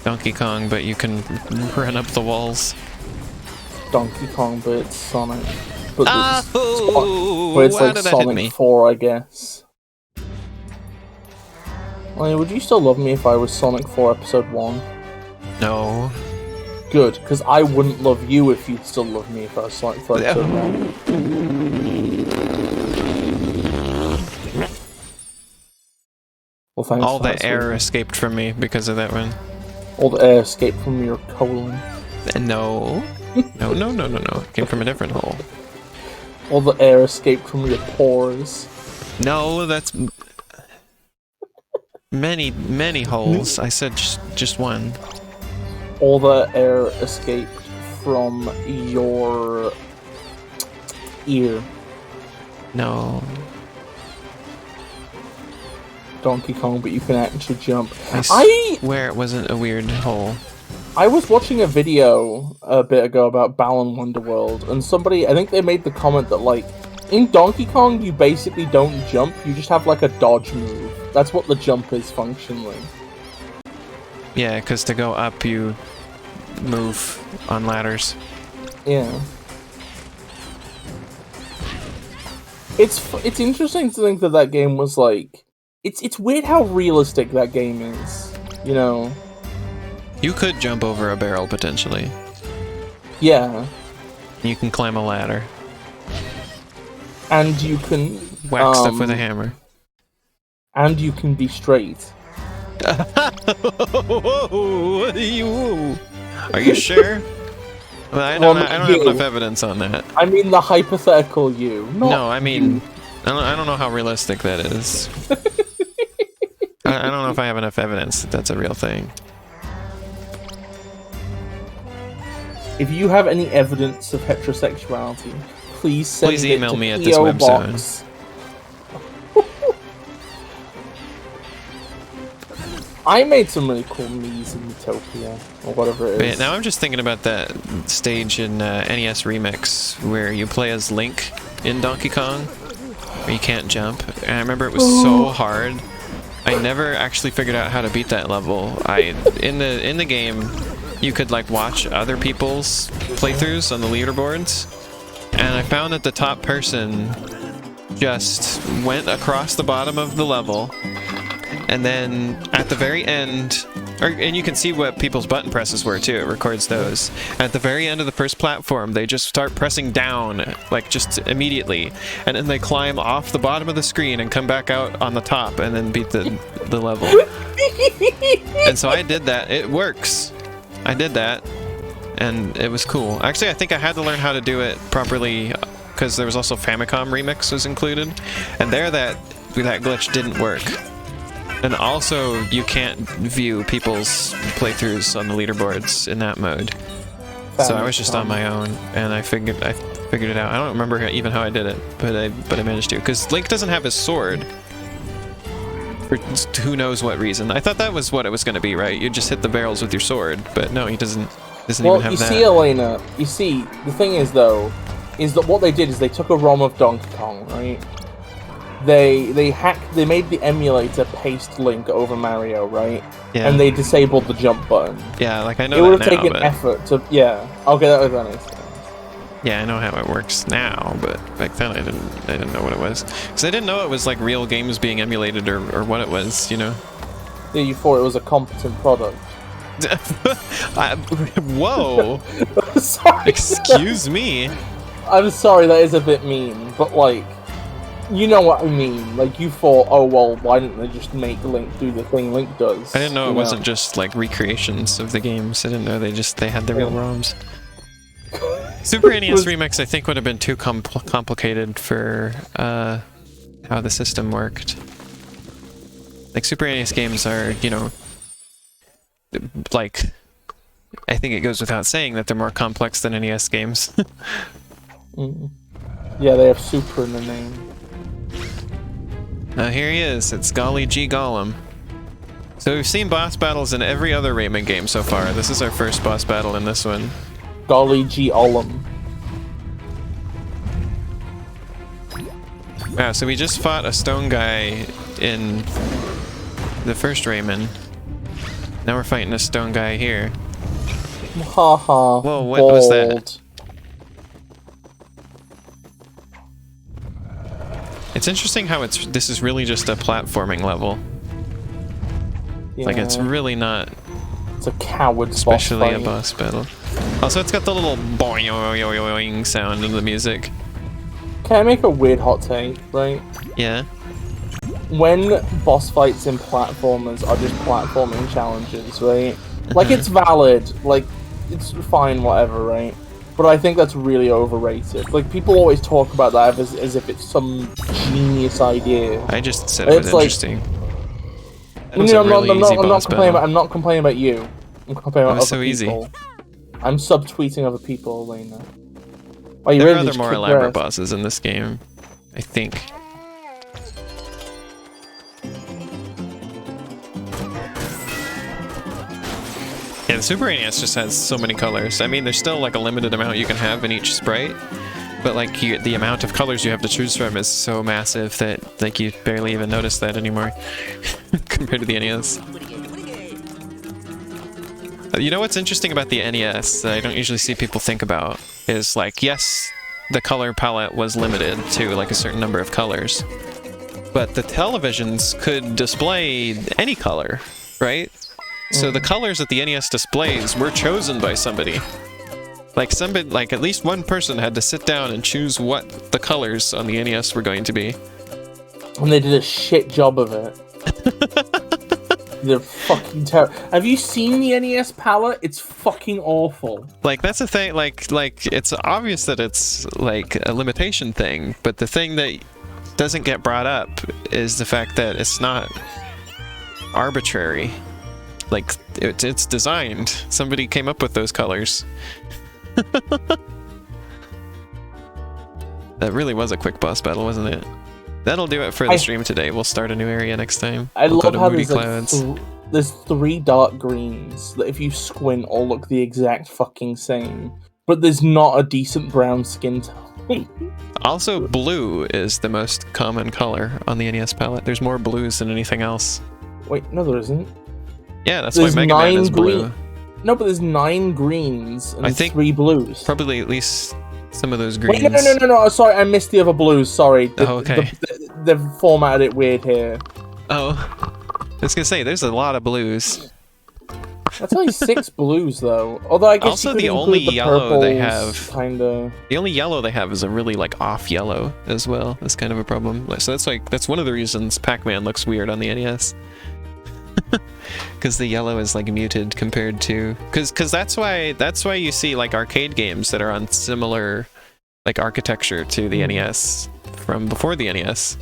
Donkey Kong, but you can run up the walls. Donkey Kong, but it's Sonic. But it's why like did that hit me? Sonic 4, I guess. I mean, would you still love me if I was Sonic 4 Episode 1? No. Good, because I wouldn't love you if you'd still love me if I was Sonic 4 Episode 1. Well, thanks. All the air escaped from me because of that one. All the air escaped from your colon. No. No. It came from a different hole. All the air escaped from your pores. No, that's... many holes. I said just one. All the air escaped from your ear. No. Donkey Kong, but you can actually jump. I swear it wasn't a weird hole. I was watching a video a bit ago about Balan Wonderworld, and somebody, I think they made the comment that, like, in Donkey Kong, you basically don't jump, you just have, like, a dodge move. That's what the jump is, functionally. Yeah, because to go up, you move on ladders. Yeah. It's interesting to think that that game was, like... It's weird how realistic that game is, you know? You could jump over a barrel, potentially. Yeah. You can climb a ladder. And you can... Whack stuff with a hammer. And you can be straight. Are you sure? Well, I don't have enough evidence on that. I mean the hypothetical you. No, I mean... I don't know how realistic that is. I don't know if I have enough evidence that that's a real thing. If you have any evidence of heterosexuality, please send it email to me at PO this website. Box. I made some really cool me's in Utopia, or whatever it is. Wait, now I'm just thinking about that stage in NES Remix where you play as Link in Donkey Kong, where you can't jump. And I remember it was so hard. I never actually figured out how to beat that level. In the game, you could like watch other people's playthroughs on the leaderboards, and I found that the top person just went across the bottom of the level, and then at the very end, and you can see what people's button presses were too, it records those. At the very end of the first platform, they just start pressing down, like just immediately, and then they climb off the bottom of the screen and come back out on the top and then beat the level. And so I did that. It works. I did that, and it was cool. Actually, I think I had to learn how to do it properly because there was also Famicom Remix was included, and there that glitch didn't work. And also, you can't view people's playthroughs on the leaderboards in that mode. So I was just on my own, and I figured it out. I don't remember even how I did it, but I managed to. Because Link doesn't have his sword. For who knows what reason. I thought that was what it was going to be, right? You just hit the barrels with your sword, but no, he doesn't even have that. Well, you see, Elena, the thing is, though, is that what they did is they took a ROM of Donkey Kong, right? They made the emulator paste Link over Mario, right? Yeah. And they disabled the jump button. Yeah, like I know it would that have now, taken but... effort to, yeah. Okay, that makes sense. Yeah, I know how it works now, but back then I didn't know what it was. Because I didn't know it was like real games being emulated or what it was, you know? Yeah, you thought it was a competent product. Whoa! Sorry. Excuse me. I'm sorry, that is a bit mean, but like, you know what I mean. Like, you thought, oh well, why didn't they just make Link do the thing Link does? I didn't know it wasn't just like recreations of the games. I didn't know they had the real ROMs. Super NES Remix, I think, would have been too complicated for how the system worked. Like, Super NES games are, you know, like, I think it goes without saying that they're more complex than NES games. Yeah, they have Super in the name. Here he is. It's Golly G Gollum. So we've seen boss battles in every other Rayman game so far. This is our first boss battle in this one. Golly G Ollum. Wow, so we just fought a stone guy in the first Rayman. Now we're fighting a stone guy here. Haha. Whoa, what was that? It's interesting how this is really just a platforming level. Yeah. Like, it's really not... It's a coward especially a boss battle. Also, it's got the little boing sound in the music. Can I make a weird hot take, right? Yeah. When boss fights in platformers are just platforming challenges, right? Like, it's valid, like, it's fine, whatever, right? But I think that's really overrated. Like, people always talk about that as if it's some genius idea. I just said it was interesting. I'm not complaining about you. I'm complaining about other people. I'm subtweeting other people, Elena. Oh, there are other more elaborate bosses in this game, I think. Yeah, the Super NES just has so many colors. I mean, there's still like a limited amount you can have in each sprite, but like the amount of colors you have to choose from is so massive that like you barely even notice that anymore compared to the NES. You know what's interesting about the NES that I don't usually see people think about is like, yes, the color palette was limited to like a certain number of colors, but the televisions could display any color, right? So the colors that the NES displays were chosen by somebody. Like at least one person had to sit down and choose what the colors on the NES were going to be. And they did a shit job of it. They're fucking terrible. Have you seen the NES palette? It's fucking awful. Like, that's the thing, like, it's obvious that it's, like, a limitation thing, but the thing that doesn't get brought up is the fact that it's not arbitrary. Like, it's designed. Somebody came up with those colors. That really was a quick boss battle, wasn't it? That'll do it for the stream today. We'll start a new area next time. I We'll love how Moody there's like there's 3 dark greens that if you squint all look the exact fucking same, but there's not a decent brown skin tone. Also, blue is the most common color on the NES palette. There's more blues than anything else. Wait, no there isn't. Yeah, that's why Mega Man is blue. No, but there's 9 greens and 3 blues. Probably at least some of those greens. Wait, no, sorry, I missed the other blues, sorry. Okay. They've formatted it weird here. Oh, I was gonna say, there's a lot of blues. That's only 6 blues, though. Although I guess also you could the only yellow they have, kinda. The only yellow they have is a really like off yellow as well. That's kind of a problem. So that's one of the reasons Pac-Man looks weird on the NES. Because the yellow is like muted compared to because that's why you see like arcade games that are on similar like architecture to the NES from before the NES.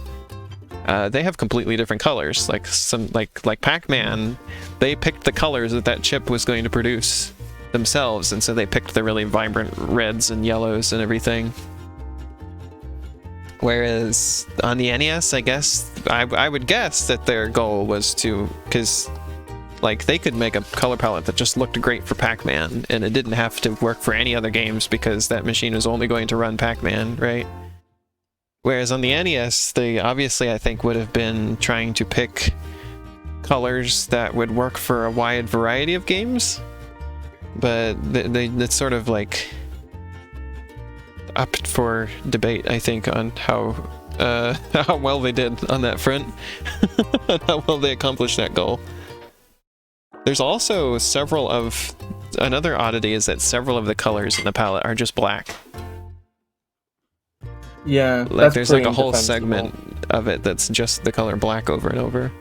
They have completely different colors. Like some like Pac-Man, they picked the colors that chip was going to produce themselves, and so they picked the really vibrant reds and yellows and everything. Whereas on the NES, I guess I would guess that their goal was to, because like they could make a color palette that just looked great for Pac-Man, and it didn't have to work for any other games because that machine was only going to run Pac-Man, right? Whereas on the NES, they obviously, I think, would have been trying to pick colors that would work for a wide variety of games, but it's sort of like up for debate, I think, on how well they did on that front, and how well they accomplished that goal. There's also another oddity is that several of the colors in the palette are just black. Yeah, like there's like a whole segment of it that's just the color black over and over.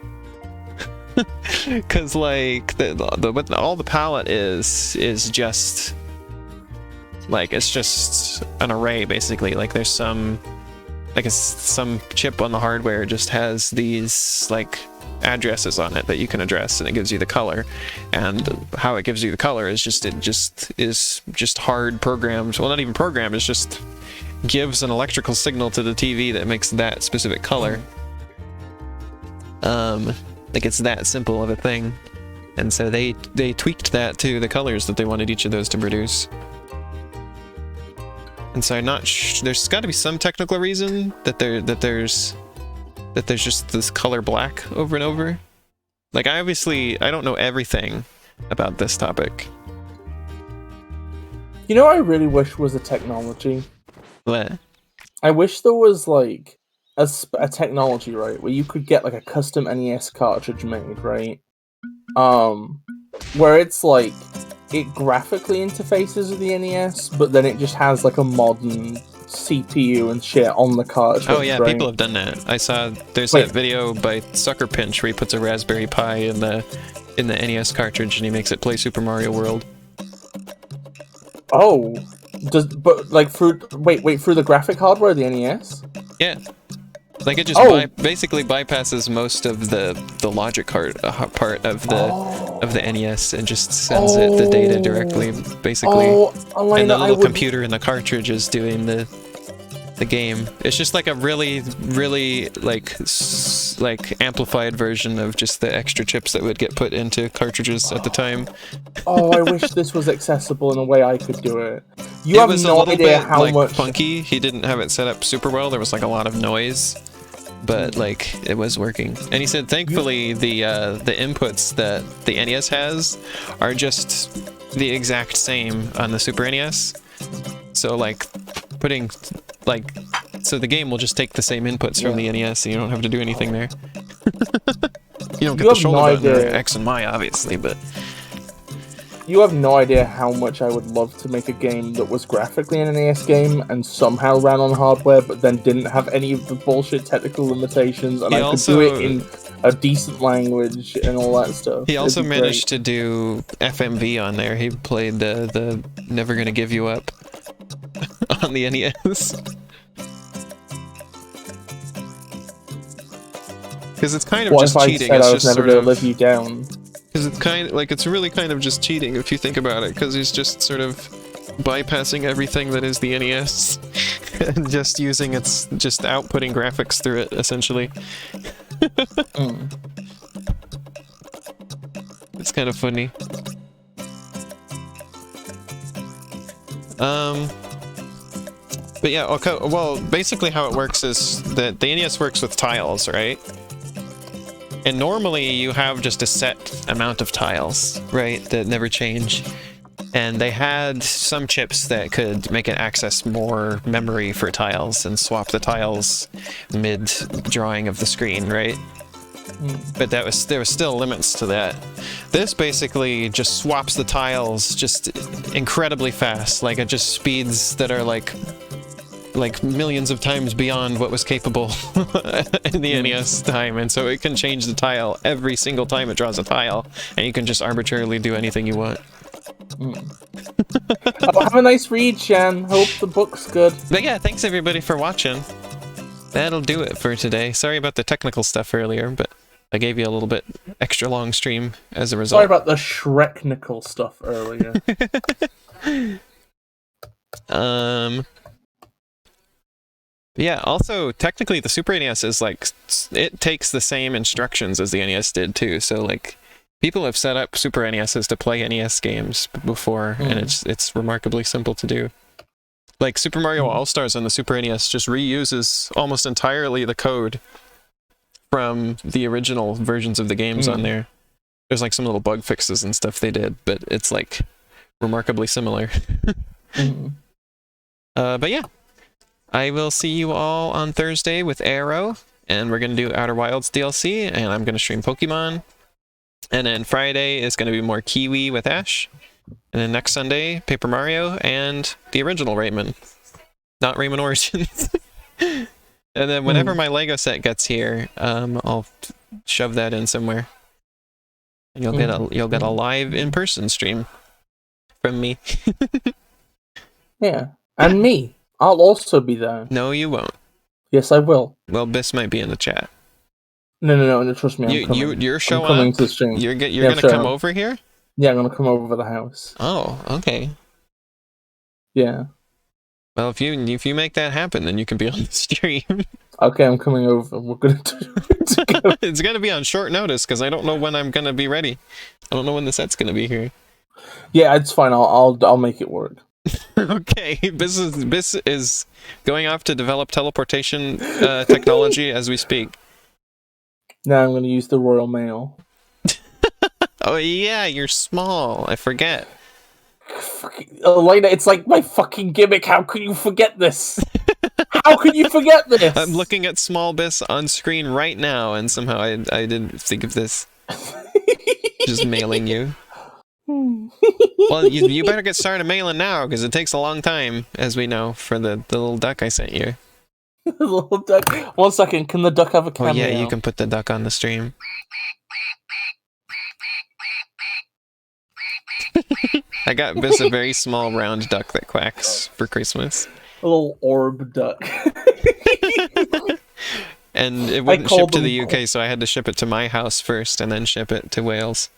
Because like what all the palette is just like, it's just an array basically. Like there's some chip on the hardware just has these like addresses on it that you can address, and it gives you the color. And how it gives you the color is just hard programmed. Well, not even programmed. It's just gives an electrical signal to the TV that makes that specific color. Like it's that simple of a thing. And so they tweaked that to the colors that they wanted each of those to produce. And so I'm not there's got to be some technical reason that there's just this color black over and over. Like I don't know everything about this topic. You know what I really wish was a technology? What? I wish there was like a technology, right, where you could get like a custom NES cartridge made, right? Where it's like it graphically interfaces with the NES, but then it just has like a modern CPU and shit on the cartridge. Oh yeah, right? people have done that. I saw that video by Sucker Pinch where he puts a Raspberry Pi in the NES cartridge and he makes it play Super Mario World. Oh, through the graphic hardware of the NES? Yeah. Like it just basically bypasses most of the logic part of the NES and just sends it the data directly, basically. Elena, and the little computer in the cartridge is doing the game. It's just like a really like amplified version of just the extra chips that would get put into cartridges at the time. I wish this was accessible in a way I could do it. You have no idea how much funky. He didn't have it set up super well. There was like a lot of noise, but like it was working. And he said thankfully the inputs that the NES has are just the exact same on the Super NES. So like so the game will just take the same inputs from the NES, and you don't have to do anything there. You don't get the shoulder button or X and Y, obviously, but you have no idea how much I would love to make a game that was graphically an NES game and somehow ran on hardware, but then didn't have any of the bullshit technical limitations, and I could do it in a decent language and all that stuff. He also managed to do FMV on there. He played the Never Gonna Give You Up on the NES. Because it's kind of just cheating. What if I said I was never gonna live you down? Because it's it's really kind of just cheating if you think about it, because he's just sort of bypassing everything that is the NES and just using just outputting graphics through it, essentially. It's kind of funny. But yeah, okay, well, basically how it works is that the NES works with tiles, right? And normally you have just a set amount of tiles, right, that never change. And they had some chips that could make it access more memory for tiles and swap the tiles mid-drawing of the screen, right? But there was still limits to that. This basically just swaps the tiles just incredibly fast, like at just speeds that are like like millions of times beyond what was capable in the NES time, and so it can change the tile every single time it draws a tile, and you can just arbitrarily do anything you want. Oh, have a nice read, Shan. Hope the book's good. But yeah, thanks everybody for watching. That'll do it for today. Sorry about the technical stuff earlier, but I gave you a little bit extra long stream as a result. Sorry about the Shreknical stuff earlier. Yeah, also, technically the Super NES is like, it takes the same instructions as the NES did too, so like, people have set up Super NESs to play NES games before, and it's remarkably simple to do. Like, Super Mario All-Stars on the Super NES just reuses almost entirely the code from the original versions of the games on there. There's like some little bug fixes and stuff they did, but it's like, remarkably similar. But yeah. I will see you all on Thursday with Arrow, and we're going to do Outer Wilds DLC, and I'm going to stream Pokemon. And then Friday is going to be more Kiwi with Ash. And then next Sunday, Paper Mario and the original Rayman. Not Rayman Origins. And then whenever my Lego set gets here, I'll shove that in somewhere. And you'll get a live in-person stream from me. Yeah, and me. I'll also be there. No, you won't. Yes, I will. Well, Bis might be in the chat. No, trust me, I'm coming. You're showing I'm coming up? To the stream. You're gonna come over here? Yeah, I'm gonna come over the house. Oh, okay. Yeah. Well, if you make that happen, then you can be on the stream. Okay, I'm coming over. We're gonna do it together. It's gonna be on short notice because I don't know when I'm gonna be ready. I don't know when the set's gonna be here. Yeah, it's fine. I'll make it work. Okay, Bis is going off to develop teleportation technology as we speak. Now I'm going to use the Royal Mail. Oh yeah, you're small. I forget. Elena, it's like my fucking gimmick. How could you forget this? How could you forget this? I'm looking at small Bis on screen right now, and somehow I didn't think of this. Just mailing you. Well, you better get started mailing now, because it takes a long time, as we know, for the little duck I sent you. The little duck. 1 second, can the duck have a cameo? Oh yeah, you can put the duck on the stream. I got Bis a very small round duck that quacks for Christmas. A little orb duck. And it wouldn't ship to the UK, so I had to ship it to my house first, and then ship it to Wales.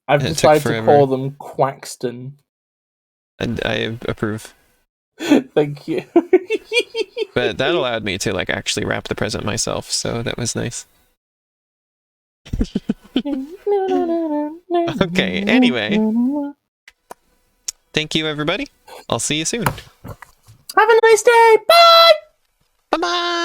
I've decided to call them Quaxton. And I approve. Thank you. But that allowed me to like actually wrap the present myself, so that was nice. Okay, anyway. Thank you, everybody. I'll see you soon. Have a nice day. Bye! Bye-bye!